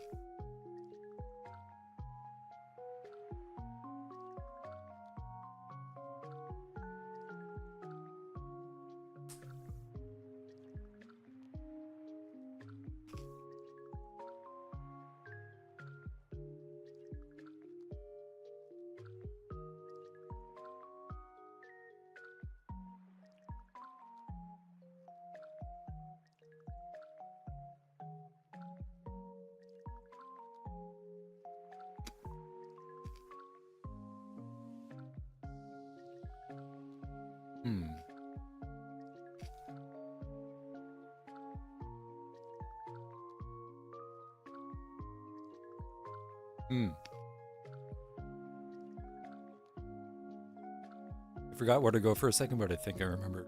I forgot where to go for a second, but I think I remember.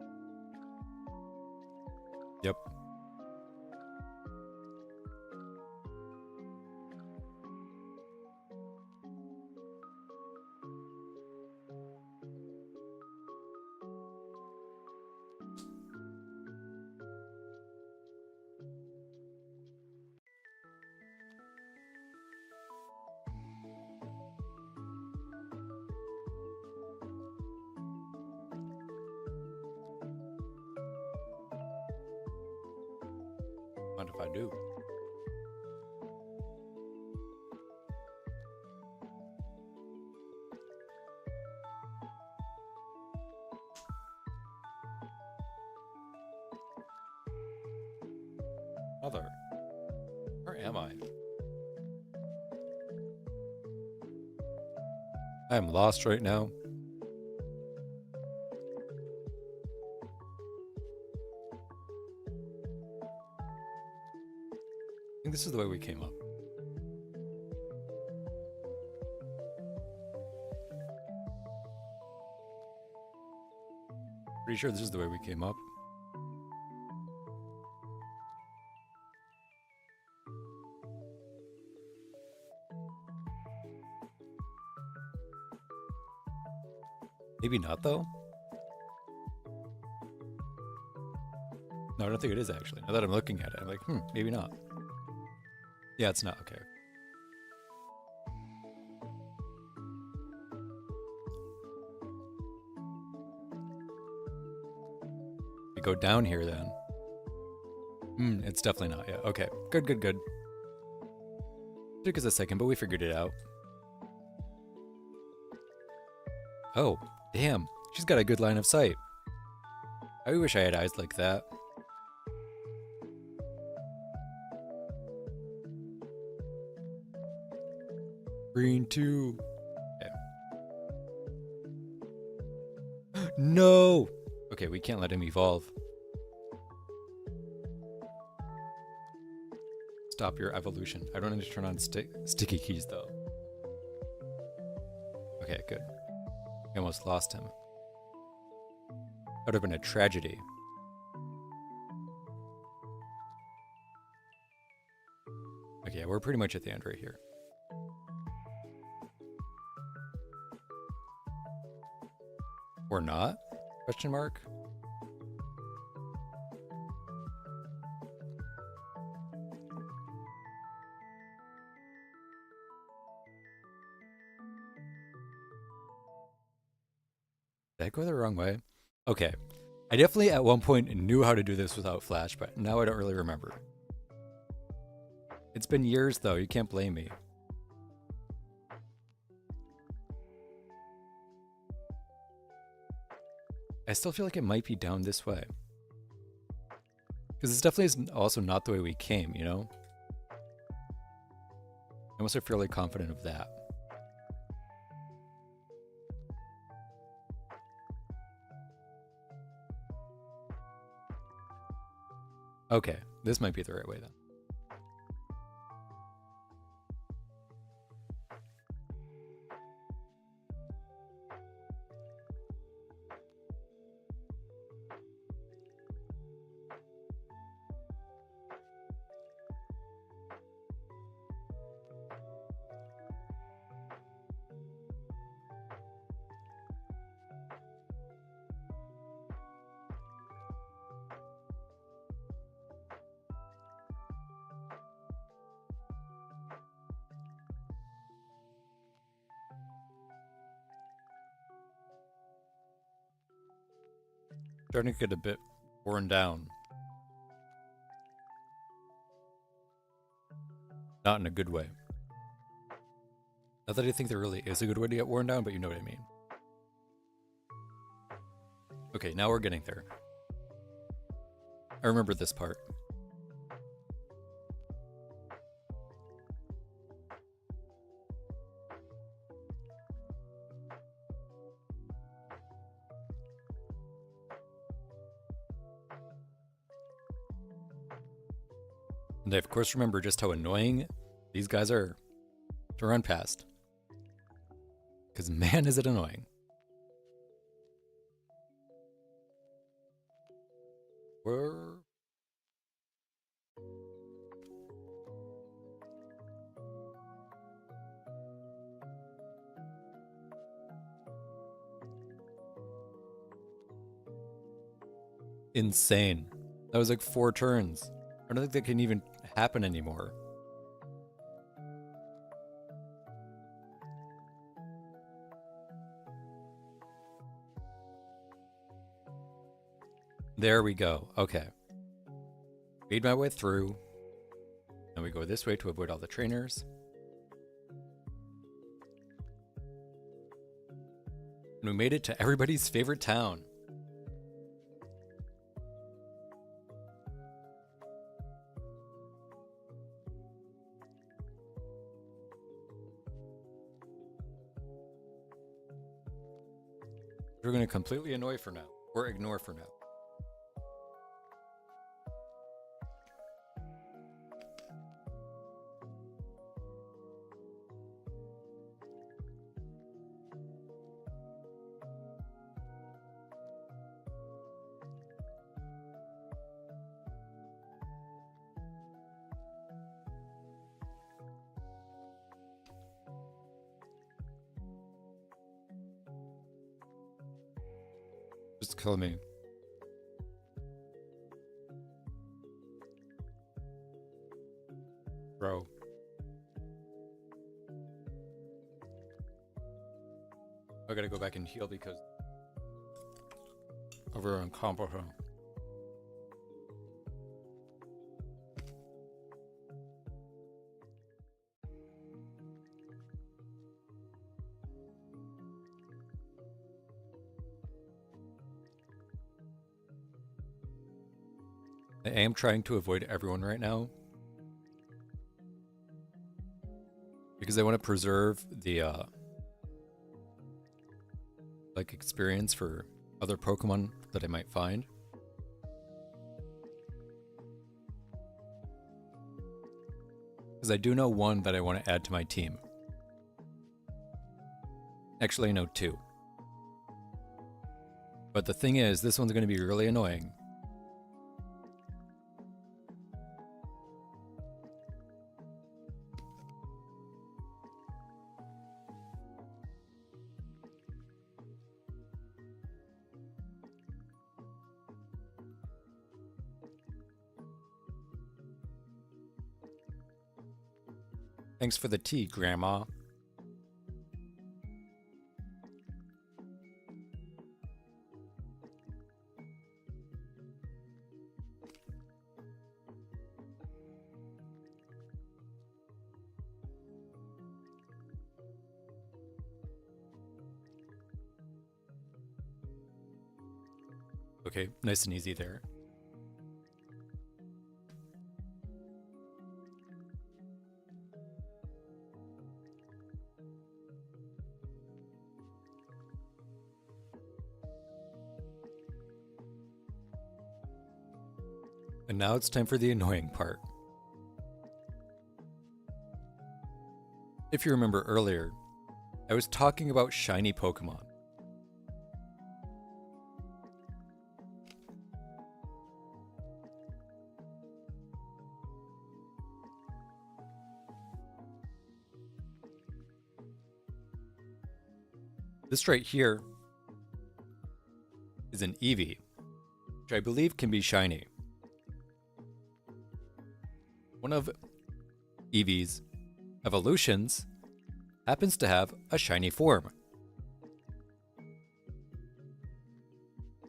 Yep. Mind if I do? Mother, where am I? I am lost right now. I think this is the way we came up. Pretty sure this is the way we came up. Maybe not, though? No, I don't think it is, actually. Now that I'm looking at it, I'm like, maybe not. Yeah, it's not. Okay. We go down here, then. It's definitely not. Yeah, okay. Good, good, good. Took us a second, but we figured it out. Oh, damn. She's got a good line of sight. I wish I had eyes like that. Green 2. Okay. No! Okay, we can't let him evolve. Stop your evolution. I don't need to turn on sticky keys, though. Okay, good. We almost lost him. That would have been a tragedy. Okay, we're pretty much at the end right here. Or not? Question mark? Did I go the wrong way? Okay. I definitely at one point knew how to do this without Flash, but now I don't really remember. It's been years though, you can't blame me. I still feel like it might be down this way. Because this definitely is also not the way we came, you know? I'm also fairly confident of that. Okay, this might be the right way then. Starting to get a bit worn down. Not in a good way. Not that I think there really is a good way to get worn down, but you know what I mean. Okay, now we're getting there. I remember this part. And I of course remember just how annoying these guys are to run past. Because man is it annoying. We're... Insane. That was like 4 turns. I don't think that can even happen anymore. There we go. Okay. Made my way through. And we go this way to avoid all the trainers. And we made it to everybody's favorite town. We're going to completely annoy for now, or ignore for now. killing me. Bro. I gotta go back and heal because over on combo. I am trying to avoid everyone right now because I want to preserve the like experience for other Pokemon that I might find. Because I do know one that I want to add to my team. Actually, I know two. But the thing is, this one's going to be really annoying. Thanks for the tea, Grandma. Okay, nice and easy there. And now it's time for the annoying part. If you remember earlier, I was talking about shiny Pokemon. This right here is an Eevee, which I believe can be shiny. One of Eevee's evolutions happens to have a shiny form.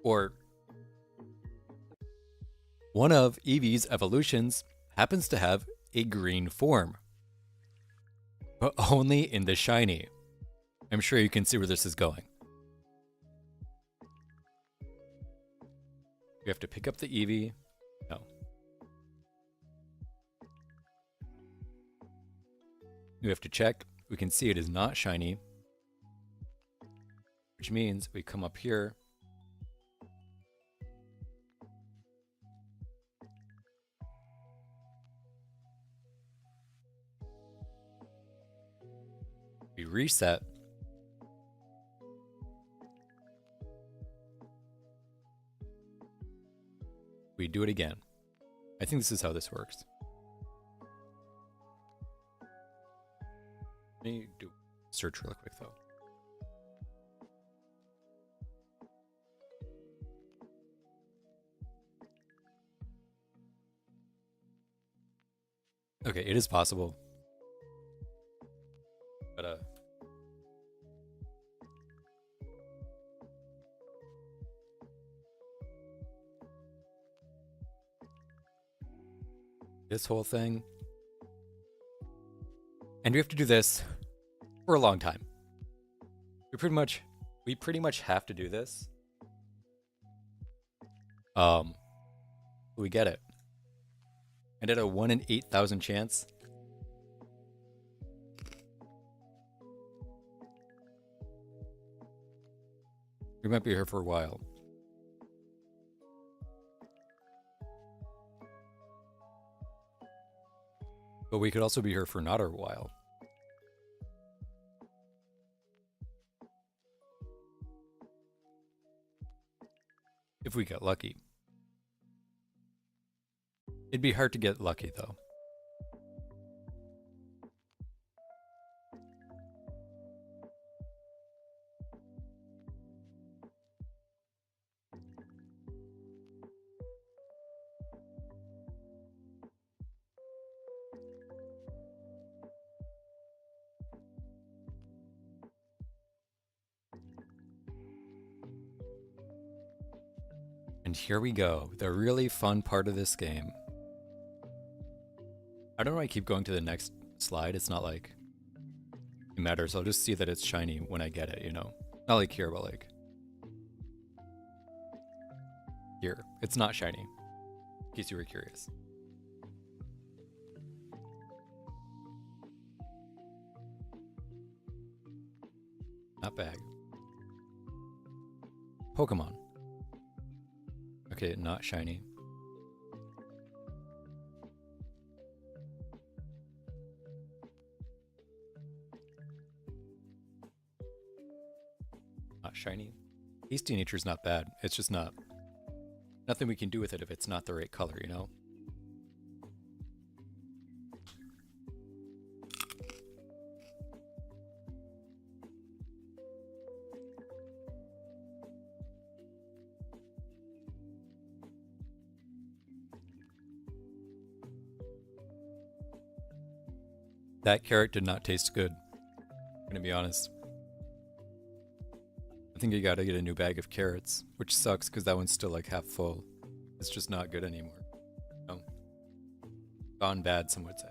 Or one of Eevee's evolutions happens to have a green form. But only in the shiny. I'm sure you can see where this is going. We have to pick up the Eevee. No. We have to check. We can see it is not shiny. Which means we come up here. We reset. We do it again. I think this is how this works. Let me do search real quick though. Okay, it is possible. But this whole thing. And we have to do this for a long time. We pretty much have to do this. We get it. And at a 1 in 8,000 chance, we might be here for a while. But we could also be here for not a while. If we get lucky. It'd be hard to get lucky though. And here we go, the really fun part of this game. I don't know why I keep going to the next slide. It's not like it matters. I'll just see that it's shiny when I get it, you know? Not like here, but like here. It's not shiny, in case you were curious. Not bag. Pokemon. Okay, not shiny. Not shiny. Hasty Nature's not bad. It's just not. Nothing we can do with it if it's not the right color, you know? That carrot did not taste good. I'm gonna be honest. I think you gotta get a new bag of carrots, which sucks because that one's still like half full. It's just not good anymore. No. Gone bad, some would say.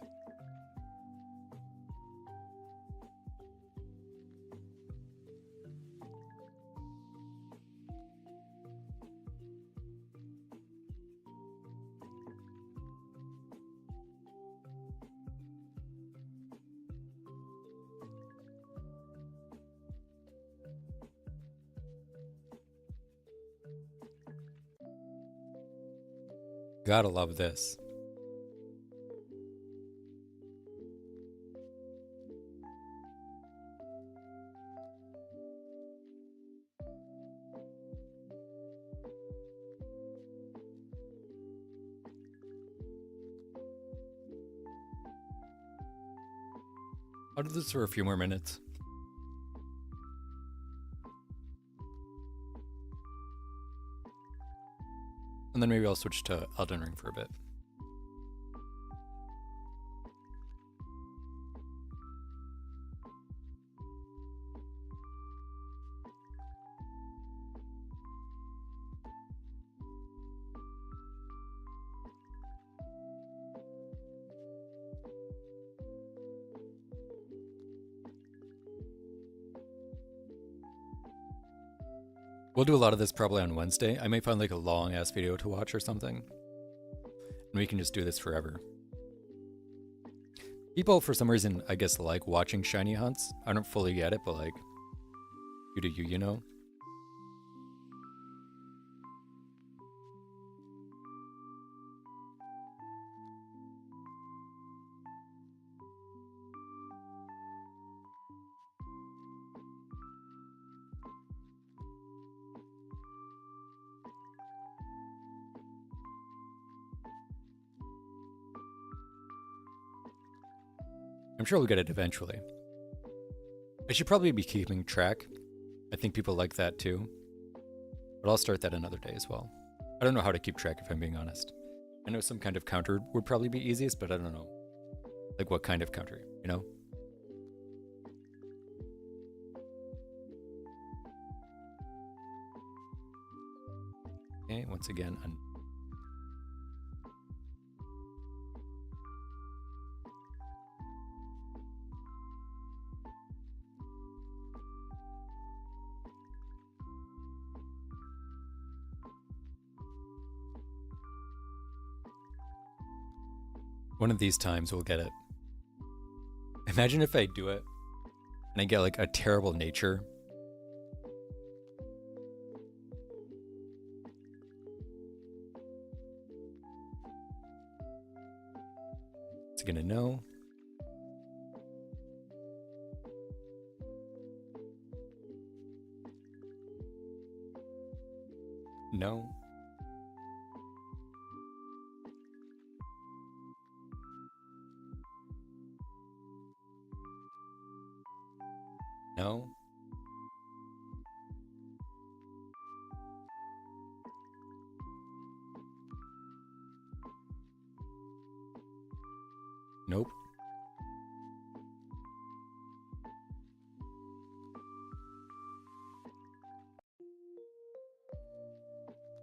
Gotta love this. I'll do this for a few more minutes. And then maybe I'll switch to Elden Ring for a bit. We'll do a lot of this probably on Wednesday. I may find like a long ass video to watch or something. And we can just do this forever. People, for some reason, I guess like watching shiny hunts. I don't fully get it, but like, you do you, you know? I'm sure we'll get it eventually. I should probably be keeping track. I think people like that too. But I'll start that another day as well. I don't know how to keep track if I'm being honest. I know some kind of counter would probably be easiest, but I don't know. Like what kind of counter, you know? Okay, once again, one of these times we'll get it. Imagine if I do it and I get like a terrible nature. It's gonna know. No. No. Nope.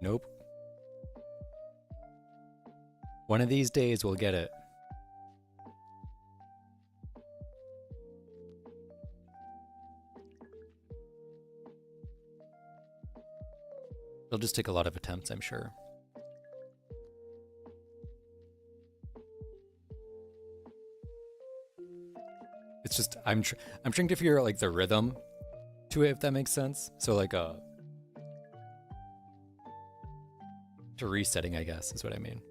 Nope. One of these days we'll get it. It'll just take a lot of attempts, I'm sure. It's just I'm trying to figure out like the rhythm to it, if that makes sense. So like to resetting, I guess, is what I mean.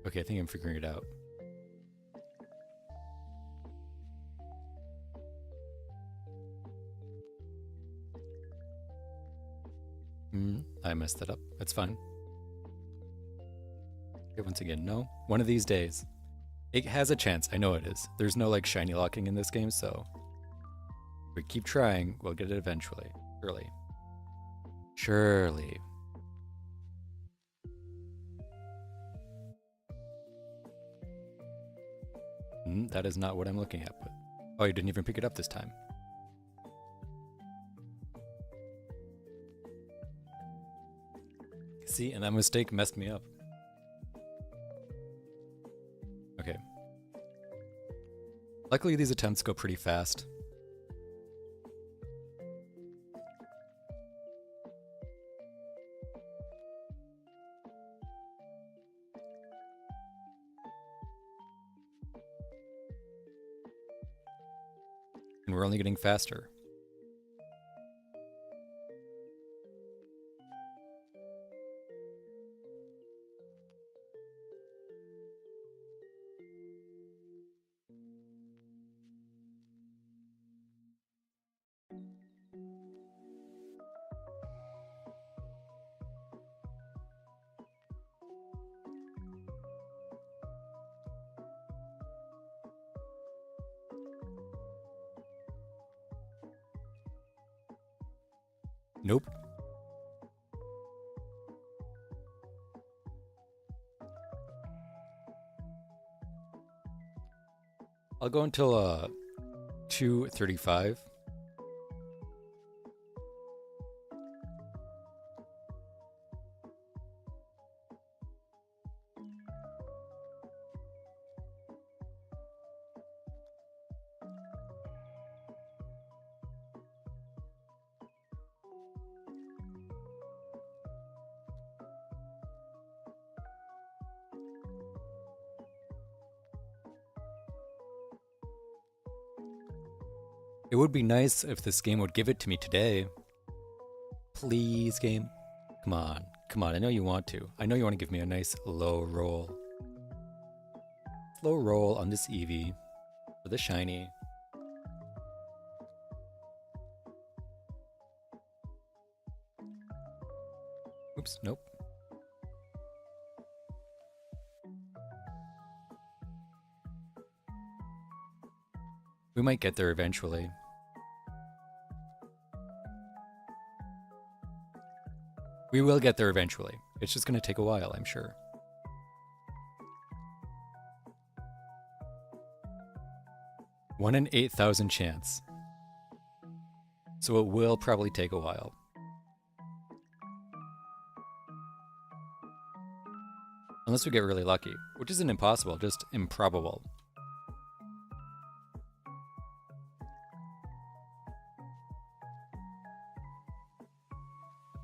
Okay, I think I'm figuring it out. I messed that up. That's fine. Okay, once again, no. One of these days. It has a chance. I know it is. There's no like shiny locking in this game, so if we keep trying, we'll get it eventually. Surely. Surely. That is not what I'm looking at. But oh, you didn't even pick it up this time. See, and that mistake messed me up. Okay. Luckily, these attempts go pretty fast. And we're only getting faster. Nope. I'll go until 2:35. It would be nice if this game would give it to me today. Please, game. Come on. Come on, I know you want to. I know you want to give me a nice low roll. Low roll on this Eevee for the shiny. Oops, nope. We might get there eventually. We will get there eventually. It's just going to take a while, I'm sure. One in 8,000 chance. So it will probably take a while. Unless we get really lucky, which isn't impossible, just improbable.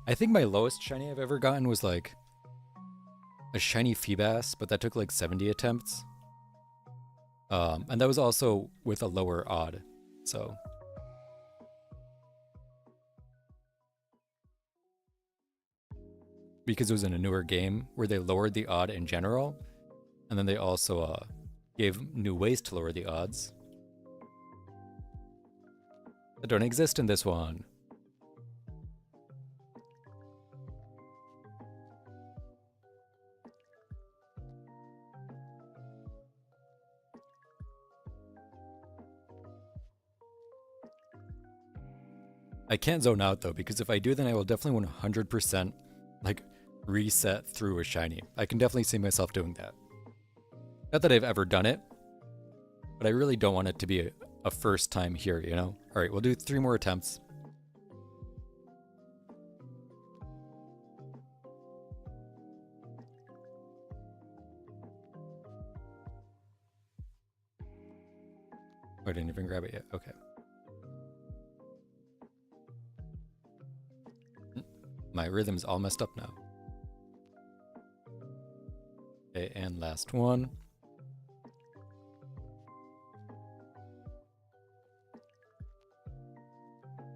I think my lowest shiny I've ever gotten was like a shiny Feebas, but that took like 70 attempts. And that was also with a lower odd, so. Because it was in a newer game where they lowered the odd in general, and then they also gave new ways to lower the odds that don't exist in this one. I can't zone out though, because if I do, then I will definitely 100% like reset through a shiny. I can definitely see myself doing that. Not that I've ever done it, but I really don't want it to be a first time here, you know? All right, we'll do 3 more attempts. Oh, I didn't even grab it yet. Okay. My rhythm's all messed up now. Okay, and last one.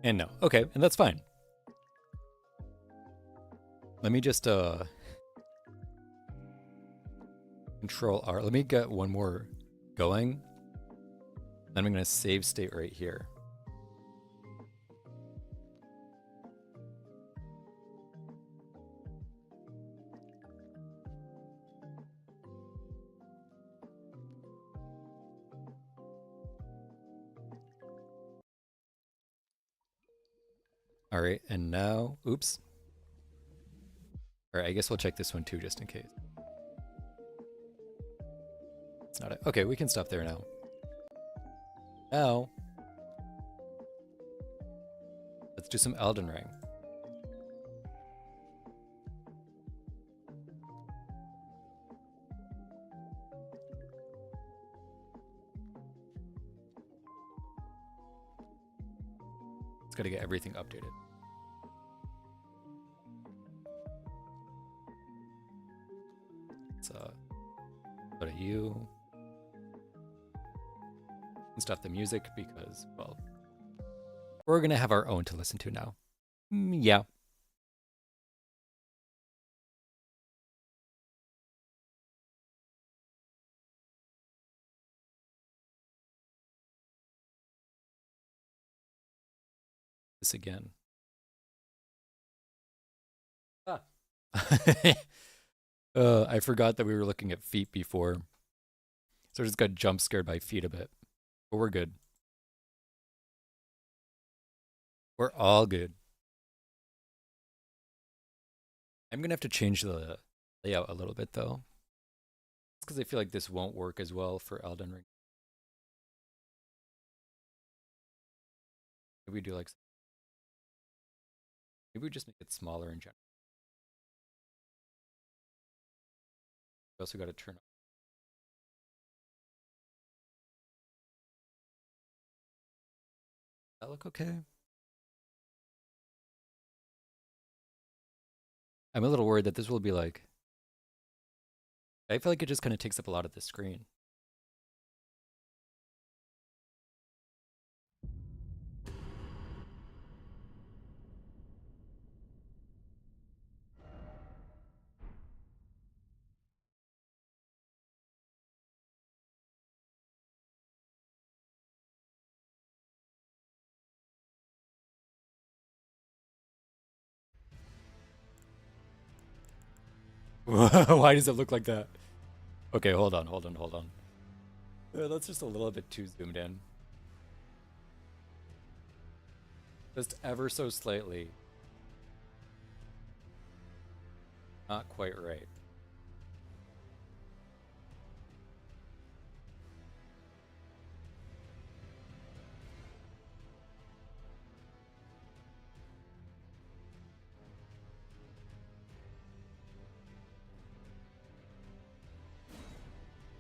And no. Okay, and that's fine. Let me just Control R. Let me get one more going. Then I'm gonna save state right here. All right, and now, oops. All right, I guess we'll check this one too, just in case. It's not it. Okay, we can stop there now. Now, let's do some Elden Ring. It's gotta get everything updated. Let's go to you. And stop the music because, well, we're gonna have our own to listen to now. Yeah. This again. Ah. I forgot that we were looking at feet before. So I just got jump scared by feet a bit. But we're good. We're all good. I'm gonna have to change the layout a little bit though. It's because I feel like this won't work as well for Elden Ring. Maybe we do like, maybe we just make it smaller in general. We also got to turn. Does that look okay? I'm a little worried that this will be like, I feel like it just kind of takes up a lot of the screen. Why does it look like that? Okay, hold on. That's just a little bit too zoomed in. Just ever so slightly. Not quite right.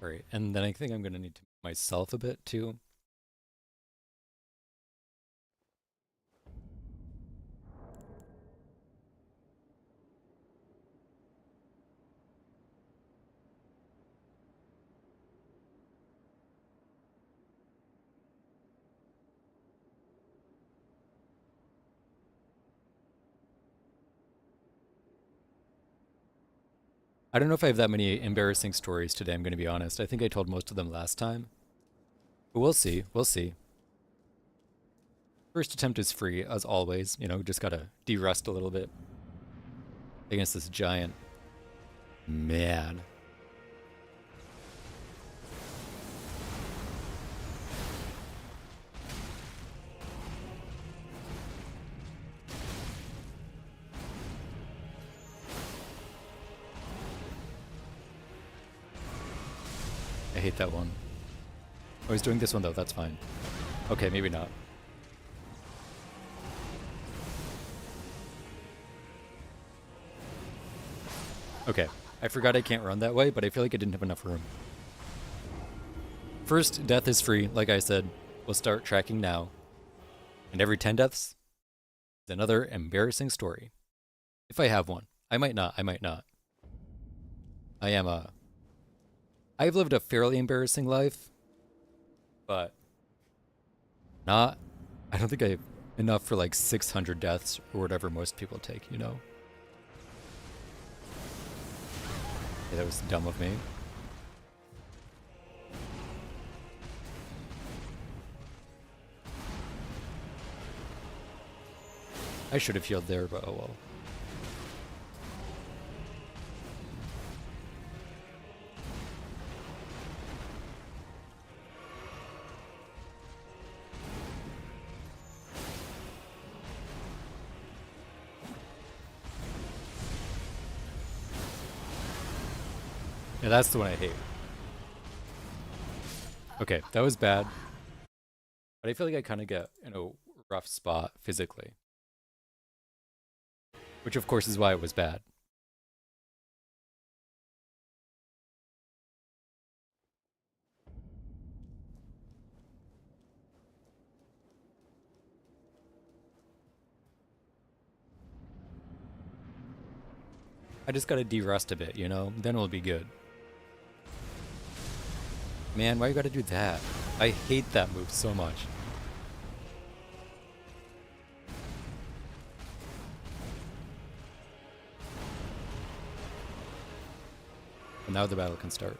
All right, and then I think I'm gonna need to move myself a bit too. I don't know if I have that many embarrassing stories today, I'm going to be honest. I think I told most of them last time. But we'll see. We'll see. First attempt is free, as always. You know, just got to de-rust a little bit against this giant. Man. I hate that one. Oh, he's doing this one though, that's fine. Okay, maybe not. Okay, I forgot I can't run that way, but I feel like I didn't have enough room. First, death is free, like I said. We'll start tracking now. And every 10 deaths is another embarrassing story. If I have one. I might not, I might not. I've lived a fairly embarrassing life, but I don't think I have enough for like 600 deaths or whatever most people take, you know? Yeah, that was dumb of me. I should have healed there, but oh well. Yeah, that's the one I hate. Okay, that was bad. But I feel like I kind of get in a rough spot physically. Which of course is why it was bad. I just gotta de-rust a bit, you know? Then we'll be good. Man, why you gotta do that? I hate that move so much. And now the battle can start.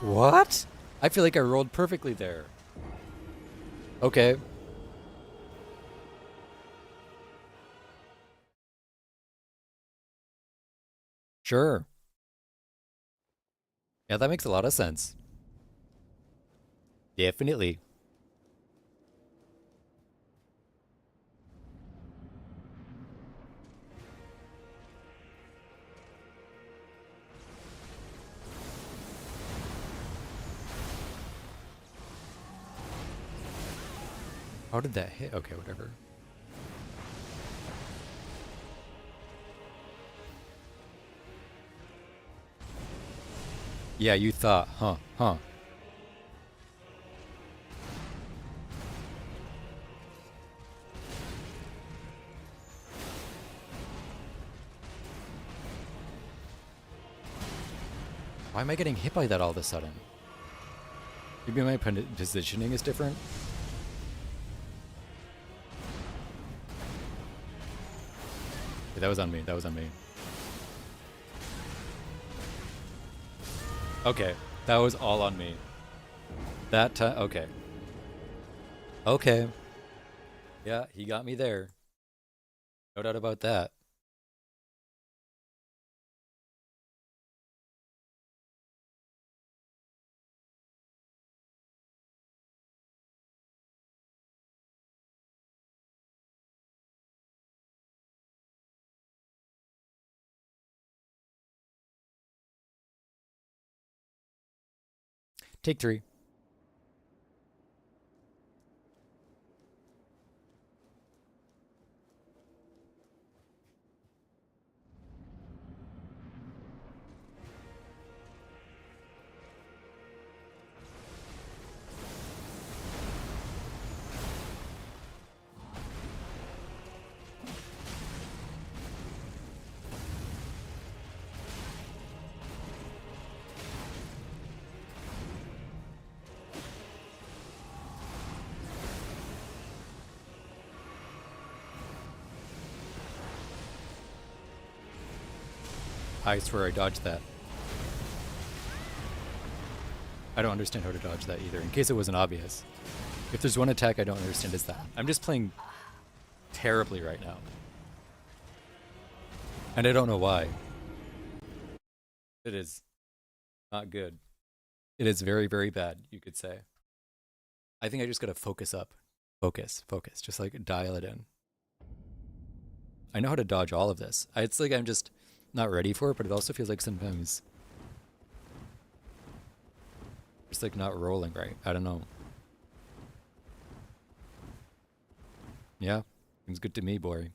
What? I feel like I rolled perfectly there. Okay. Sure. Yeah, that makes a lot of sense. Definitely. How did that hit? Okay, whatever. Yeah, you thought, huh? Why am I getting hit by that all of a sudden? Maybe my positioning is different? Yeah, that was on me, that was on me. Okay, that was all on me. That time, okay. Okay. Yeah, he got me there. No doubt about that. Take 3. I swear I dodged that. I don't understand how to dodge that either, in case it wasn't obvious. If there's one attack I don't understand, it's that. I'm just playing terribly right now. And I don't know why. It is not good. It is very, very bad, you could say. I think I just gotta focus up. Focus. Just like dial it in. I know how to dodge all of this. It's like I'm just not ready for it, but it also feels like sometimes just like not rolling right. I don't know. Yeah, seems good to me, boy.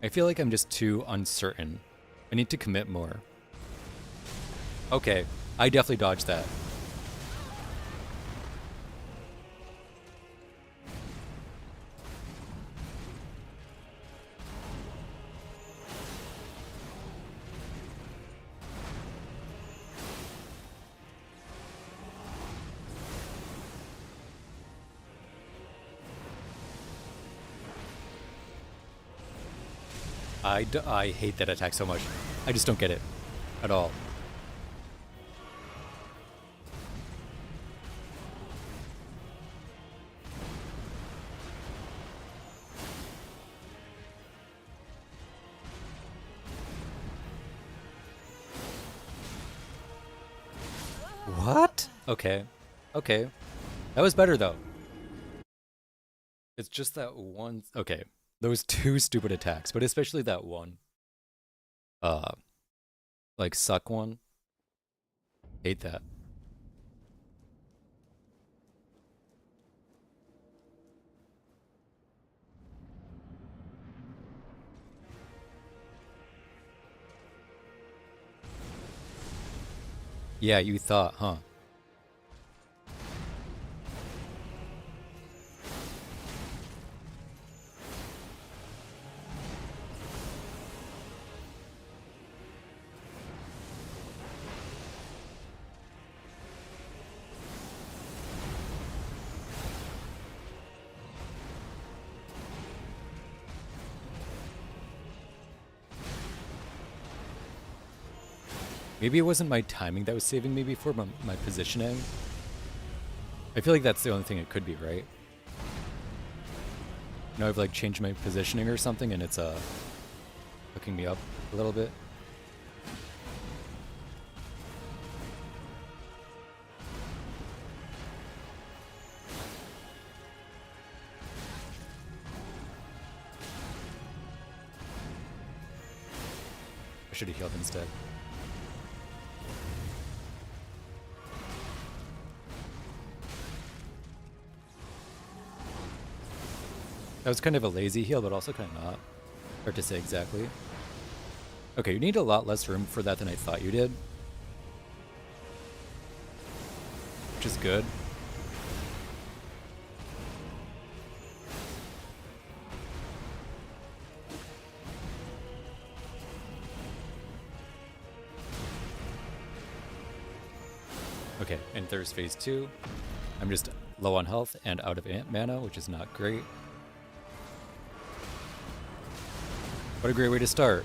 I feel like I'm just too uncertain. I need to commit more. Okay, I definitely dodged that. I hate that attack so much. I just don't get it at all. What? Okay. Okay. That was better though. It's just that one. Okay. Those two stupid attacks, but especially that one. Like suck one. Hate that. Yeah, you thought, huh? Maybe it wasn't my timing that was saving me before, but my positioning. I feel like that's the only thing it could be, right? Now I've like changed my positioning or something and it's hooking me up a little bit. I should have healed instead. That was kind of a lazy heal, but also kind of not. Hard to say exactly. Okay, you need a lot less room for that than I thought you did. Which is good. Okay, and there's phase 2. I'm just low on health and out of mana, which is not great. What a great way to start.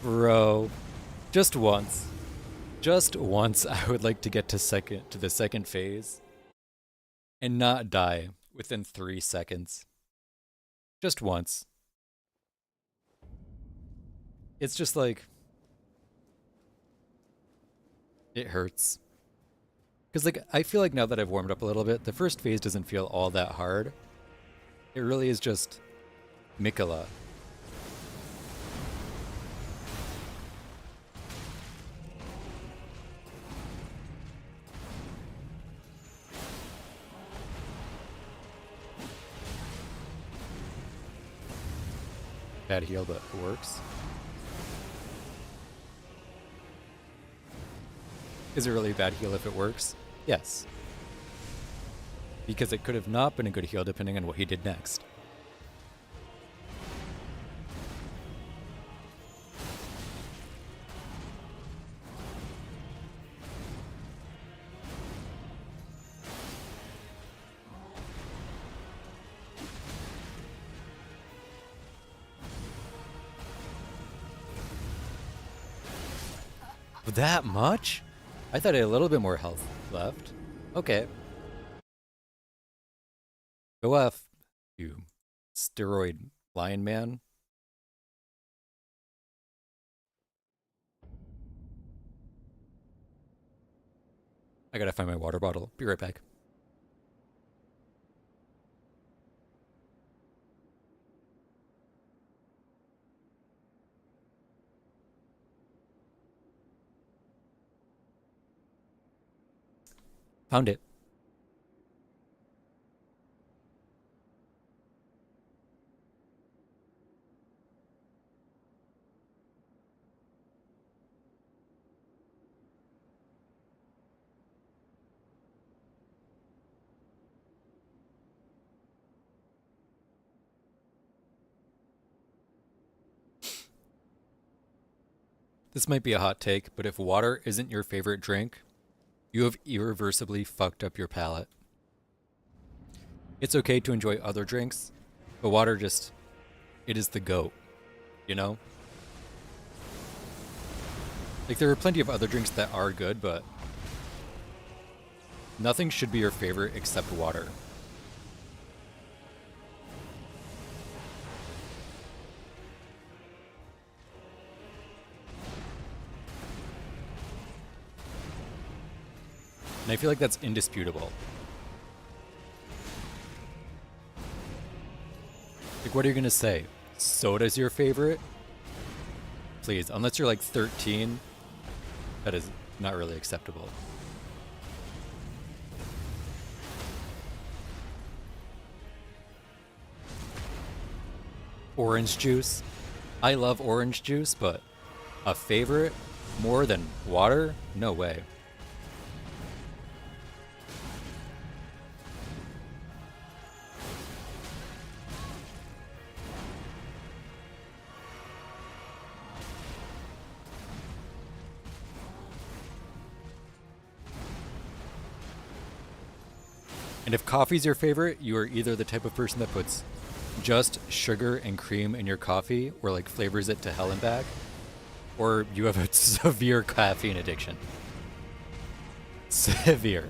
Bro, just once. Just once I would like to get to the second phase and not die within 3 seconds. Just once. It's just like it hurts. Because, like, I feel like now that I've warmed up a little bit, the first phase doesn't feel all that hard. It really is just Mikola. Bad heal, but it works. Is it really a bad heal if it works? Yes. Because it could have not been a good heal depending on what he did next. That much? I thought I had a little bit more health left. Okay. Go F, you steroid lion man. I gotta find my water bottle. Be right back. Found it. This might be a hot take, but if water isn't your favorite drink, you have irreversibly fucked up your palate. It's okay to enjoy other drinks, but water just, it is the GOAT, you know? Like, there are plenty of other drinks that are good, but nothing should be your favorite except water. And I feel like that's indisputable. Like, what are you gonna say? Soda's your favorite? Please, unless you're like 13, that is not really acceptable. Orange juice. I love orange juice, but a favorite more than water? No way. And if coffee's your favorite, you are either the type of person that puts just sugar and cream in your coffee or like flavors it to hell and back, or you have a severe caffeine addiction. Severe.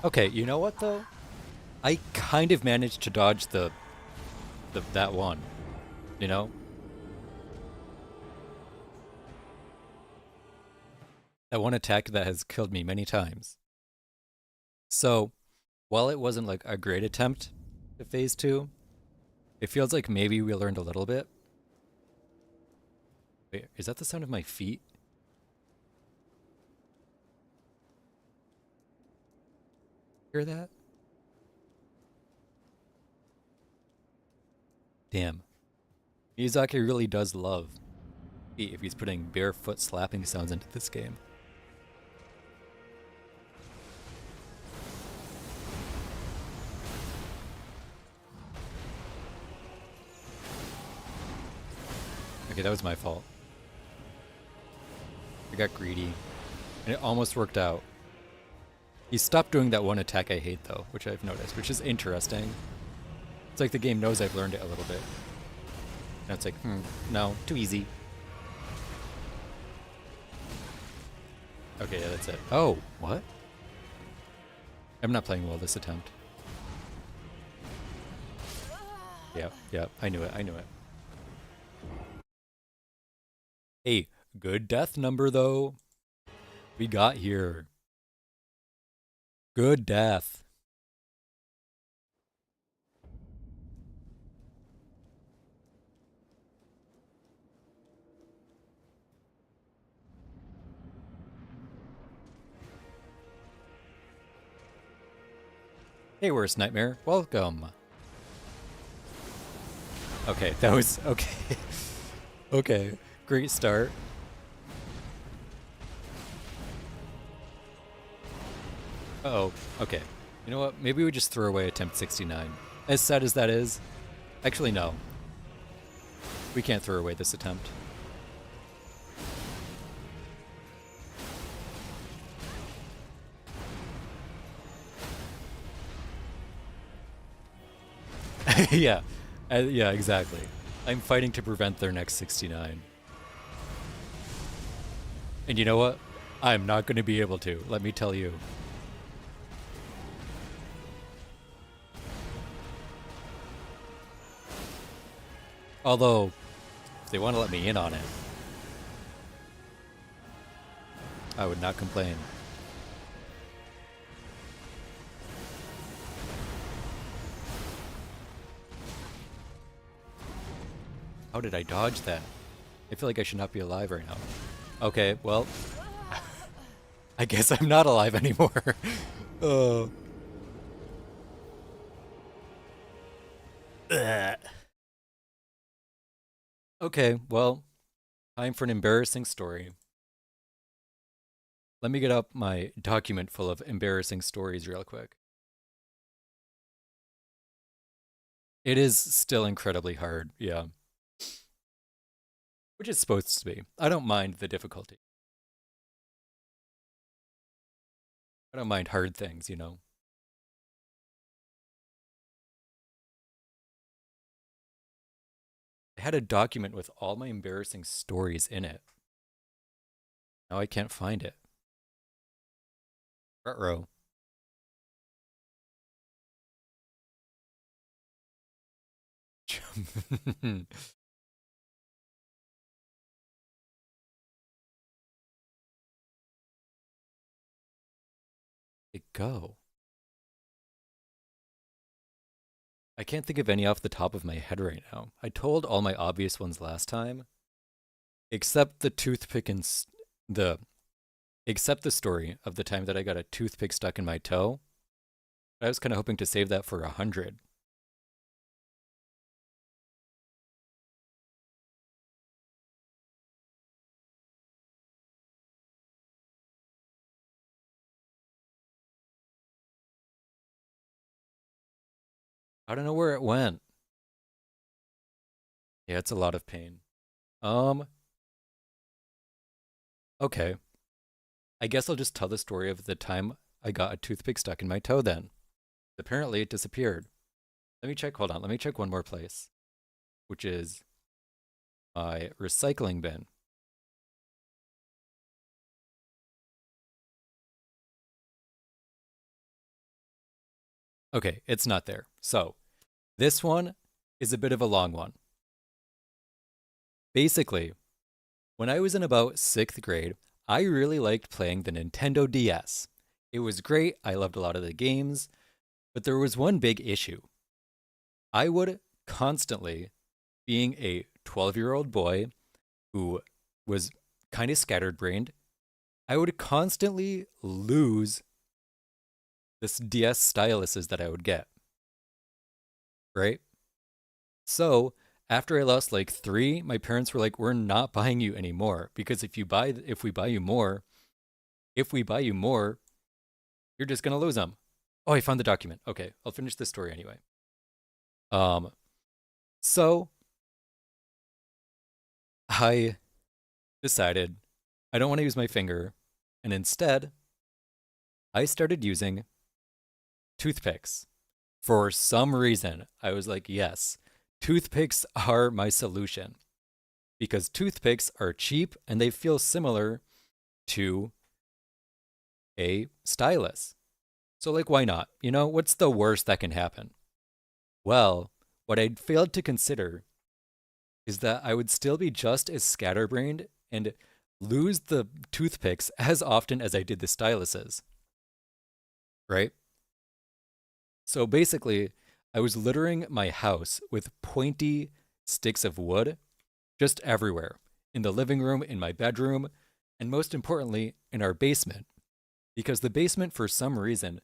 Okay, you know what though? I kind of managed to dodge that one, you know? That one attack that has killed me many times. So, while it wasn't like a great attempt to phase 2, it feels like maybe we learned a little bit. Wait, is that the sound of my feet? Hear that? Damn. Miyazaki really does love feet if he's putting barefoot slapping sounds into this game. Okay, that was my fault. I got greedy, and it almost worked out. He stopped doing that one attack I hate, though, which I've noticed, which is interesting. It's like the game knows I've learned it a little bit. And it's like, no, too easy. Okay, yeah, that's it. Oh, what? I'm not playing well this attempt. Yep, I knew it. Hey, good death number, though. We got here. Good death. Hey, Worst Nightmare. Welcome. Okay, that was... Okay. Okay, great start. Uh-oh, okay. You know what? Maybe we just throw away attempt 69. As sad as that is... Actually, no. We can't throw away this attempt. Yeah. Yeah, exactly. I'm fighting to prevent their next 69. And you know what? I'm not going to be able to, let me tell you. Although, if they want to let me in on it, I would not complain. How did I dodge that? I feel like I should not be alive right now. Okay, well, I guess I'm not alive anymore. Oh. Okay, well, time for an embarrassing story. Let me get up my document full of embarrassing stories real quick. It is still incredibly hard, yeah. Which it's supposed to be. I don't mind the difficulty. I don't mind hard things, you know. I had a document with all my embarrassing stories in it. Now I can't find it. Ruh-roh. It go. I can't think of any off the top of my head right now. I told all my obvious ones last time, except the toothpick and except the story of the time that I got a toothpick stuck in my toe. I was kind of hoping to save that for 100. I don't know where it went. Yeah, it's a lot of pain. Okay. I guess I'll just tell the story of the time I got a toothpick stuck in my toe then. Apparently it disappeared. Let me check, hold on, let me check one more place, which is my recycling bin. Okay, it's not there. So, this one is a bit of a long one. Basically, when I was in about 6th grade, I really liked playing the Nintendo DS. It was great, I loved a lot of the games, but there was one big issue. I would constantly, being a 12-year-old boy who was kind of scattered-brained, I would constantly lose this DS styluses that I would get. Right? So, after I lost like 3, my parents were like, "We're not buying you anymore because if we buy you more, you're just gonna lose them." Oh, I found the document. Okay, I'll finish this story anyway. So I decided I don't want to use my finger, and instead, I started using toothpicks. For some reason, I was like, yes, toothpicks are my solution. Because toothpicks are cheap and they feel similar to a stylus. So, like, why not? You know, what's the worst that can happen? Well, what I'd failed to consider is that I would still be just as scatterbrained and lose the toothpicks as often as I did the styluses. Right? So basically, I was littering my house with pointy sticks of wood just everywhere. In the living room, in my bedroom, and most importantly, in our basement. Because the basement, for some reason,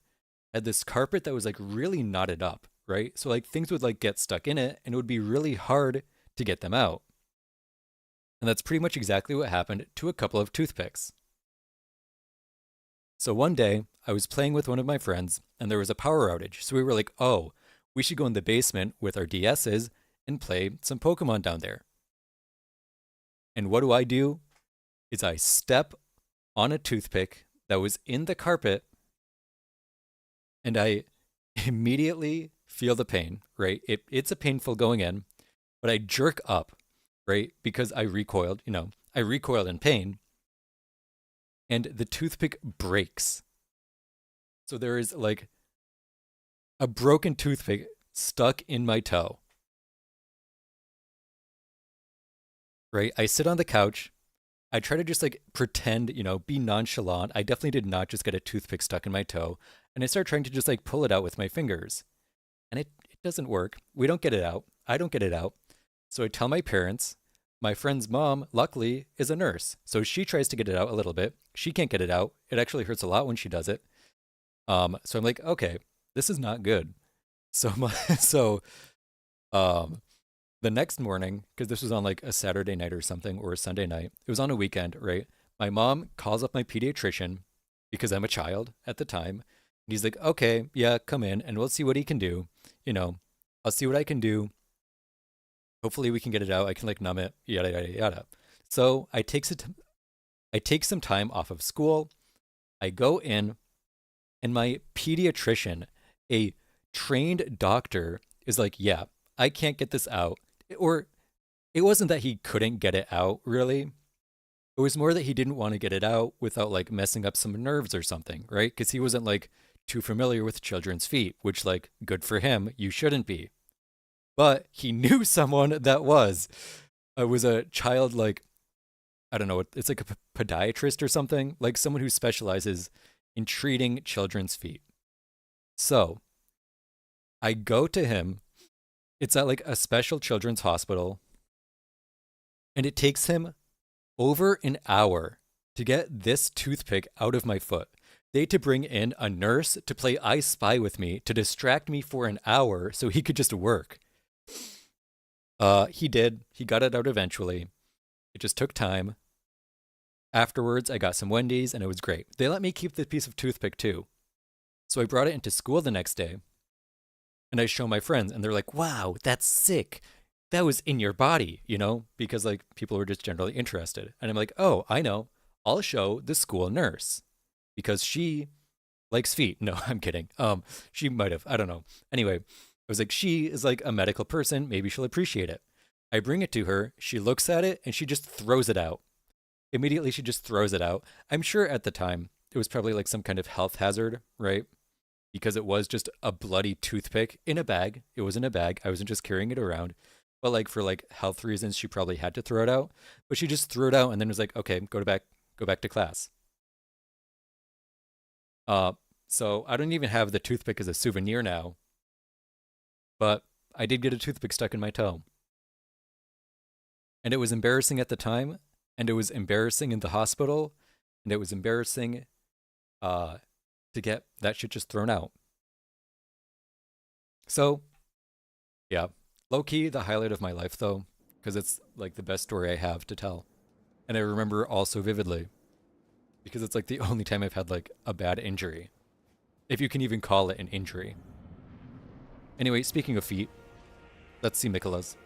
had this carpet that was like really knotted up, right? So like things would like get stuck in it and it would be really hard to get them out. And that's pretty much exactly what happened to a couple of toothpicks. So one day, I was playing with one of my friends and there was a power outage. So we were like, oh, we should go in the basement with our DSs and play some Pokemon down there. And what do? Is I step on a toothpick that was in the carpet and I immediately feel the pain, right? It's a painful going in, but I jerk up, right? Because I recoiled, I recoiled in pain, and the toothpick breaks. So there is like a broken toothpick stuck in my toe. Right? I sit on the couch. I try to just like pretend, be nonchalant. I definitely did not just get a toothpick stuck in my toe. And I start trying to just like pull it out with my fingers. And it doesn't work. We don't get it out. I don't get it out. So I tell my parents. My friend's mom, luckily, is a nurse. So she tries to get it out a little bit. She can't get it out. It actually hurts a lot when she does it. So I'm like, okay, this is not good. So the next morning, because this was on like a Saturday night or something, or a Sunday night, it was on a weekend, right? My mom calls up my pediatrician because I'm a child at the time. And he's like, okay, yeah, come in and we'll see what he can do. I'll see what I can do. Hopefully we can get it out. I can like numb it, yada, yada, yada. So I take some time off of school. I go in and my pediatrician, a trained doctor, is like, yeah, I can't get this out. Or it wasn't that he couldn't get it out, really. It was more that he didn't want to get it out without like messing up some nerves or something, right? Because he wasn't like too familiar with children's feet, which like, good for him, you shouldn't be. But he knew someone that was. It was a child, like, I don't know, it's like a podiatrist or something, like someone who specializes in treating children's feet. So I go to him. It's at like a special children's hospital. And it takes him over an hour to get this toothpick out of my foot. They had to bring in a nurse to play I Spy with me to distract me for an hour so he could just work. He did. He got it out eventually. It just took time. Afterwards, I got some Wendy's and it was great. They let me keep the piece of toothpick too. So I brought it into school the next day and I show my friends and they're like, wow, that's sick. That was in your body, because like people were just generally interested. And I'm like, oh, I know. I'll show the school nurse because she likes feet. No, I'm kidding. She might have. I don't know. Anyway, I was like, she is like a medical person. Maybe she'll appreciate it. I bring it to her. She looks at it and she just throws it out. Immediately, she just throws it out. I'm sure at the time it was probably like some kind of health hazard, right? Because it was just a bloody toothpick in a bag. It was in a bag. I wasn't just carrying it around. But like for like health reasons, she probably had to throw it out. But she just threw it out and then was like, okay, go back to class. So I don't even have the toothpick as a souvenir now. But I did get a toothpick stuck in my toe. And it was embarrassing at the time. And it was embarrassing in the hospital. And it was embarrassing to get that shit just thrown out. So, yeah. Low-key, the highlight of my life, though. Because it's like the best story I have to tell. And I remember all so vividly. Because it's like the only time I've had like a bad injury. If you can even call it an injury. Anyway, speaking of feet, let's see Mikola's.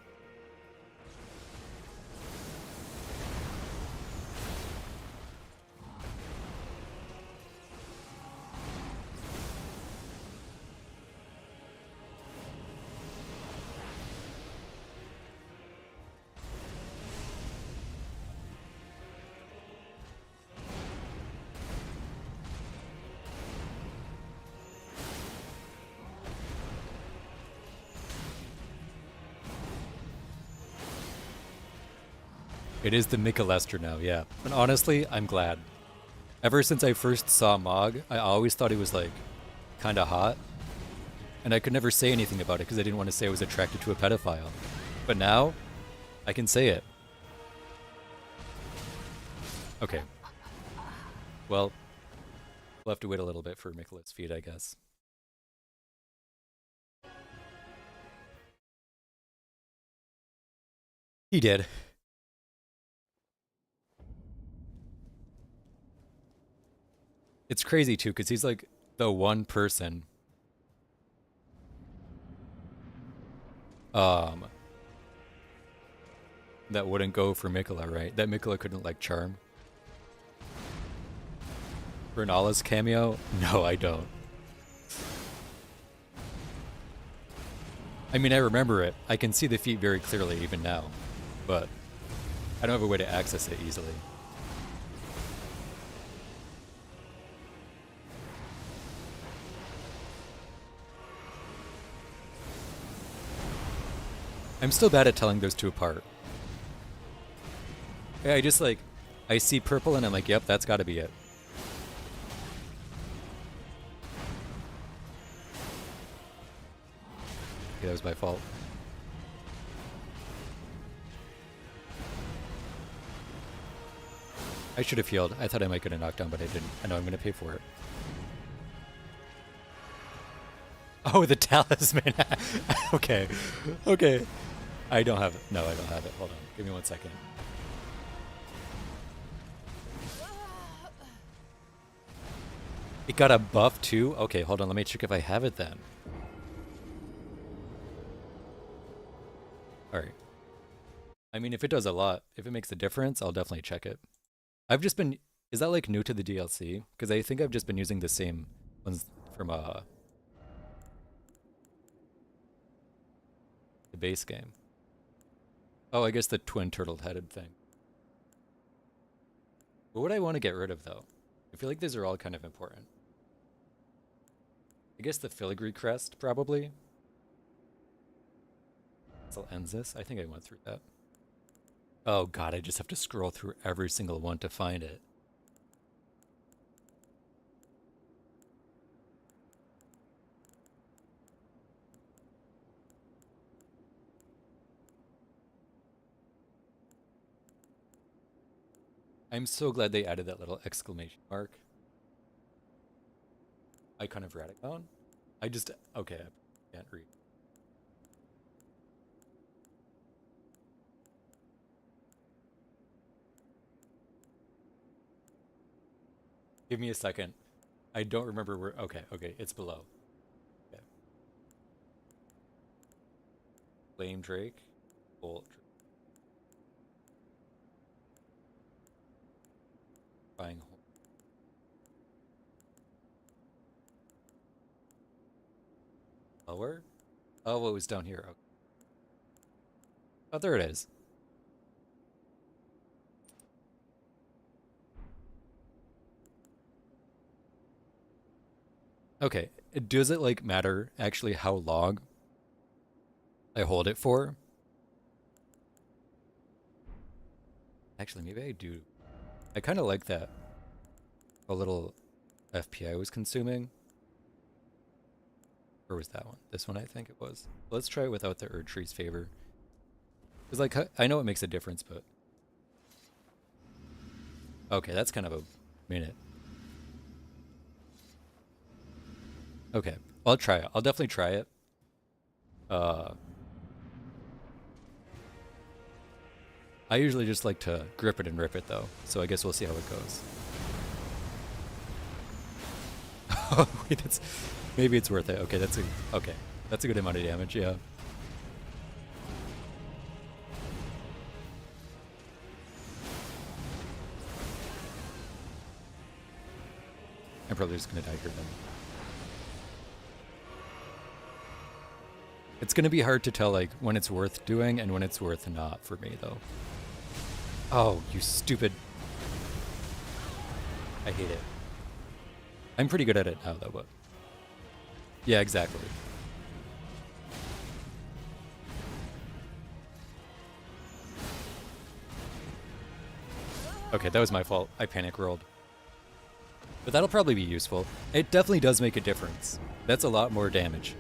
It is the Mikolester now, yeah. And honestly, I'm glad. Ever since I first saw Mog, I always thought he was like kind of hot. And I could never say anything about it because I didn't want to say I was attracted to a pedophile. But now, I can say it. Okay. Well, we'll have to wait a little bit for Mikola's feet, I guess. He did. It's crazy too, because he's like the one person that wouldn't go for Mikola, right? That Mikola couldn't like charm. Bernala's cameo? No, I don't. I mean, I remember it. I can see the feet very clearly even now, but I don't have a way to access it easily. I'm still bad at telling those two apart. Yeah, I just like, I see purple and I'm like, yep, that's gotta be it. Okay, that was my fault. I should have healed. I thought I might get a knockdown, but I didn't. I know I'm gonna pay for it. Oh, the talisman. Okay. Okay. I don't have it. No, I don't have it. Hold on. Give me 1 second. It got a buff too? Okay, hold on. Let me check if I have it then. Alright. I mean, if it does a lot, if it makes a difference, I'll definitely check it. I've just been... Is that like new to the DLC? Because I think I've just been using the same ones from the base game. Oh, I guess the twin turtle-headed thing. What would I want to get rid of, though? I feel like these are all kind of important. I guess the filigree crest, probably. So ends this. I think I went through that. Oh god, I just have to scroll through every single one to find it. I'm so glad they added that little exclamation mark. Icon of radahn. I just... Okay, I can't read. Give me a second. I don't remember where... Okay, okay, it's below. Okay. Flame Drake. Bolt Drake. Flying Horn. Lower? Oh, it was down here. Okay. Oh, there it is. Okay, does it like matter actually how long I hold it for? Actually, maybe I do. I kind of like that. A little FP I was consuming. Or was that one? This one I think it was. Let's try it without the Erdtree's favor. Because like, I know it makes a difference, but... Okay, that's kind of a minute. Okay, I'll try it. I'll definitely try it. I usually just like to grip it and rip it though, so I guess we'll see how it goes. Oh wait, that's... Maybe it's worth it. Okay, that's a... Okay, that's a good amount of damage, yeah. I'm probably just gonna die here then. It's gonna be hard to tell like when it's worth doing and when it's worth not for me though. Oh, you stupid... I hate it. I'm pretty good at it now though, but... Yeah, exactly. Okay, that was my fault. I panic rolled. But that'll probably be useful. It definitely does make a difference. That's a lot more damage.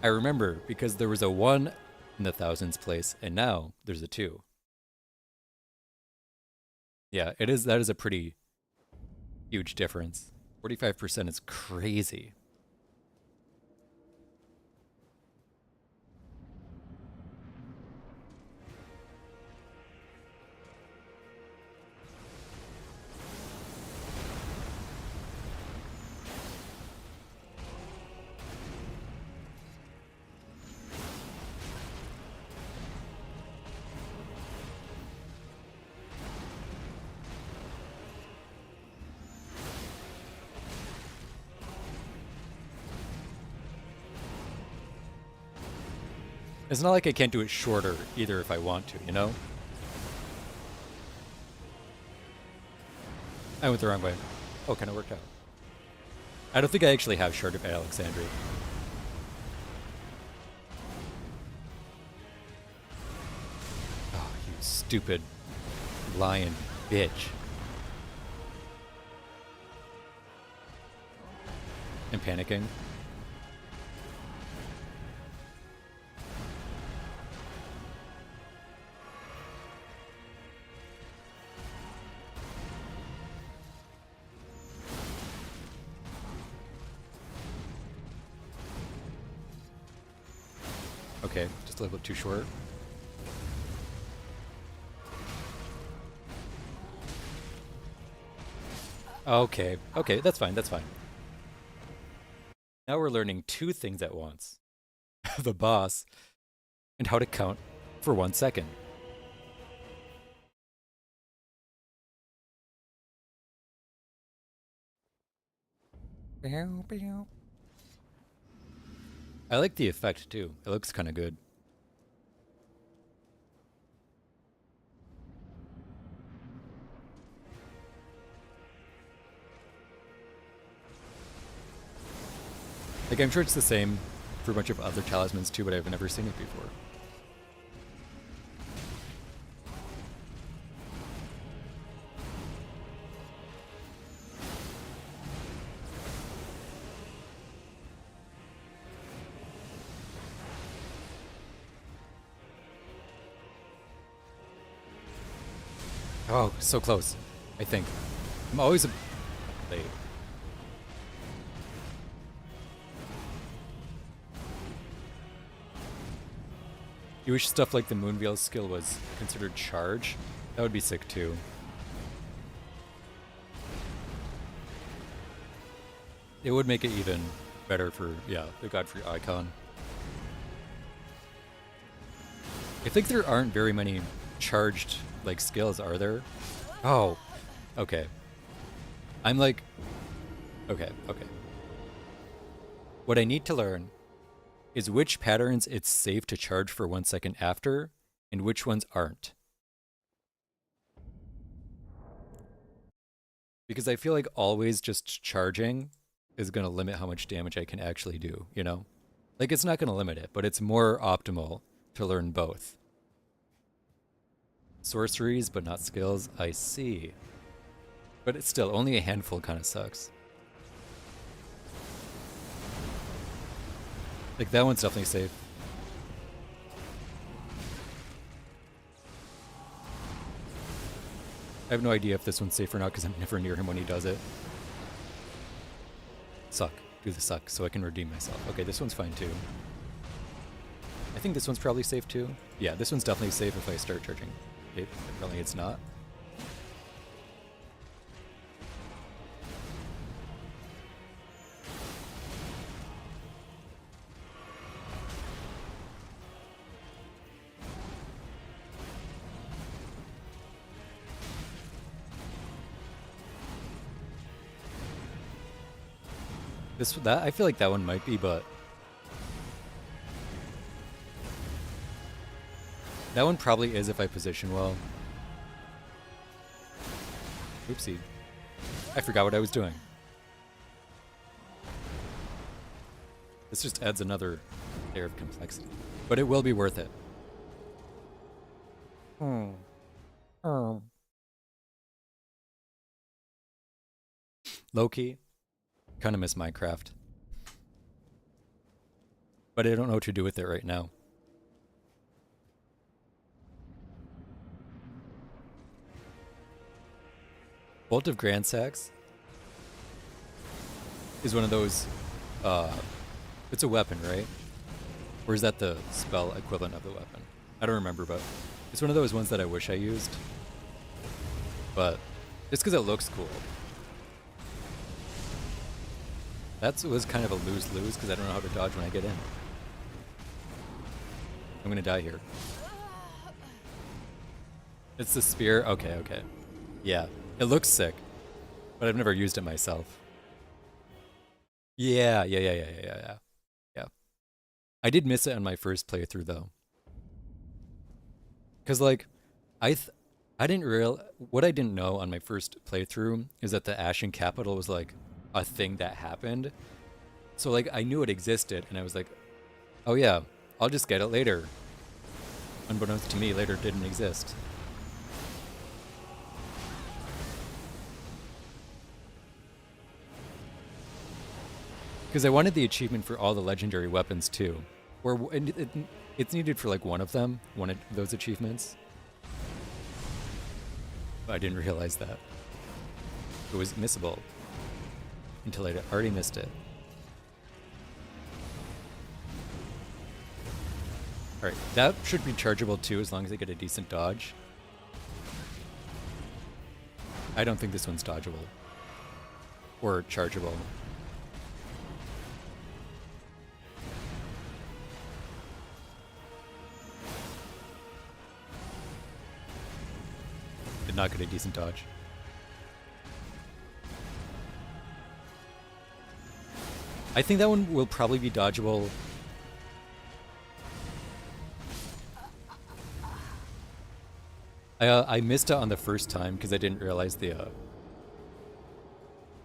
I remember because there was a 1 in the thousands place, and now there's a 2. Yeah, it is. That is a pretty huge difference. 45% is crazy. It's not like I can't do it shorter either if I want to, you know? I went the wrong way. Oh, kind of worked out. I don't think I actually have Shard of Alexandria. Oh, you stupid lion bitch. I'm panicking. Okay, just a little bit too short. Okay, okay, that's fine, that's fine. Now we're learning two things at once. The boss, and how to count for 1 second. I like the effect too. It looks kind of good. Like, I'm sure it's the same for a bunch of other talismans too, but I've never seen it before. Oh, so close, I think. I'm always a... late. You wish stuff like the Moonveil skill was considered charge? That would be sick too. It would make it even better for, yeah, the Godfrey icon. I think there aren't very many charged, like, skills, are there? Oh, okay. I'm like, okay. What I need to learn is which patterns it's safe to charge for 1 second after, and which ones aren't. Because I feel like always just charging is going to limit how much damage I can actually do, you know? Like, it's not going to limit it, but it's more optimal to learn both. Sorceries, but not skills, I see. But it's still, only a handful kind of sucks. Like, that one's definitely safe. I have no idea if this one's safe or not because I'm never near him when he does it. Suck. Do the suck so I can redeem myself. Okay, this one's fine too. I think this one's probably safe too. Yeah, this one's definitely safe if I start charging. Okay, apparently it's not. That I feel like that one might be, but that one probably is if I position well. Oopsie. I forgot what I was doing. This just adds another layer of complexity. But it will be worth it. Low-key. Kind of miss Minecraft. But I don't know what to do with it right now. Bolt of Grandsax is one of those, it's a weapon, right? Or is that the spell equivalent of the weapon? I don't remember, but it's one of those ones that I wish I used. But just because it looks cool. That was kind of a lose-lose because I don't know how to dodge when I get in. I'm gonna die here. It's the spear? Okay. Yeah, it looks sick, but I've never used it myself. Yeah. I did miss it on my first playthrough though. Because, like, I didn't what I didn't know on my first playthrough is that the Ashen Capital was, like, a thing that happened. So, like, I knew it existed, and I was like, oh yeah, I'll just get it later. Unbeknownst to me, later didn't exist. Because I wanted the achievement for all the legendary weapons too. Or it's needed for like one of them, one of those achievements. But I didn't realize that. It was missable. Until I'd already missed it. Alright, that should be chargeable too as long as I get a decent dodge. I don't think this one's dodgeable. Or chargeable. Did not get a decent dodge. I think that one will probably be dodgeable. I missed it on the first time because I didn't realize the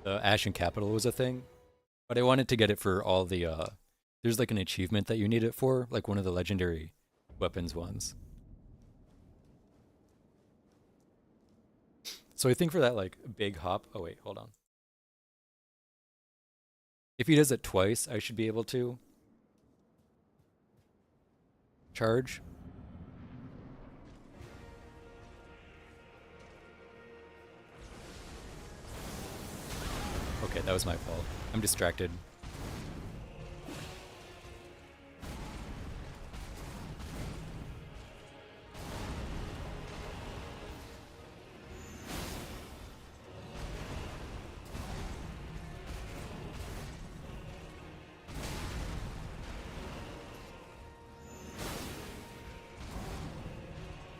Ashen Capital was a thing. But I wanted to get it for all the there's like an achievement that you need it for, like one of the legendary weapons ones. So I think for that like big hop, oh wait, hold on. If he does it twice, I should be able to charge. Okay, that was my fault. I'm distracted.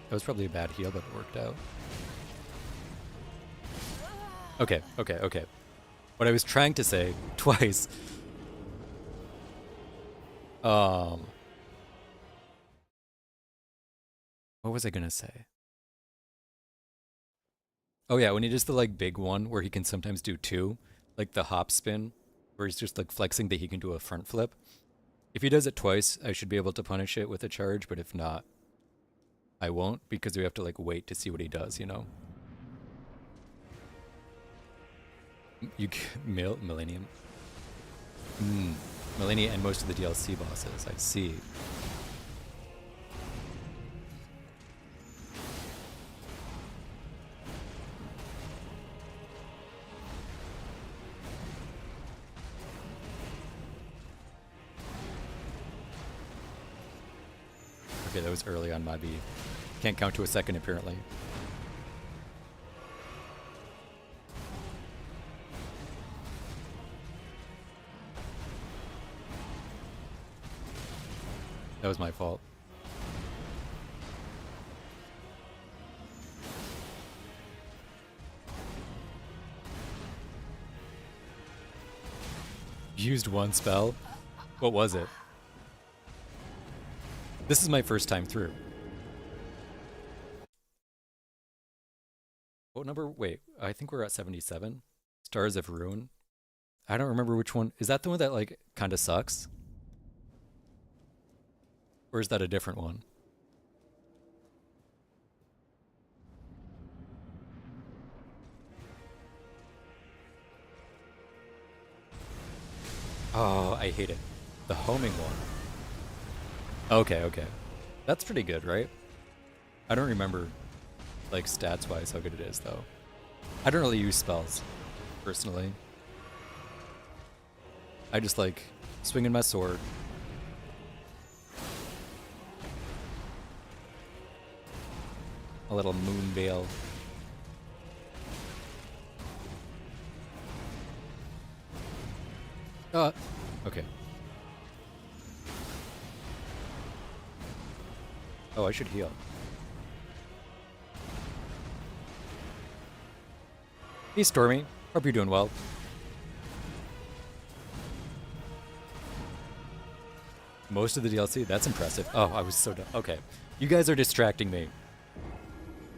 That was probably a bad heal, but it worked out. Okay. What I was trying to say twice. What was I gonna say? Oh yeah, when he does the like big one where he can sometimes do two, like the hop spin, where he's just like flexing that he can do a front flip. If he does it twice, I should be able to punish it with a charge, but if not, I won't, because we have to like wait to see what he does, you know? Millennium? Millennium and most of the DLC bosses, I see. Okay, that was early on my B. Can't count to a second, apparently. That was my fault. Used one spell? What was it? This is my first time through. What number? Wait, I think we're at 77. Stars of Ruin. I don't remember which one. Is that the one that like kind of sucks? Or is that a different one? Oh, I hate it. The homing one. Okay. That's pretty good, right? I don't remember, like, stats-wise how good it is, though. I don't really use spells, personally. I just, like, swinging my sword. A little moon veil. Okay. Oh, I should heal. Hey, Stormy. Hope you're doing well. Most of the DLC? That's impressive. Oh, I was so done. Okay. You guys are distracting me.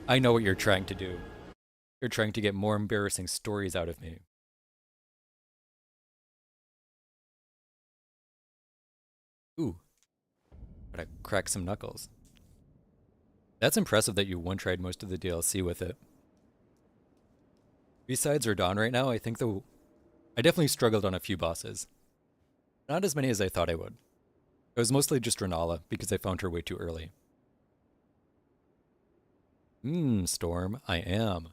I know what you're trying to do. You're trying to get more embarrassing stories out of me. Ooh. Gotta crack some knuckles. That's impressive that you one-tried most of the DLC with it. Besides Radahn right now, I definitely struggled on a few bosses. Not as many as I thought I would. It was mostly just Renala, because I found her way too early. Storm, I am.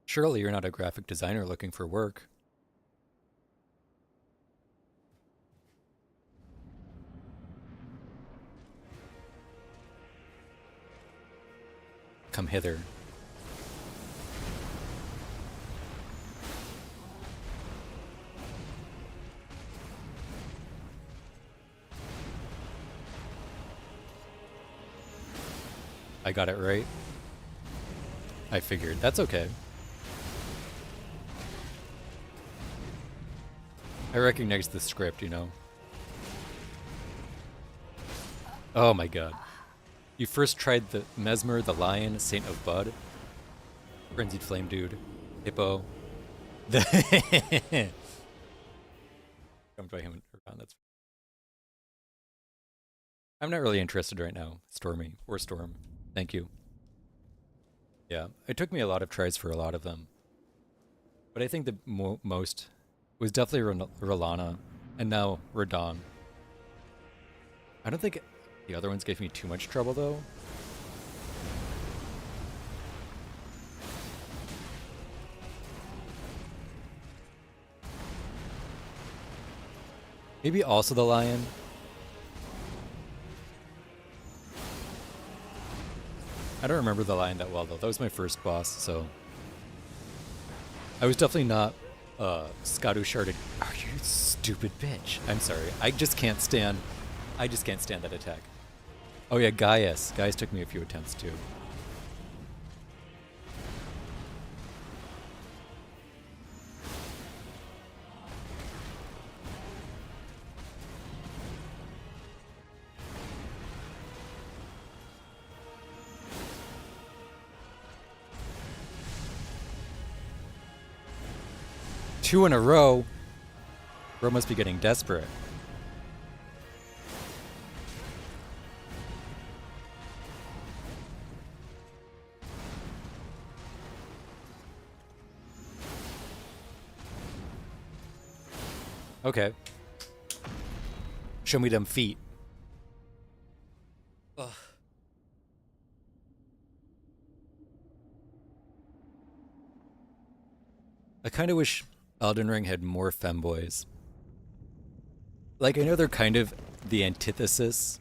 Surely you're not a graphic designer looking for work. Come hither. I got it right. I figured. That's okay. I recognize the script, you know. Oh my god. You first tried the Mesmer, the Lion, Saint of Bud. Frenzied Flame Dude. Hippo. Come by him around, that's... I'm not really interested right now, Stormy, or Storm. Thank you. Yeah, it took me a lot of tries for a lot of them. But I think the most was definitely Rolana, and now Radahn. I don't think the other ones gave me too much trouble, though. Maybe also the Lion. I don't remember the Lion that well, though. That was my first boss, so... I was definitely not Scadu Sharded. Oh, you stupid bitch. I'm sorry. I just can't stand that attack. Oh yeah, Gaius. Gaius took me a few attempts too. Two in a row. Bro must be getting desperate. Okay. Show me them feet. Ugh. I kind of wish Elden Ring had more femboys. Like, I know they're kind of the antithesis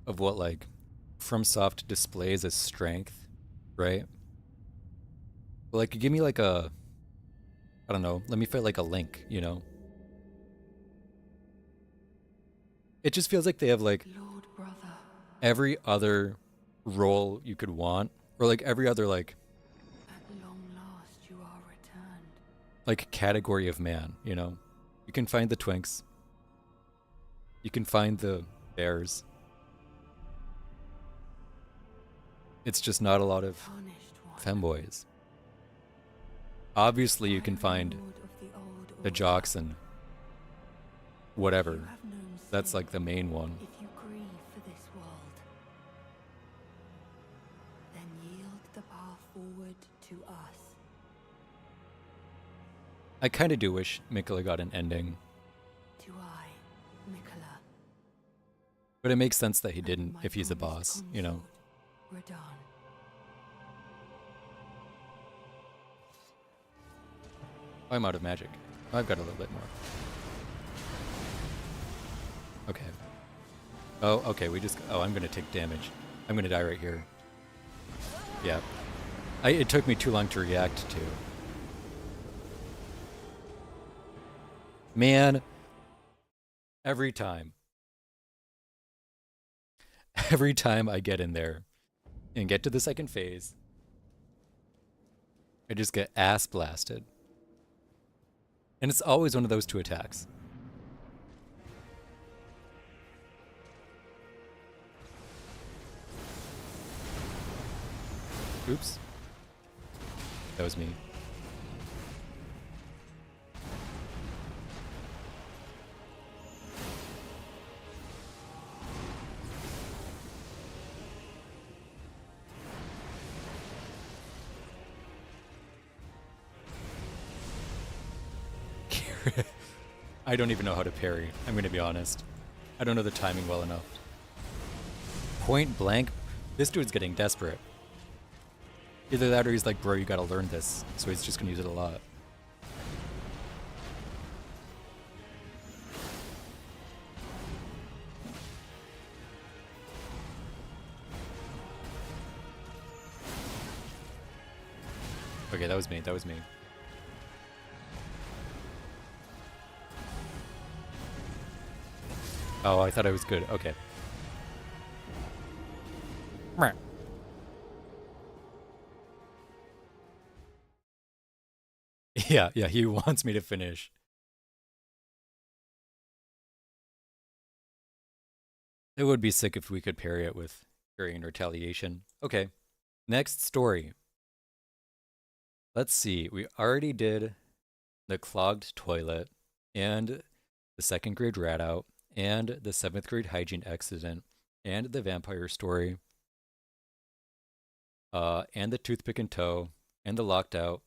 of what, like, FromSoft displays as strength, right? But, like, give me, like, a... I don't know, let me fight, like, a Link, you know? It just feels like they have, like, every other role you could want, or, like, every other, like... like, category of man, you know? You can find the twinks. You can find the bears. It's just not a lot of femboys. Obviously, you can find the jocks and whatever. That's like the main one. If you grieve for this world, then yield the path forward to us. I kind of do wish Mikola got an ending. Do I, Mikola? But it makes sense that he didn't if he's a boss, you know? Radahn. I'm out of magic. I've got a little bit more. Okay. Oh, okay, I'm gonna take damage. I'm gonna die right here. Yeah. It took me too long to react to. Man. Every time I get in there and get to the second phase, I just get ass blasted. And it's always one of those two attacks. Oops. That was me. I don't even know how to parry. I'm going to be honest. I don't know the timing well enough. Point blank? This dude's getting desperate. Either that or he's like, bro, you gotta learn this. So he's just gonna use it a lot. Okay, that was me. That was me. Oh, I thought I was good. Okay. Yeah, he wants me to finish. It would be sick if we could parry it with parry and retaliation. Okay, next story. Let's see, we already did the clogged toilet and the 2nd grade rat out and the 7th grade hygiene accident and the vampire story and the toothpick and toe and the locked out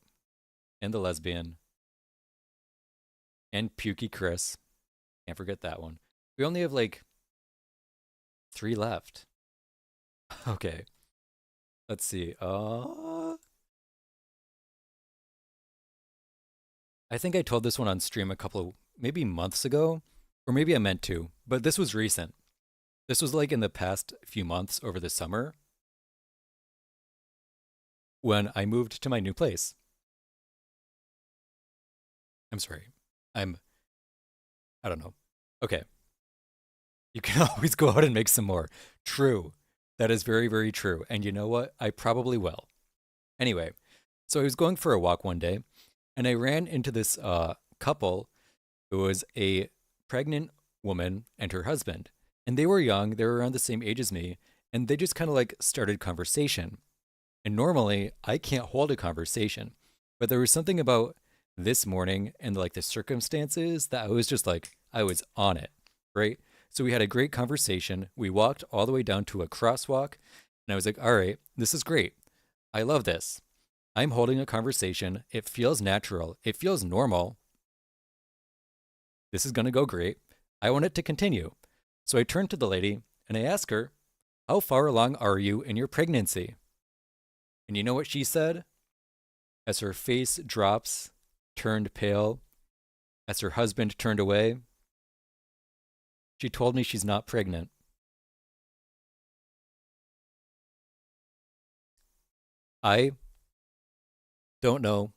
and the lesbian and pukey Chris. Can't forget that one. We only have like 3 left. Okay. Let's see. I think I told this one on stream a couple, maybe months ago, or maybe I meant to, but this was recent. This was like in the past few months over the summer when I moved to my new place. I'm sorry. I don't know. Okay. You can always go out and make some more. True. That is very, very true. And you know what? I probably will. Anyway, so I was going for a walk one day, and I ran into this couple who was a pregnant woman and her husband. And they were young. They were around the same age as me. And they just kind of like started conversation. And normally, I can't hold a conversation. But there was something about this morning and like the circumstances that I was just like, I was on it, right? So we had a great conversation. We walked all the way down to a crosswalk. And I was like, all right, this is great. I love this. I'm holding a conversation. It feels natural. It feels normal. This is going to go great. I want it to continue. So I turned to the lady and I asked her, how far along are you in your pregnancy? And you know what she said? As her face drops, turned pale, as her husband turned away, she told me she's not pregnant. I don't know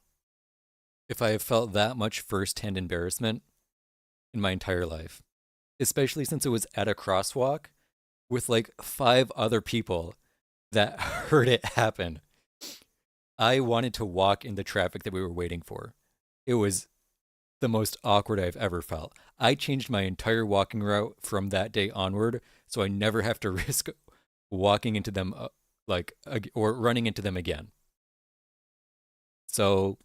if I have felt that much first-hand embarrassment in my entire life, especially since it was at a crosswalk with like 5 other people that heard it happen. I wanted to walk in the traffic that we were waiting for. It was the most awkward I've ever felt. I changed my entire walking route from that day onward, so I never have to risk walking into them or running into them again. So,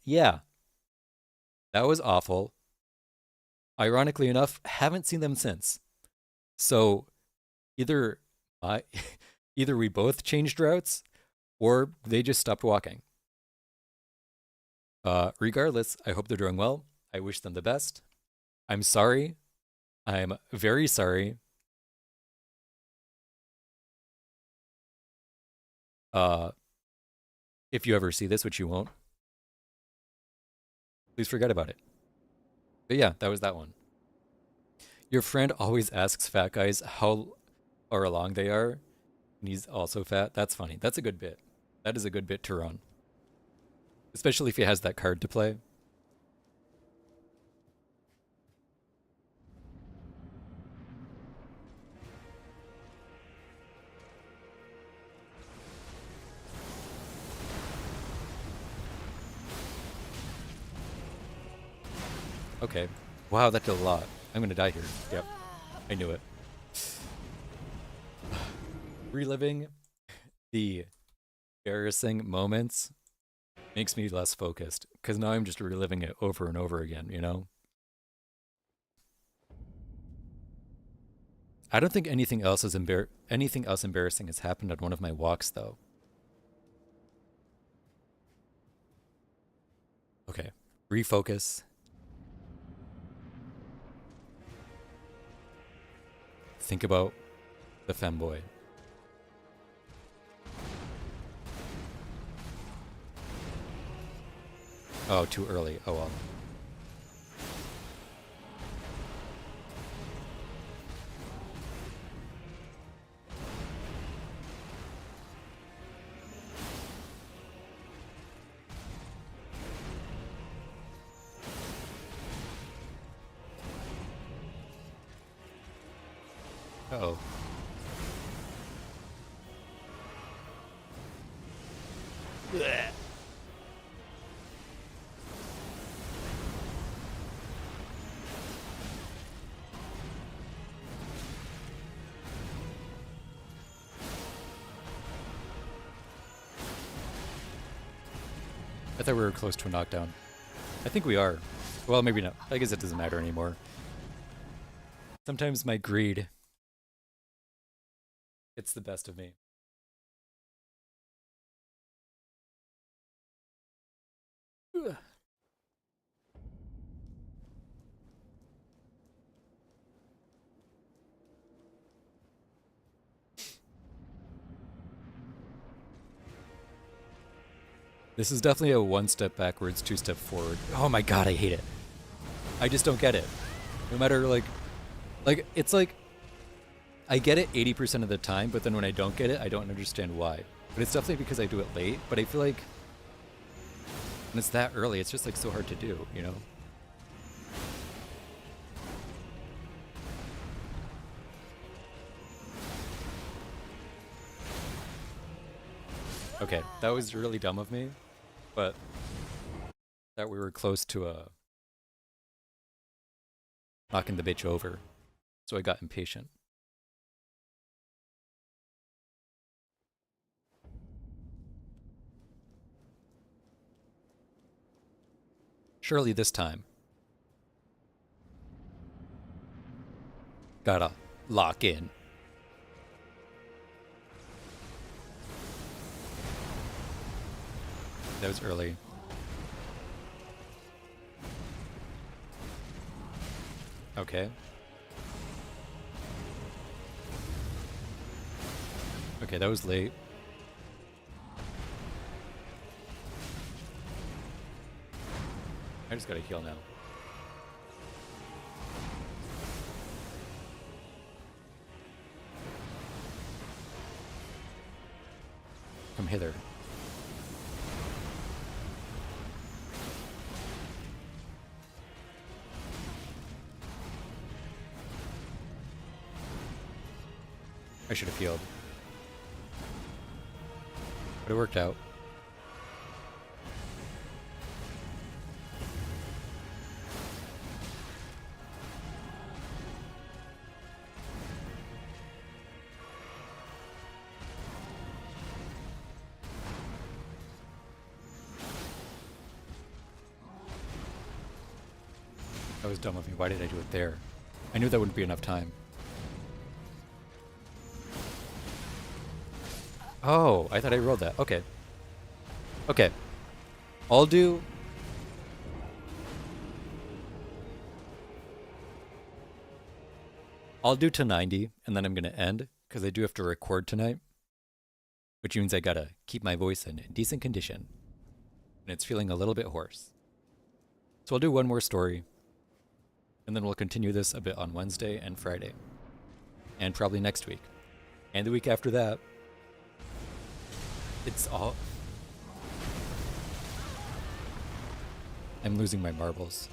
yeah, that was awful. Ironically enough, haven't seen them since. So, either we both changed routes, or they just stopped walking. Regardless, I hope they're doing well. I wish them the best. I'm sorry. I'm very sorry. If you ever see this, which you won't, please forget about it. But yeah, that was that one. Your friend always asks fat guys how far along they are, and he's also fat. That's funny. That's a good bit. That is a good bit to run. Especially if he has that card to play. Okay. Wow, that did a lot. I'm gonna die here. Yep. I knew it. Reliving the embarrassing moments makes me less focused, because now I'm just reliving it over and over again, you know? I don't think anything else embarrassing has happened on one of my walks, though. Okay, refocus. Think about the femboy. Oh, too early. Oh well. Uh-oh. Blech. I thought we were close to a knockdown. I think we are. Well, maybe not. I guess it doesn't matter anymore. Sometimes my greed gets the best of me. Ugh. This is definitely a one step backwards, two step forward. Oh my god, I hate it. I just don't get it. No matter like it's like I get it 80% of the time, but then when I don't get it, I don't understand why. But it's definitely because I do it late, but I feel like when it's that early, it's just like so hard to do, you know? Okay, that was really dumb of me, but that we were close to knocking the bitch over, so I got impatient. Surely this time. Gotta lock in. That was early. Okay. Okay, that was late. I just gotta heal now. Come hither. I should have healed. But it worked out. That was dumb of me. Why did I do it there? I knew that wouldn't be enough time. Oh, I thought I rolled that. Okay. Okay. I'll do to 90, and then I'm going to end, because I do have to record tonight. Which means I gotta keep my voice in decent condition. And it's feeling a little bit hoarse. So I'll do one more story. And then we'll continue this a bit on Wednesday and Friday. And probably next week. And the week after that. It's all... I'm losing my marbles.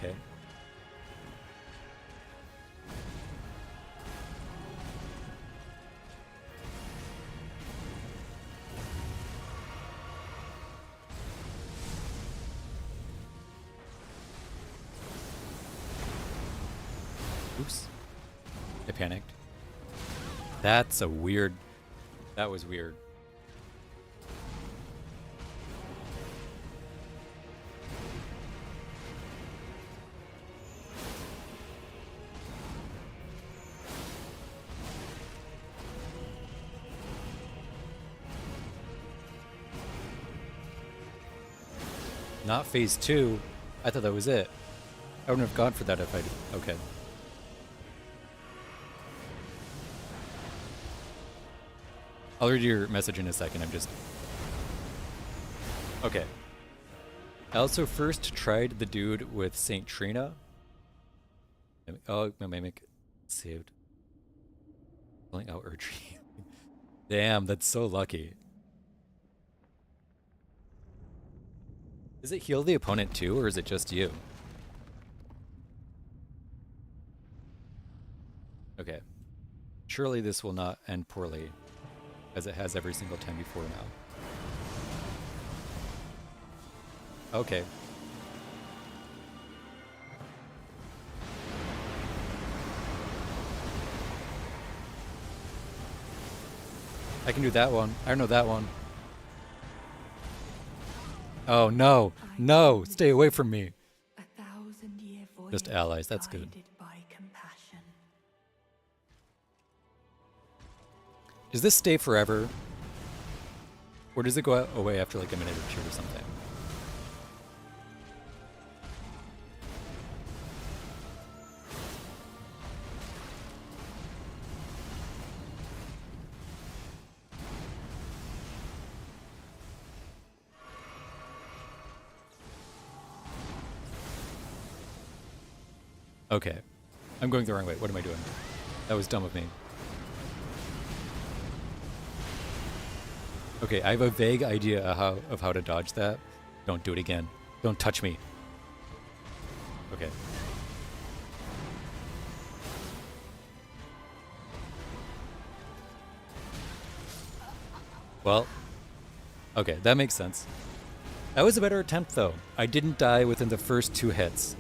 Okay. Oops. I panicked. That's a weird... That was weird. Not phase 2. I thought that was it. I wouldn't have gone for that if I did. Okay. I'll read your message in a second. I'm just... Okay. I also first tried the dude with Saint Trina. Oh, my mimic saved. Pulling out Erdtree. Damn, that's so lucky. Does it heal the opponent too, or is it just you? Okay. Surely this will not end poorly, as it has every single time before now. Okay. I can do that one. I know that one. Oh no, no, stay away from me. Just allies, that's good. Does this stay forever? Or does it go away after like a minute or two or something? Okay. I'm going the wrong way. What am I doing? That was dumb of me. Okay, I have a vague idea of how to dodge that. Don't do it again. Don't touch me. Okay. Well, okay, that makes sense. That was a better attempt, though. I didn't die within the first 2 hits.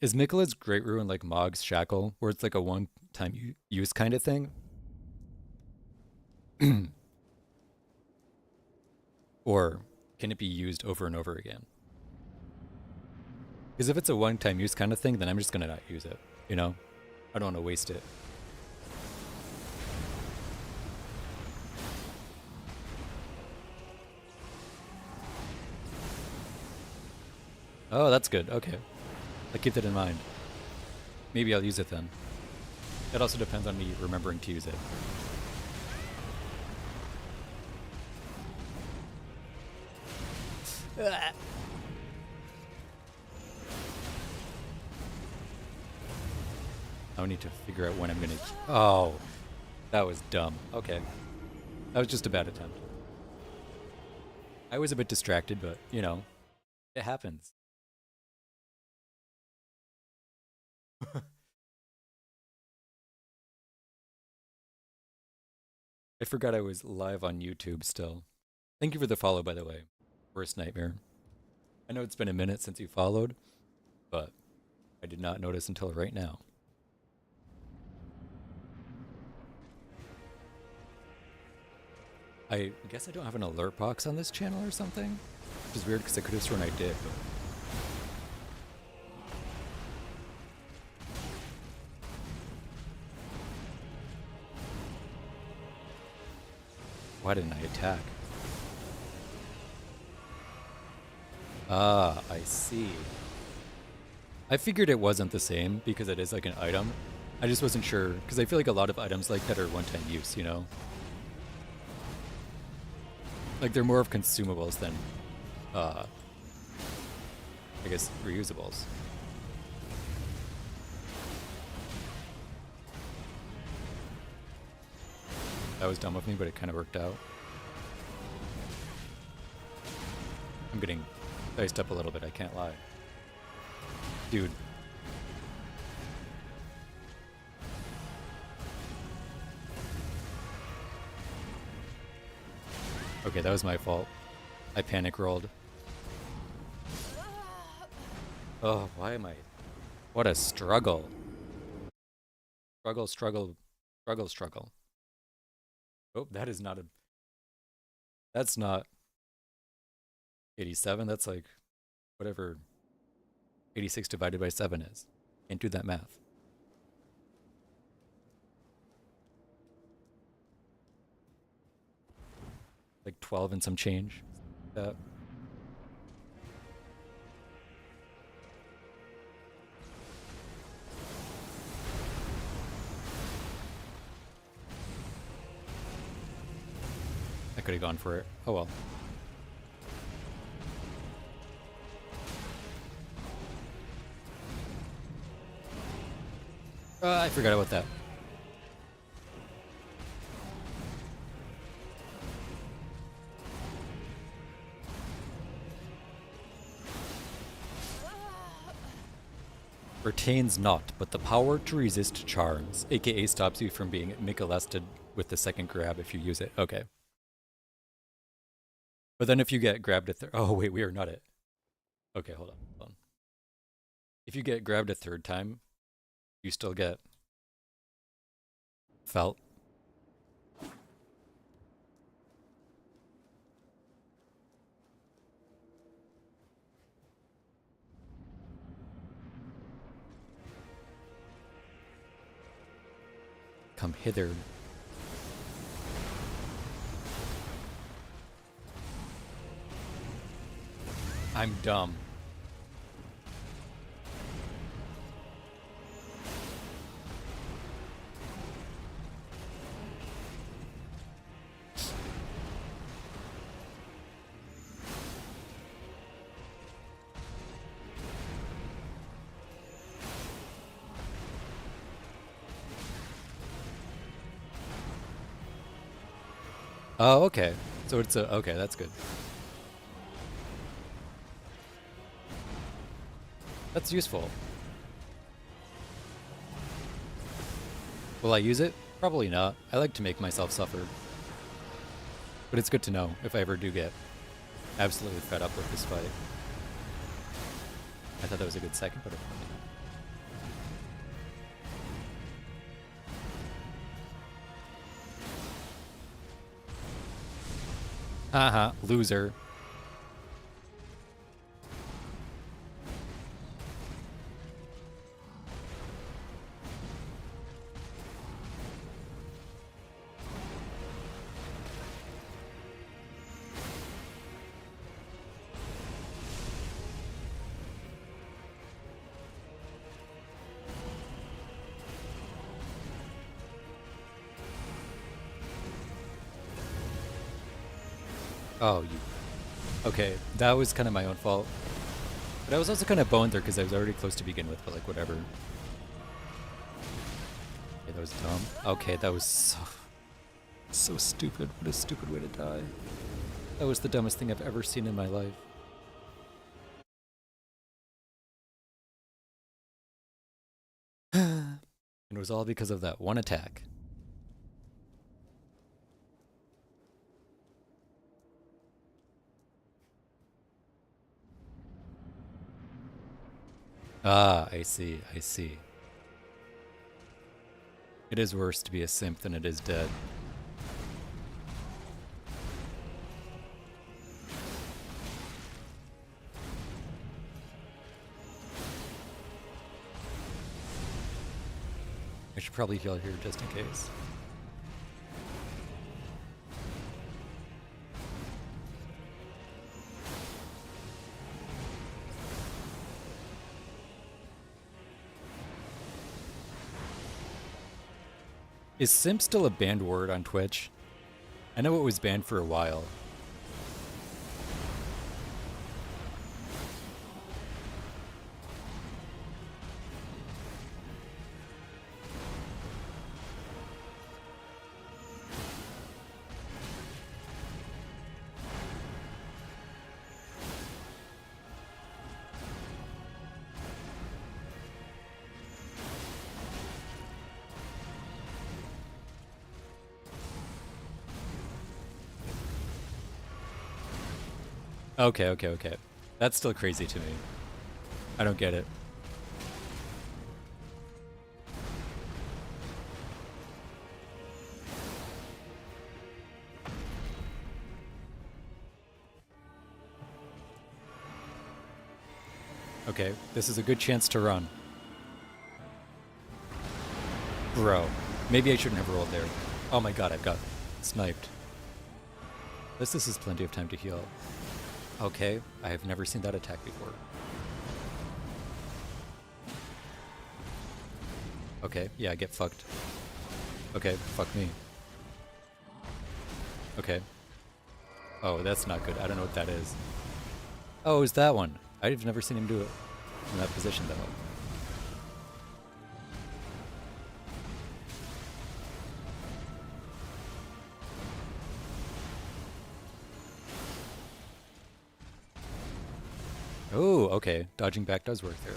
Is Miquella's Great Ruin like Mog's Shackle, where it's like a one-time use kind of thing? Or can it be used over and over again? Because if it's a one-time use kind of thing, then I'm just going to not use it, you know? I don't want to waste it. Oh, that's good. Okay. I'll keep that in mind. Maybe I'll use it then. It also depends on me remembering to use it. I need to figure out when I'm gonna... Oh, that was dumb. Okay. That was just a bad attempt. I was a bit distracted, but, you know, it happens. I forgot I was live on YouTube still. Thank you for the follow, by the way. Worst nightmare. I know it's been a minute since you followed, but I did not notice until right now. I guess I don't have an alert box on this channel or something, which is weird because I could have sworn I did, but... Why didn't I attack? Ah, I see. I figured it wasn't the same because it is like an item. I just wasn't sure because I feel like a lot of items like that are one-time use, you know? Like they're more of consumables than, I guess, reusables. That was dumb of me, but it kind of worked out. I'm getting diced up a little bit, I can't lie. Dude. Okay, that was my fault. I panic rolled. Oh, why am I... What a struggle. Struggle, struggle, struggle, struggle. Oh, that is not a... That's not 87, that's like whatever 86 divided by 7 is. Can't do that math. Like 12 and some change. That. I could have gone for it. Oh well. I forgot about that. Retains not, but the power to resist charms, aka stops you from being molested with the second grab if you use it. Okay. But then if you get grabbed a third... Oh wait, we are not it. Okay, hold on. If you get grabbed a third time, you still get felt. Come hither. I'm dumb. Oh, okay. So it's a... Okay, that's good. That's useful. Will I use it? Probably not. I like to make myself suffer. But it's good to know if I ever do get absolutely fed up with this fight. I thought that was a good second, but apparently not. Haha, loser. Oh, you... Okay, that was kind of my own fault. But I was also kind of boned there because I was already close to begin with, but like, whatever. Okay, that was dumb. Okay, that was so stupid. What a stupid way to die. That was the dumbest thing I've ever seen in my life. And it was all because of that one attack. Ah, I see, I see. It is worse to be a simp than it is dead. I should probably heal here just in case. Is simp still a banned word on Twitch? I know it was banned for a while. Okay, okay, okay. That's still crazy to me. I don't get it. Okay, this is a good chance to run. Bro, maybe I shouldn't have rolled there. Oh my god, I've got sniped. This is plenty of time to heal. Okay, I have never seen that attack before. Okay, yeah, get fucked. Okay, fuck me. Okay. Oh, that's not good. I don't know what that is. Oh, it's that one. I've never seen him do it in that position, though. Oh, okay. Dodging back does work there.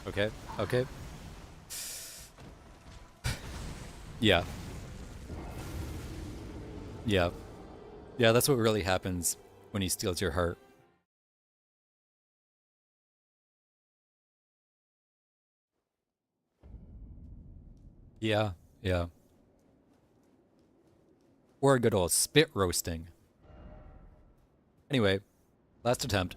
Okay, okay. Yeah. Yeah. Yeah, that's what really happens when he steals your heart. Yeah, yeah. Or a good old spit roasting. Anyway, last attempt.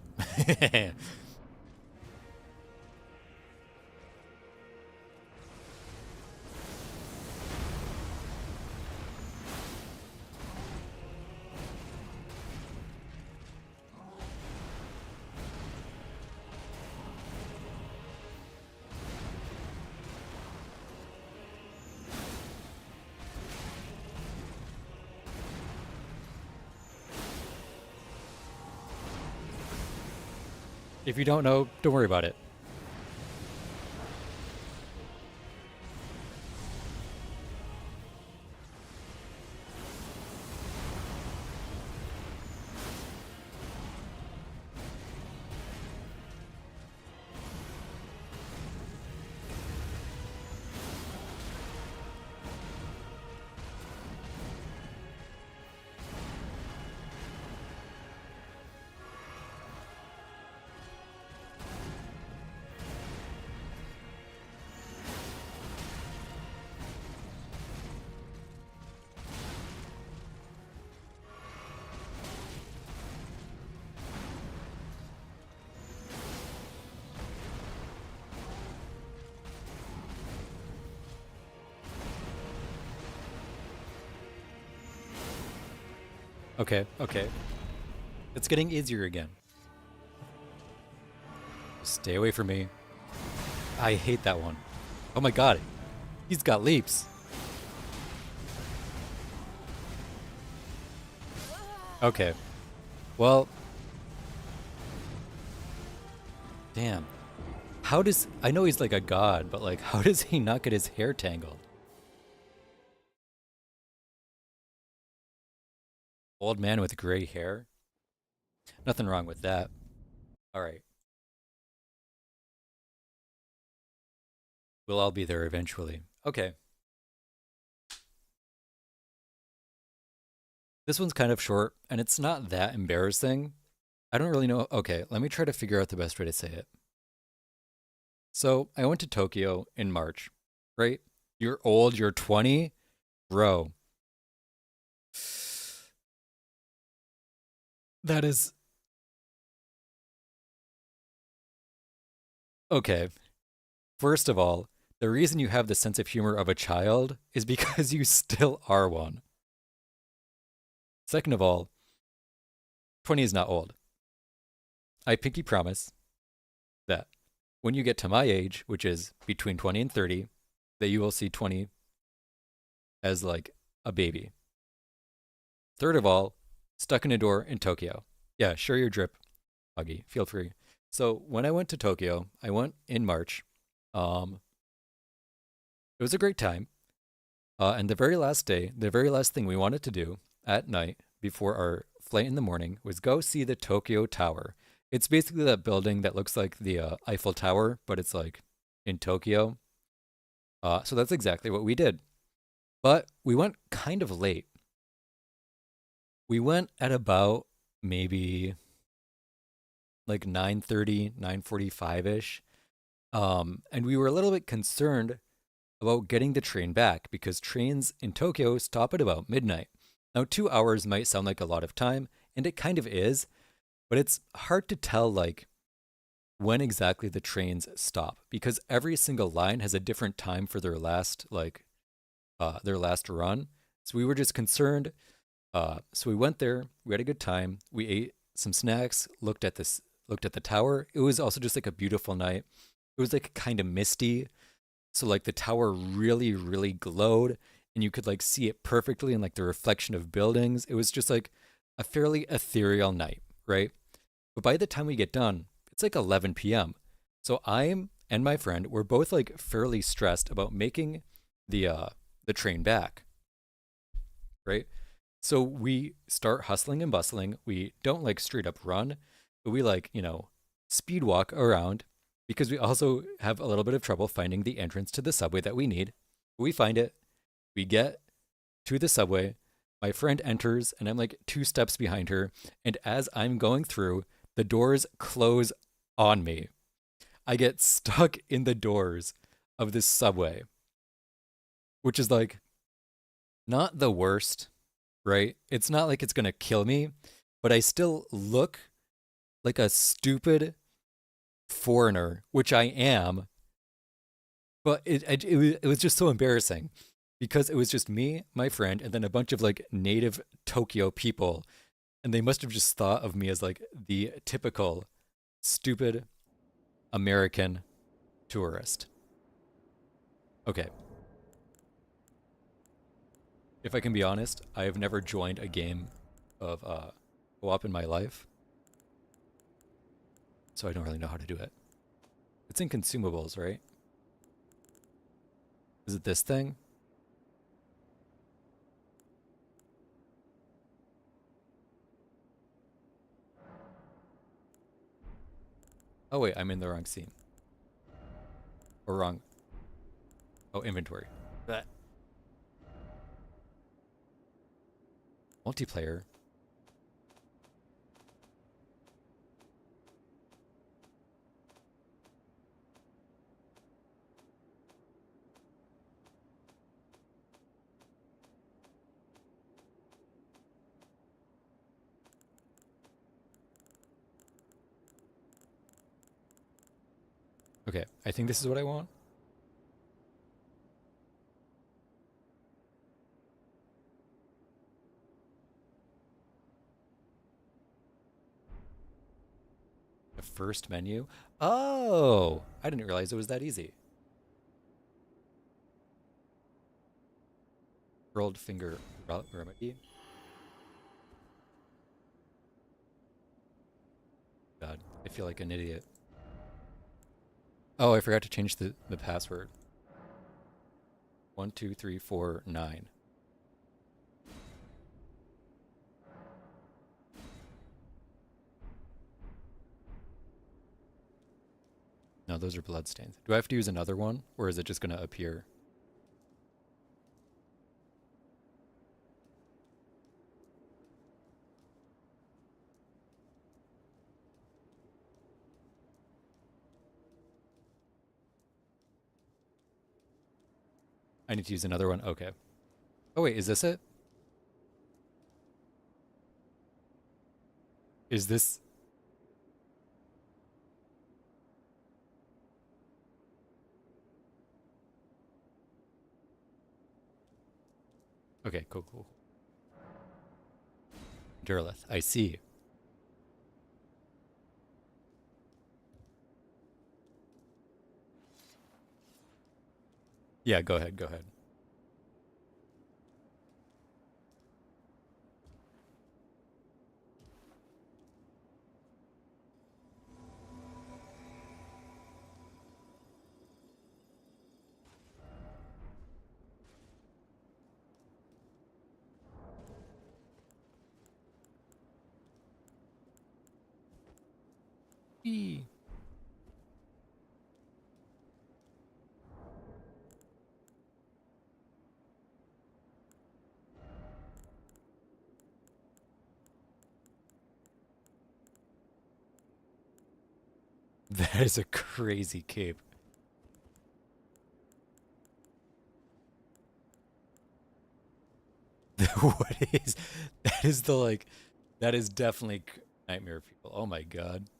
If you don't know, don't worry about it. Okay, okay. It's getting easier again. Stay away from me. I hate that one. Oh my god. He's got leaps. Okay. Well. Damn. How does... I know he's like a god, but like, how does he not get his hair tangled? Old man with gray hair? Nothing wrong with that. Alright. We'll all be there eventually. Okay. This one's kind of short, and it's not that embarrassing. I don't really know. Okay, let me try to figure out the best way to say it. So, I went to Tokyo in March, right? You're old, you're 20? Bro. That is... Okay. First of all, the reason you have the sense of humor of a child is because you still are one. Second of all, 20 is not old. I pinky promise that when you get to my age, which is between 20 and 30, that you will see 20 as like a baby. Third of all, stuck in a door in Tokyo. Yeah, share your drip, Huggy. Feel free. So when I went to Tokyo, I went in March. It was a great time. And the very last day, the very last thing we wanted to do at night before our flight in the morning was go see the Tokyo Tower. It's basically that building that looks like the Eiffel Tower, but it's like in Tokyo. So that's exactly what we did. But we went kind of late. We went at about maybe like 9:30, 9:45-ish. And we were a little bit concerned about getting the train back because trains in Tokyo stop at about midnight. Now, 2 hours might sound like a lot of time, and it kind of is, but it's hard to tell like when exactly the trains stop because every single line has a different time for their last run. So we were just concerned. So we went there. We had a good time. We ate some snacks. Looked at the tower. It was also just like a beautiful night. It was like kind of misty, so like the tower really, really glowed, and you could like see it perfectly in like the reflection of buildings. It was just like a fairly ethereal night, right? But by the time we get done, it's like 11 p.m. So and my friend were both like fairly stressed about making the train back, right? So we start hustling and bustling. We don't like straight up run, but we like, speed walk around because we also have a little bit of trouble finding the entrance to the subway that we need. We find it. We get to the subway. My friend enters, and I'm like 2 steps behind her. And as I'm going through, the doors close on me. I get stuck in the doors of this subway, which is like not the worst, right? It's not like it's going to kill me, but I still look like a stupid foreigner, which I am. But it was just so embarrassing because it was just me, my friend, and then a bunch of like native Tokyo people. And they must have just thought of me as like the typical stupid American tourist. Okay. If I can be honest, I have never joined a game of co-op in my life. So I don't really know how to do it. It's in consumables, right? Is it this thing? Oh wait, I'm in the wrong scene. Or wrong. Oh, inventory. Blech. Multiplayer. Okay, I think this is what I want. The first menu? Oh! I didn't realize it was that easy. Curled finger remedy. God, I feel like an idiot. Oh, I forgot to change the password. 12349. No, those are bloodstains. Do I have to use another one, or is it just going to appear? I need to use another one? Okay. Oh wait, is this it? Is this... Okay, cool. Derleth, I see. Yeah, go ahead. E. That is a crazy cape. What is that? Is the like that is definitely nightmare fuel. Oh my god.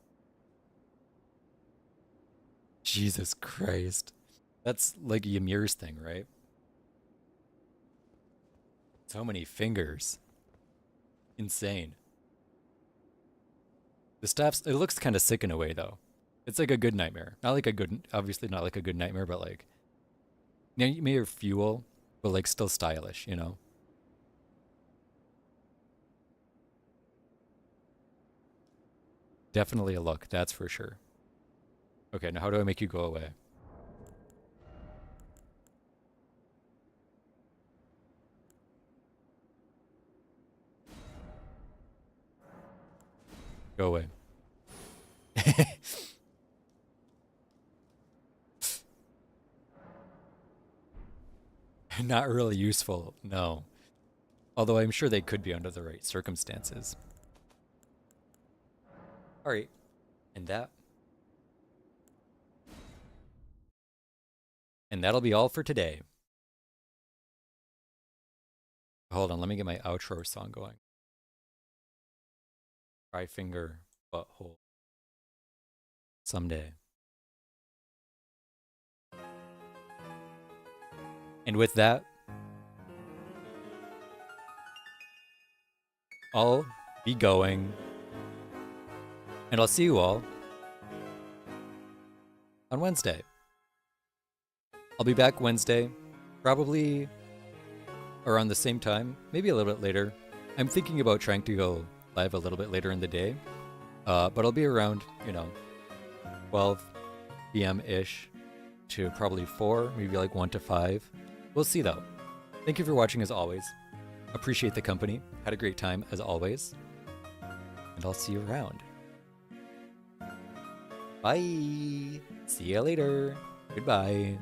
Jesus Christ. That's like Ymir's thing, right? So many fingers. Insane. The staff's, it looks kind of sick in a way though. It's like a good nightmare. Not like a good, obviously not like a good nightmare, but like nightmare fuel, but like still stylish, you know? Definitely a look, that's for sure. Okay, now how do I make you go away? Go away. Not really useful, no. Although I'm sure they could be under the right circumstances. Alright, and that'll be all for today. Hold on, let me get my outro song going. Try finger, butthole. Someday. And with that, I'll be going. And I'll see you all on Wednesday. I'll be back Wednesday, probably around the same time, maybe a little bit later. I'm thinking about trying to go live a little bit later in the day, but I'll be around, 12 p.m.-ish to probably 4, maybe like 1 to 5. We'll see though. Thank you for watching as always. Appreciate the company. Had a great time as always. And I'll see you around. Bye. See you later. Goodbye.